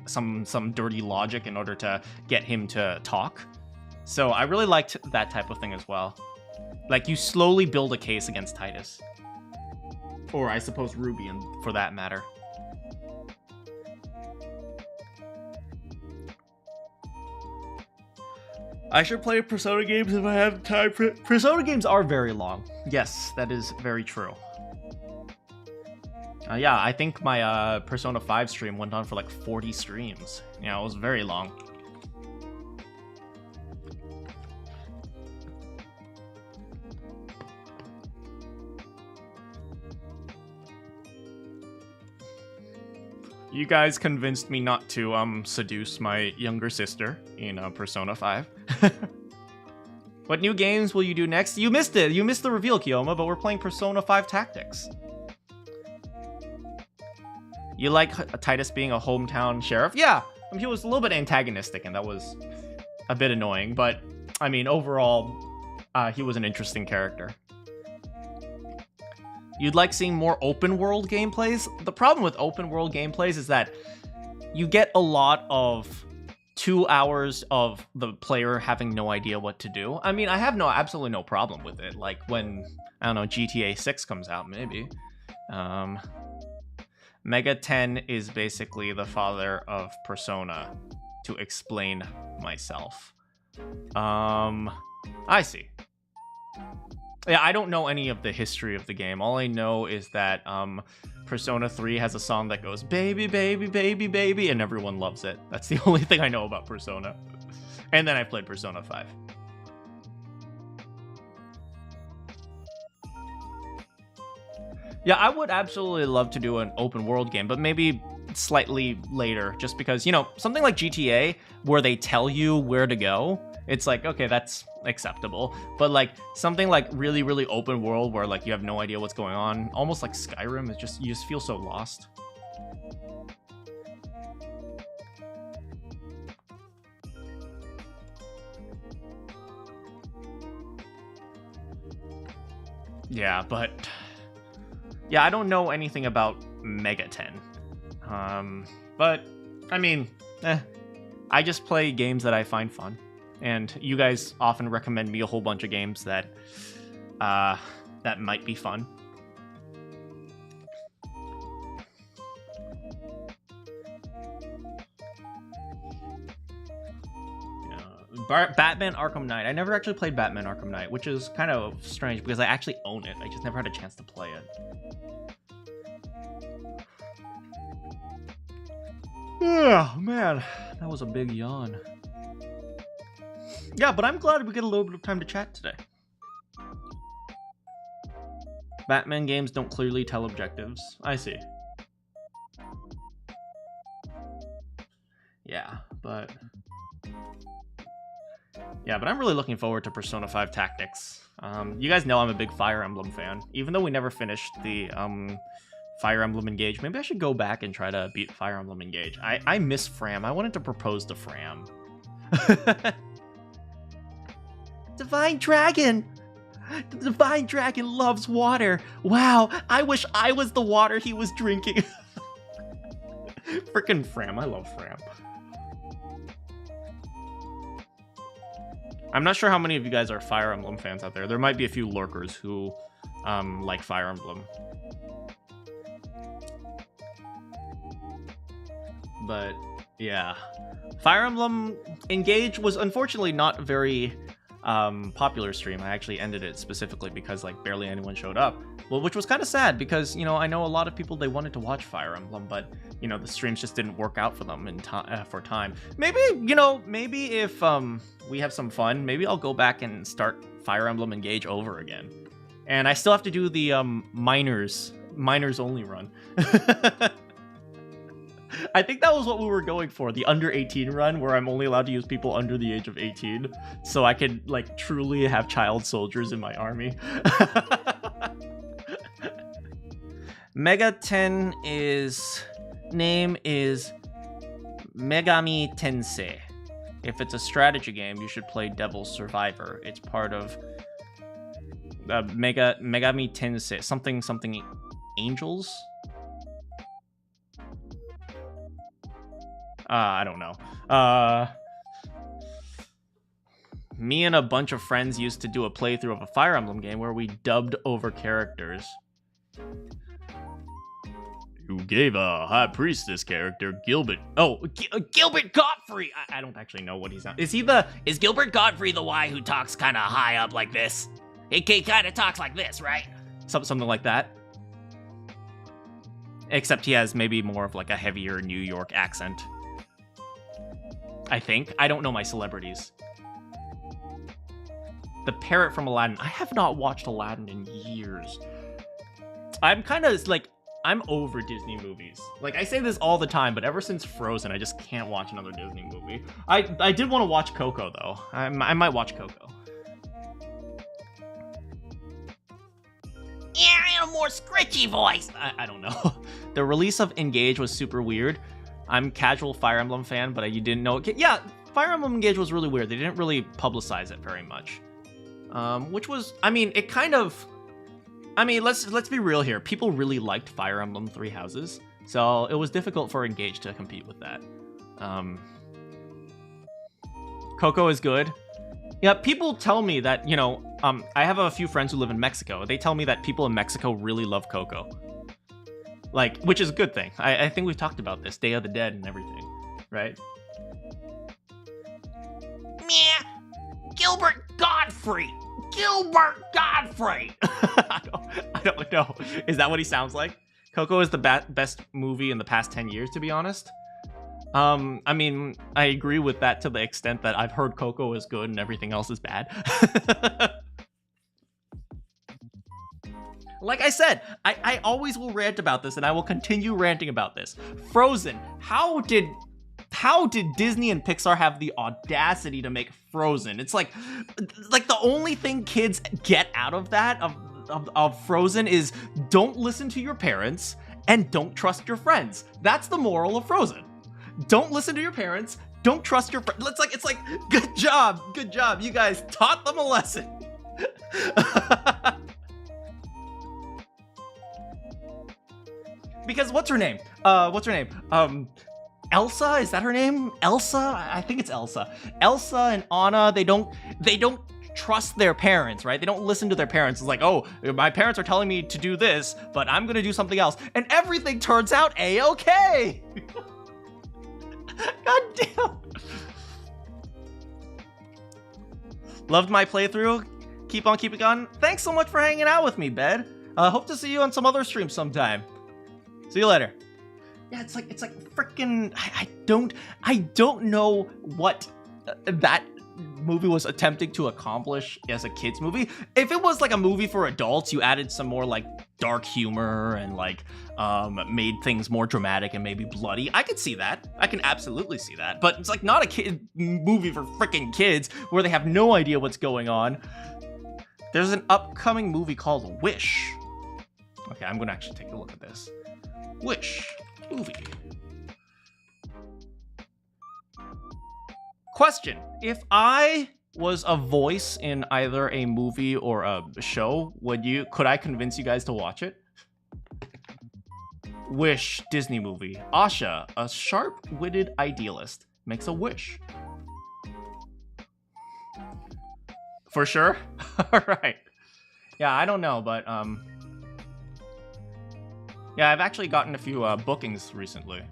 some dirty logic in order to get him to talk. So I really liked that type of thing as well. Like, you slowly build a case against Titus. Or, I suppose, Rubian, for that matter. I should play Persona games if I have time. Persona games are very long. Yes, that is very true. Yeah, I think my Persona 5 stream went on for like 40 streams. Yeah, it was very long. You guys convinced me not to seduce my younger sister in Persona 5. What new games will you do next? You missed it. You missed the reveal, Kioma, but we're playing Persona 5 Tactics. You like Titus being a hometown sheriff? Yeah, I mean, he was a little bit antagonistic, and that was a bit annoying, but I mean, overall, he was an interesting character. You'd like seeing more open world gameplays? The problem with open world gameplays is that you get a lot of 2 hours of the player having no idea what to do. I mean, I have absolutely no problem with it. Like when, I don't know, GTA 6 comes out, maybe. Mega 10 is basically the father of Persona, to explain myself. I see. Yeah, I don't know any of the history of the game. All I know is that Persona 3 has a song that goes, baby, baby, baby, baby, and everyone loves it. That's the only thing I know about Persona. And then I played Persona 5. Yeah, I would absolutely love to do an open world game, but maybe slightly later, just because, you know, something like GTA, where they tell you where to go, it's like, okay, that's acceptable. But like something like really, really open world where like you have no idea what's going on, almost like Skyrim, it's just, you just feel so lost. Yeah, but yeah, I don't know anything about Mega 10. But I mean, I just play games that I find fun. And you guys often recommend me a whole bunch of games that that might be fun. Batman Arkham Knight. I never actually played Batman Arkham Knight, which is kind of strange because I actually own it. I just never had a chance to play it. Oh, man, that was a big yawn. Yeah, but I'm glad we get a little bit of time to chat today. Batman games don't clearly tell objectives. I see. Yeah, but I'm really looking forward to Persona 5 Tactics. You guys know I'm a big Fire Emblem fan. Even though we never finished the Fire Emblem Engage, maybe I should go back and try to beat Fire Emblem Engage. I miss Fram. I wanted to propose to Fram. Divine Dragon! The Divine Dragon loves water! Wow, I wish I was the water he was drinking. Frickin' Fram, I love Fram. I'm not sure how many of you guys are Fire Emblem fans out there. There might be a few lurkers who like Fire Emblem. But yeah, Fire Emblem Engage was unfortunately not a very popular stream. I actually ended it specifically because like barely anyone showed up. Well, which was kind of sad because, you know, I know a lot of people, they wanted to watch Fire Emblem, but you know, the streams just didn't work out for them in for time. Maybe, you know, maybe if we have some fun, maybe I'll go back and start Fire Emblem Engage over again. And I still have to do the minors only run. I think that was what we were going for, the under 18 run, where I'm only allowed to use people under the age of 18, so I could like truly have child soldiers in my army. Mega 10 name is Megami Tensei. If it's a strategy game, you should play Devil's Survivor. It's part of Megami Tensei, something Angels? I don't know. me and a bunch of friends used to do a playthrough of a Fire Emblem game where we dubbed over characters. Who gave a High Priestess character Gilbert? Oh, Gilbert Godfrey! I don't actually know what he's on. Is Gilbert Godfrey the Y who talks kind of high up like this? He kind of talks like this, right? Something like that. Except he has maybe more of like a heavier New York accent. I think. I don't know my celebrities. The parrot from Aladdin. I have not watched Aladdin in years. I'm kind of like, I'm over Disney movies. Like, I say this all the time, but ever since Frozen, I just can't watch another Disney movie. I did want to watch Coco, though. I might watch Coco. Yeah, in a more scritchy voice. I don't know. The release of Engage was super weird. I'm a casual Fire Emblem fan, but you didn't know it. Yeah, Fire Emblem Engage was really weird. They didn't really publicize it very much. Which was, I mean, it kind of... I mean, let's be real here. People really liked Fire Emblem Three Houses, so it was difficult for Engage to compete with that. Coco is good. Yeah, people tell me that, you know, I have a few friends who live in Mexico. They tell me that people in Mexico really love Coco. Like, which is a good thing. I think we've talked about this, Day of the Dead and everything, right? Meh, Gilbert Godfrey! Gilbert Godfrey! I don't know. Is that what he sounds like? Coco is the best movie in the past 10 years, to be honest. I mean, I agree with that to the extent that I've heard Coco is good and everything else is bad. Like I said, I always will rant about this, and I will continue ranting about this. Frozen. How did Disney and Pixar have the audacity to make Frozen? It's like the only thing kids get out of that, of Frozen, is don't listen to your parents and don't trust your friends. That's the moral of Frozen. Don't listen to your parents, don't trust your friends. It's like, good job, you guys taught them a lesson. Because what's her name? Elsa, is that her name? Elsa? I think it's Elsa. Elsa and Anna, they don't trust their parents, right? They don't listen to their parents. It's like, oh, my parents are telling me to do this, but I'm gonna do something else. And everything turns out A-okay. God damn. Loved my playthrough. Keep on keeping on. Thanks so much for hanging out with me, Bed. Hope to see you on some other stream sometime. See you later. Yeah, it's like freaking. I don't know what that movie was attempting to accomplish as a kids movie. If it was like a movie for adults, you added some more like dark humor and like made things more dramatic and maybe bloody, I could see that. I can absolutely see that. But it's like not a kid movie for freaking kids where they have no idea what's going on. There's an upcoming movie called Wish. Okay, I'm gonna actually take a look at this. Wish movie. Question: if I was a voice in either a movie or a show, could I convince you guys to watch it? Wish Disney movie. Asha, a sharp-witted idealist, makes a wish. For sure? Alright. Yeah, I don't know, but yeah, I've actually gotten a few bookings recently.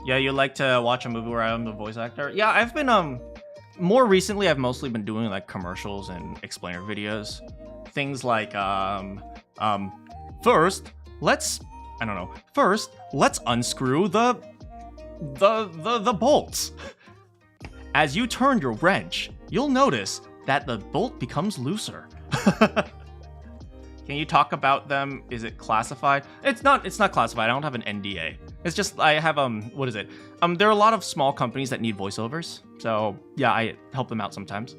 Yeah, you like to watch a movie where I'm the voice actor? Yeah, I've been, more recently, I've mostly been doing, like, commercials and explainer videos. Things like, first, let's unscrew the bolts. As you turn your wrench, you'll notice that the bolt becomes looser. Can you talk about them? Is it classified? It's not classified. I don't have an NDA. It's just I have what is it? There are a lot of small companies that need voiceovers. So yeah, I help them out sometimes.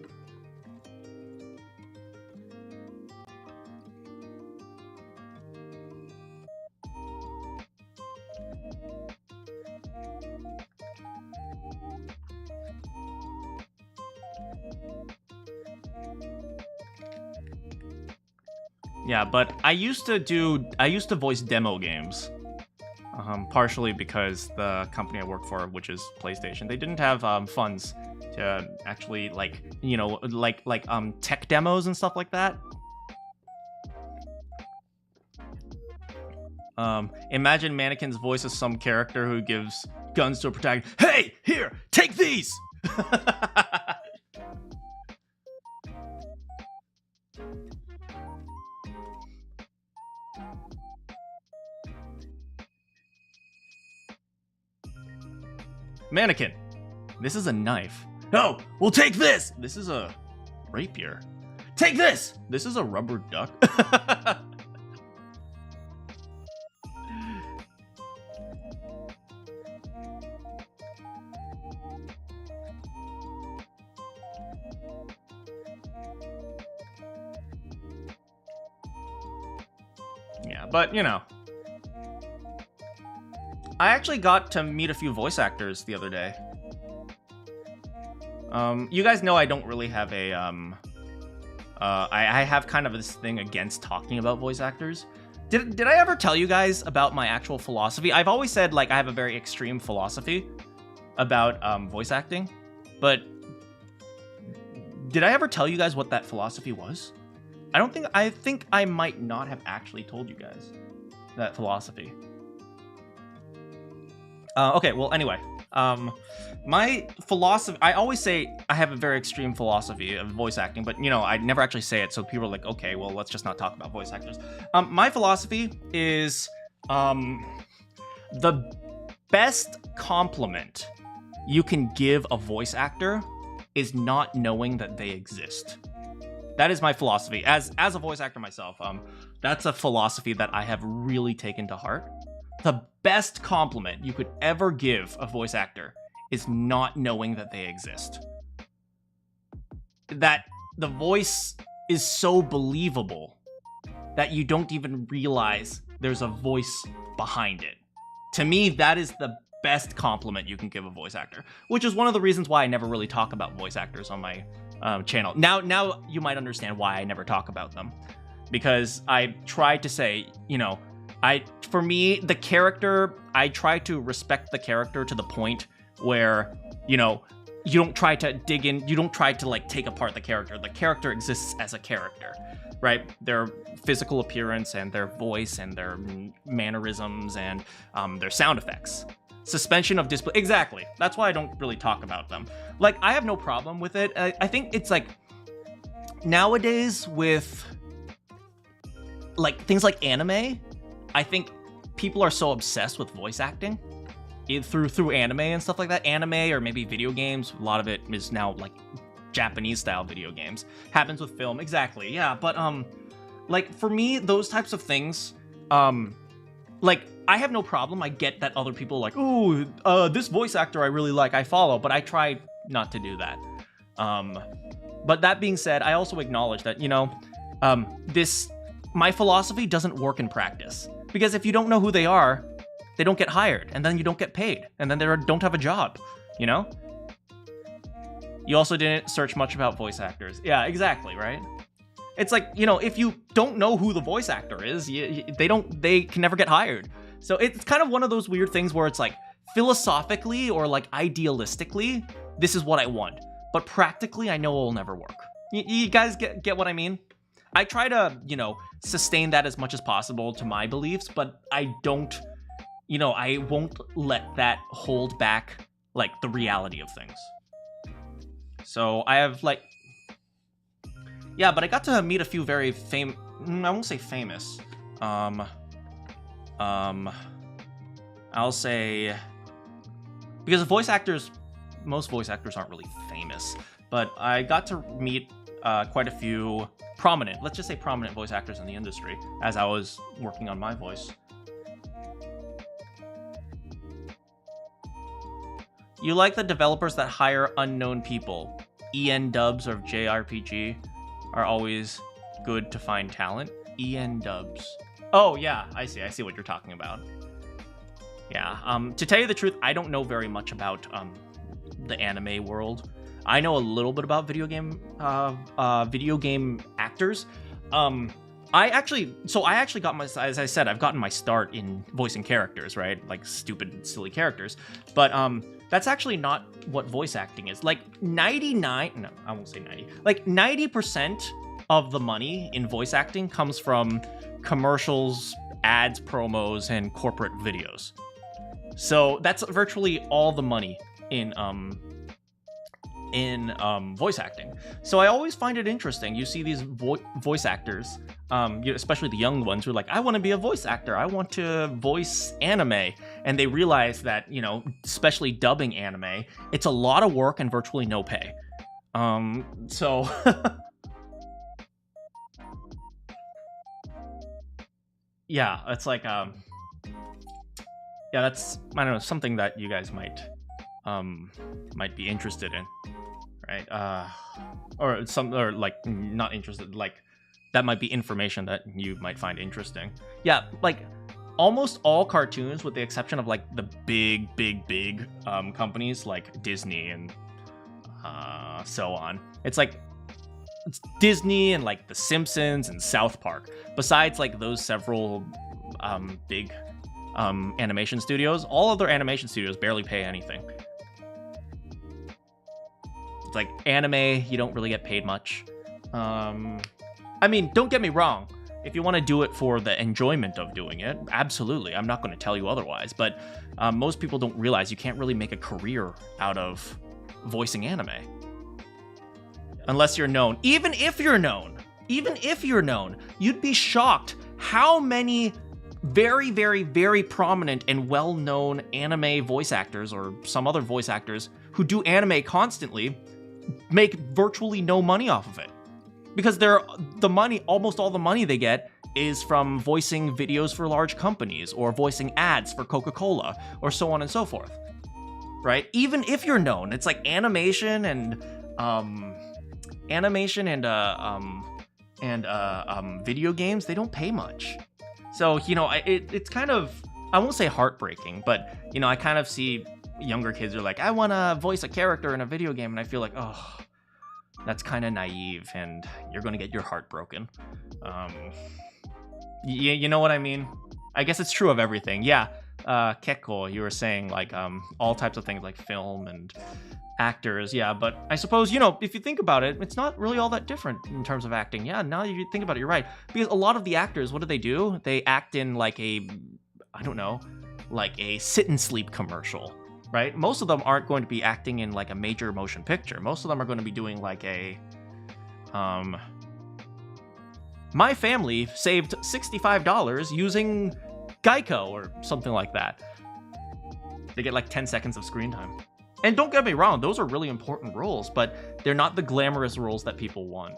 Yeah, but I used to voice demo games. Partially because the company I work for, which is PlayStation, they didn't have funds to actually like tech demos and stuff like that. Imagine Manakyn's voice as some character who gives guns to a protagonist. Hey, here, take these. Manakyn, this is a knife. No, we'll take this. This is a rapier. Take this. This is a rubber duck. Yeah, but you know. I actually got to meet a few voice actors the other day. You guys know I don't really have a, I have kind of this thing against talking about voice actors. Did I ever tell you guys about my actual philosophy? I've always said, like, I have a very extreme philosophy about, voice acting, but did I ever tell you guys what that philosophy was? I think I might not have actually told you guys that philosophy. Okay, well, anyway, my philosophy, I always say I have a very extreme philosophy of voice acting, but, you know, I never actually say it, so people are like, okay, well, let's just not talk about voice actors. My philosophy is, the best compliment you can give a voice actor is not knowing that they exist. That is my philosophy. As a voice actor myself, that's a philosophy that I have really taken to heart. The best compliment you could ever give a voice actor is not knowing that they exist. That the voice is so believable that you don't even realize there's a voice behind it. To me, that is the best compliment you can give a voice actor, which is one of the reasons why I never really talk about voice actors on my channel. Now you might understand why I never talk about them, because I try to say, you know, for me, the character, I try to respect the character to the point where, you know, you don't try to dig in, you don't try to like take apart the character. The character exists as a character, right? Their physical appearance and their voice and their mannerisms and their sound effects. Suspension of disbelief. Exactly. That's why I don't really talk about them. Like, I have no problem with it. I think it's like nowadays with like things like anime, I think people are so obsessed with voice acting through anime and stuff like that. Anime or maybe video games. A lot of it is now like Japanese style video games. Happens with film. Exactly. Yeah. But like for me, those types of things, like I have no problem. I get that other people are like, oh, this voice actor I really like, I follow, but I try not to do that. But that being said, I also acknowledge that, you know, my philosophy doesn't work in practice. Because if you don't know who they are, they don't get hired, and then you don't get paid, and then they don't have a job, you know? You also didn't search much about voice actors. Yeah, exactly, right? It's like, you know, if you don't know who the voice actor is, they can never get hired. So it's kind of one of those weird things where it's like, philosophically or like idealistically, this is what I want. But practically, I know it will never work. You guys get what I mean? I try to, you know, sustain that as much as possible to my beliefs, but I don't, you know, I won't let that hold back, like, the reality of things. So I have, like, yeah, but I got to meet a few very I won't say famous. I'll say, because voice actors, most voice actors aren't really famous, but I got to meet quite a few prominent, let's just say prominent voice actors in the industry as I was working on my voice. You like the developers that hire unknown people. EN dubs of JRPG are always good to find talent. EN dubs. Oh yeah, I see what you're talking about. Yeah, to tell you the truth, I don't know very much about the anime world. I know a little bit about video game actors. I actually got my, as I said, I've gotten my start in voicing characters, right? Like stupid, silly characters. But that's actually not what voice acting is. Like 90% of the money in voice acting comes from commercials, ads, promos, and corporate videos. So that's virtually all the money in voice acting. So I always find it interesting. You see these voice actors, especially the young ones who are like, I want to be a voice actor. I want to voice anime. And they realize that, you know, especially dubbing anime, it's a lot of work and virtually no pay. So... yeah, it's like, yeah, that's, I don't know, something that you guys might be interested in, right? Or like not interested, like that might be information that you might find interesting. Yeah, like almost all cartoons, with the exception of like the big companies like Disney and so on. It's like it's Disney and like The Simpsons and South Park. Besides like those several big animation studios, all other animation studios barely pay anything. It's like anime, you don't really get paid much. I mean, don't get me wrong. If you want to do it for the enjoyment of doing it, absolutely. I'm not going to tell you otherwise. But most people don't realize you can't really make a career out of voicing anime. Unless you're known. Even if you're known, you'd be shocked how many very, very, very prominent and well-known anime voice actors or some other voice actors who do anime constantly make virtually no money off of it. Because almost all the money they get is from voicing videos for large companies or voicing ads for Coca-Cola or so on and so forth. Right? Even if you're known, it's like animation and video games, they don't pay much. So, you know, it's kind of, I won't say heartbreaking, but, you know, I kind of see younger kids are like, I want to voice a character in a video game, and I feel like, oh, that's kind of naive, and you're going to get your heart broken. You know what I mean? I guess it's true of everything. Yeah, Kekko, you were saying, like, all types of things like film and actors, yeah, but I suppose, you know, if you think about it, it's not really all that different in terms of acting. Yeah, now that you think about it, you're right. Because a lot of the actors, what do? They act in like a, I don't know, like a sit and sleep commercial, right? Most of them aren't going to be acting in like a major motion picture. Most of them are going to be doing like a, my family saved $65 using Geico or something like that. They get like 10 seconds of screen time. And don't get me wrong, those are really important roles, but they're not the glamorous roles that people want.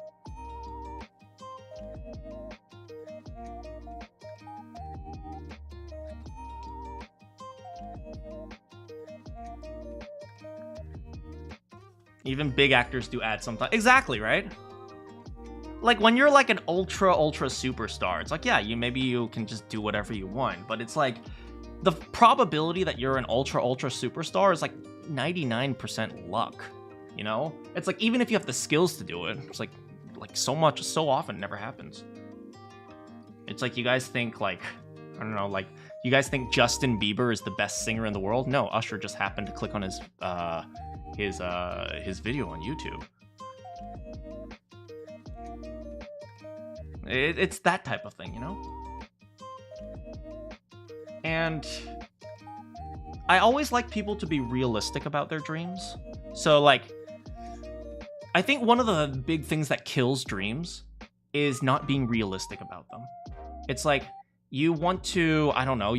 Even big actors do ads sometimes. Exactly, right? Like when you're like an ultra superstar, it's like, yeah, maybe you can just do whatever you want, but it's like the probability that you're an ultra superstar is like 99% luck, you know? It's like, even if you have the skills to do it, it's like so often it never happens. It's like, you guys think like, I don't know, like, you guys think Justin Bieber is the best singer in the world? No, Usher just happened to click on his video on YouTube. It's that type of thing, you know? And I always like people to be realistic about their dreams. So, like, I think one of the big things that kills dreams is not being realistic about them. It's like, you want to, I don't know,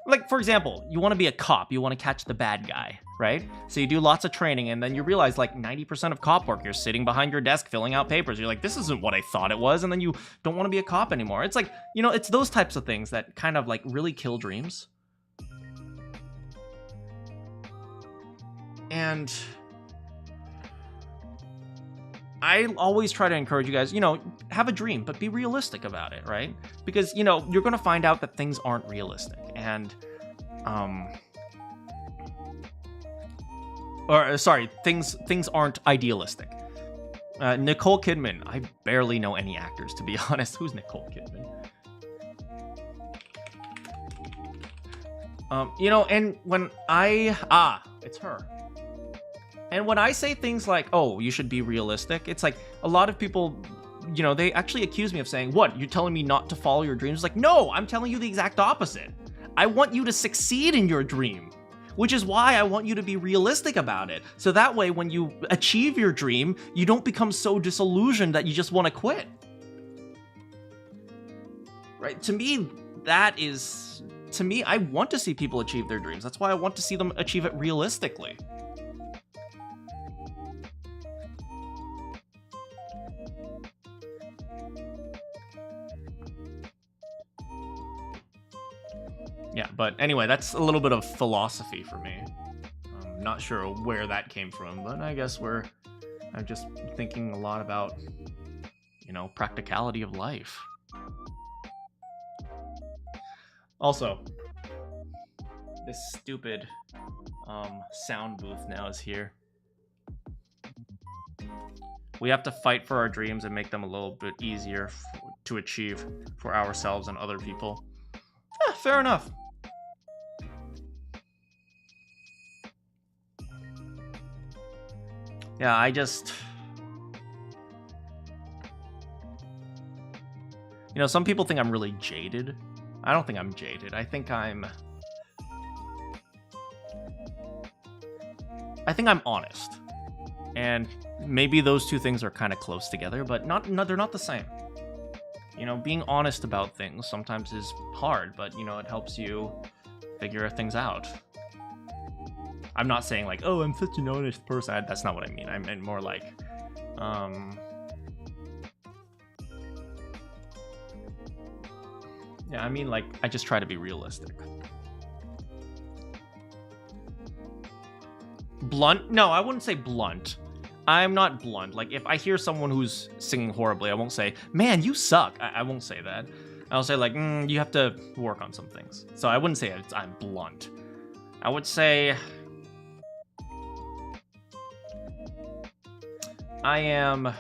like, for example, you want to be a cop, you want to catch the bad guy, right? So you do lots of training, and then you realize, like, 90% of cop work, you're sitting behind your desk filling out papers. You're like, this isn't what I thought it was, and then you don't want to be a cop anymore. It's like, you know, it's those types of things that kind of, like, really kill dreams. And I always try to encourage you guys, you know, have a dream, but be realistic about it, right? Because, you know, you're going to find out that things aren't realistic. And, things aren't idealistic. Nicole Kidman. I barely know any actors, to be honest. Who's Nicole Kidman? You know, and when it's her. And when I say things like, oh, you should be realistic, it's like a lot of people, you know, they actually accuse me of saying, what, you're telling me not to follow your dreams? Like, no, I'm telling you the exact opposite. I want you to succeed in your dream, which is why I want you to be realistic about it. So that way, when you achieve your dream, you don't become so disillusioned that you just want to quit. Right? To me, I want to see people achieve their dreams. That's why I want to see them achieve it realistically. Yeah, but anyway, that's a little bit of philosophy for me. I'm not sure where that came from, but I guess I'm just thinking a lot about, you know, practicality of life. Also, this stupid sound booth now is here. We have to fight for our dreams and make them a little bit easier to achieve for ourselves and other people. Fair enough. Yeah, I just... You know, some people think I'm really jaded. I don't think I'm jaded. I think I'm honest. And maybe those two things are kind of close together, but they're not the same. You know, being honest about things sometimes is hard, but, you know, it helps you figure things out. I'm not saying like, oh, I'm such an honest person. That's not what I mean. I meant more like, yeah, I mean, like, I just try to be realistic. Blunt? No, I wouldn't say blunt. I'm not blunt. Like, if I hear someone who's singing horribly, I won't say, man, you suck. I won't say that. I'll say, like, you have to work on some things. So I wouldn't say I'm blunt. I would say I am...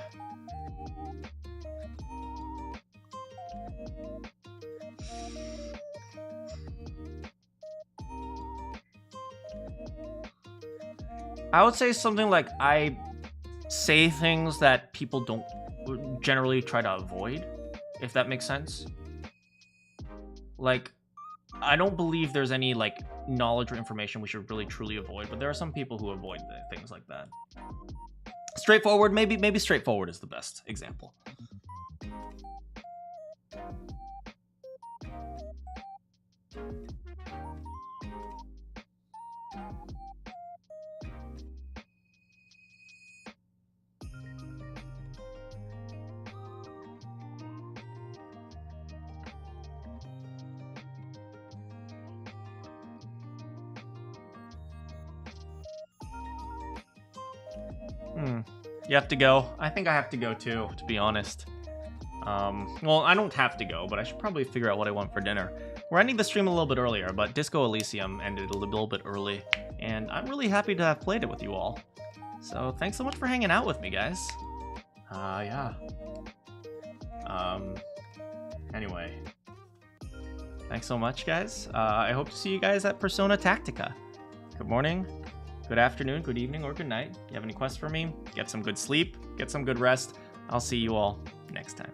I would say something like I say things that people don't generally try to avoid, if that makes sense. Like, I don't believe there's any, like, knowledge or information we should really truly avoid, but there are some people who avoid things like that. Straightforward, maybe straightforward is the best example. You have to go. I think I have to go too, to be honest. Well, I don't have to go, but I should probably figure out what I want for dinner. We're ending the stream a little bit earlier, but Disco Elysium ended a little bit early, and I'm really happy to have played it with you all. So thanks so much for hanging out with me, guys. Yeah. Anyway. Thanks so much, guys. I hope to see you guys at Persona Tactica. Good morning. Good afternoon, good evening, or good night. If you have any quests for me, get some good sleep, get some good rest. I'll see you all next time.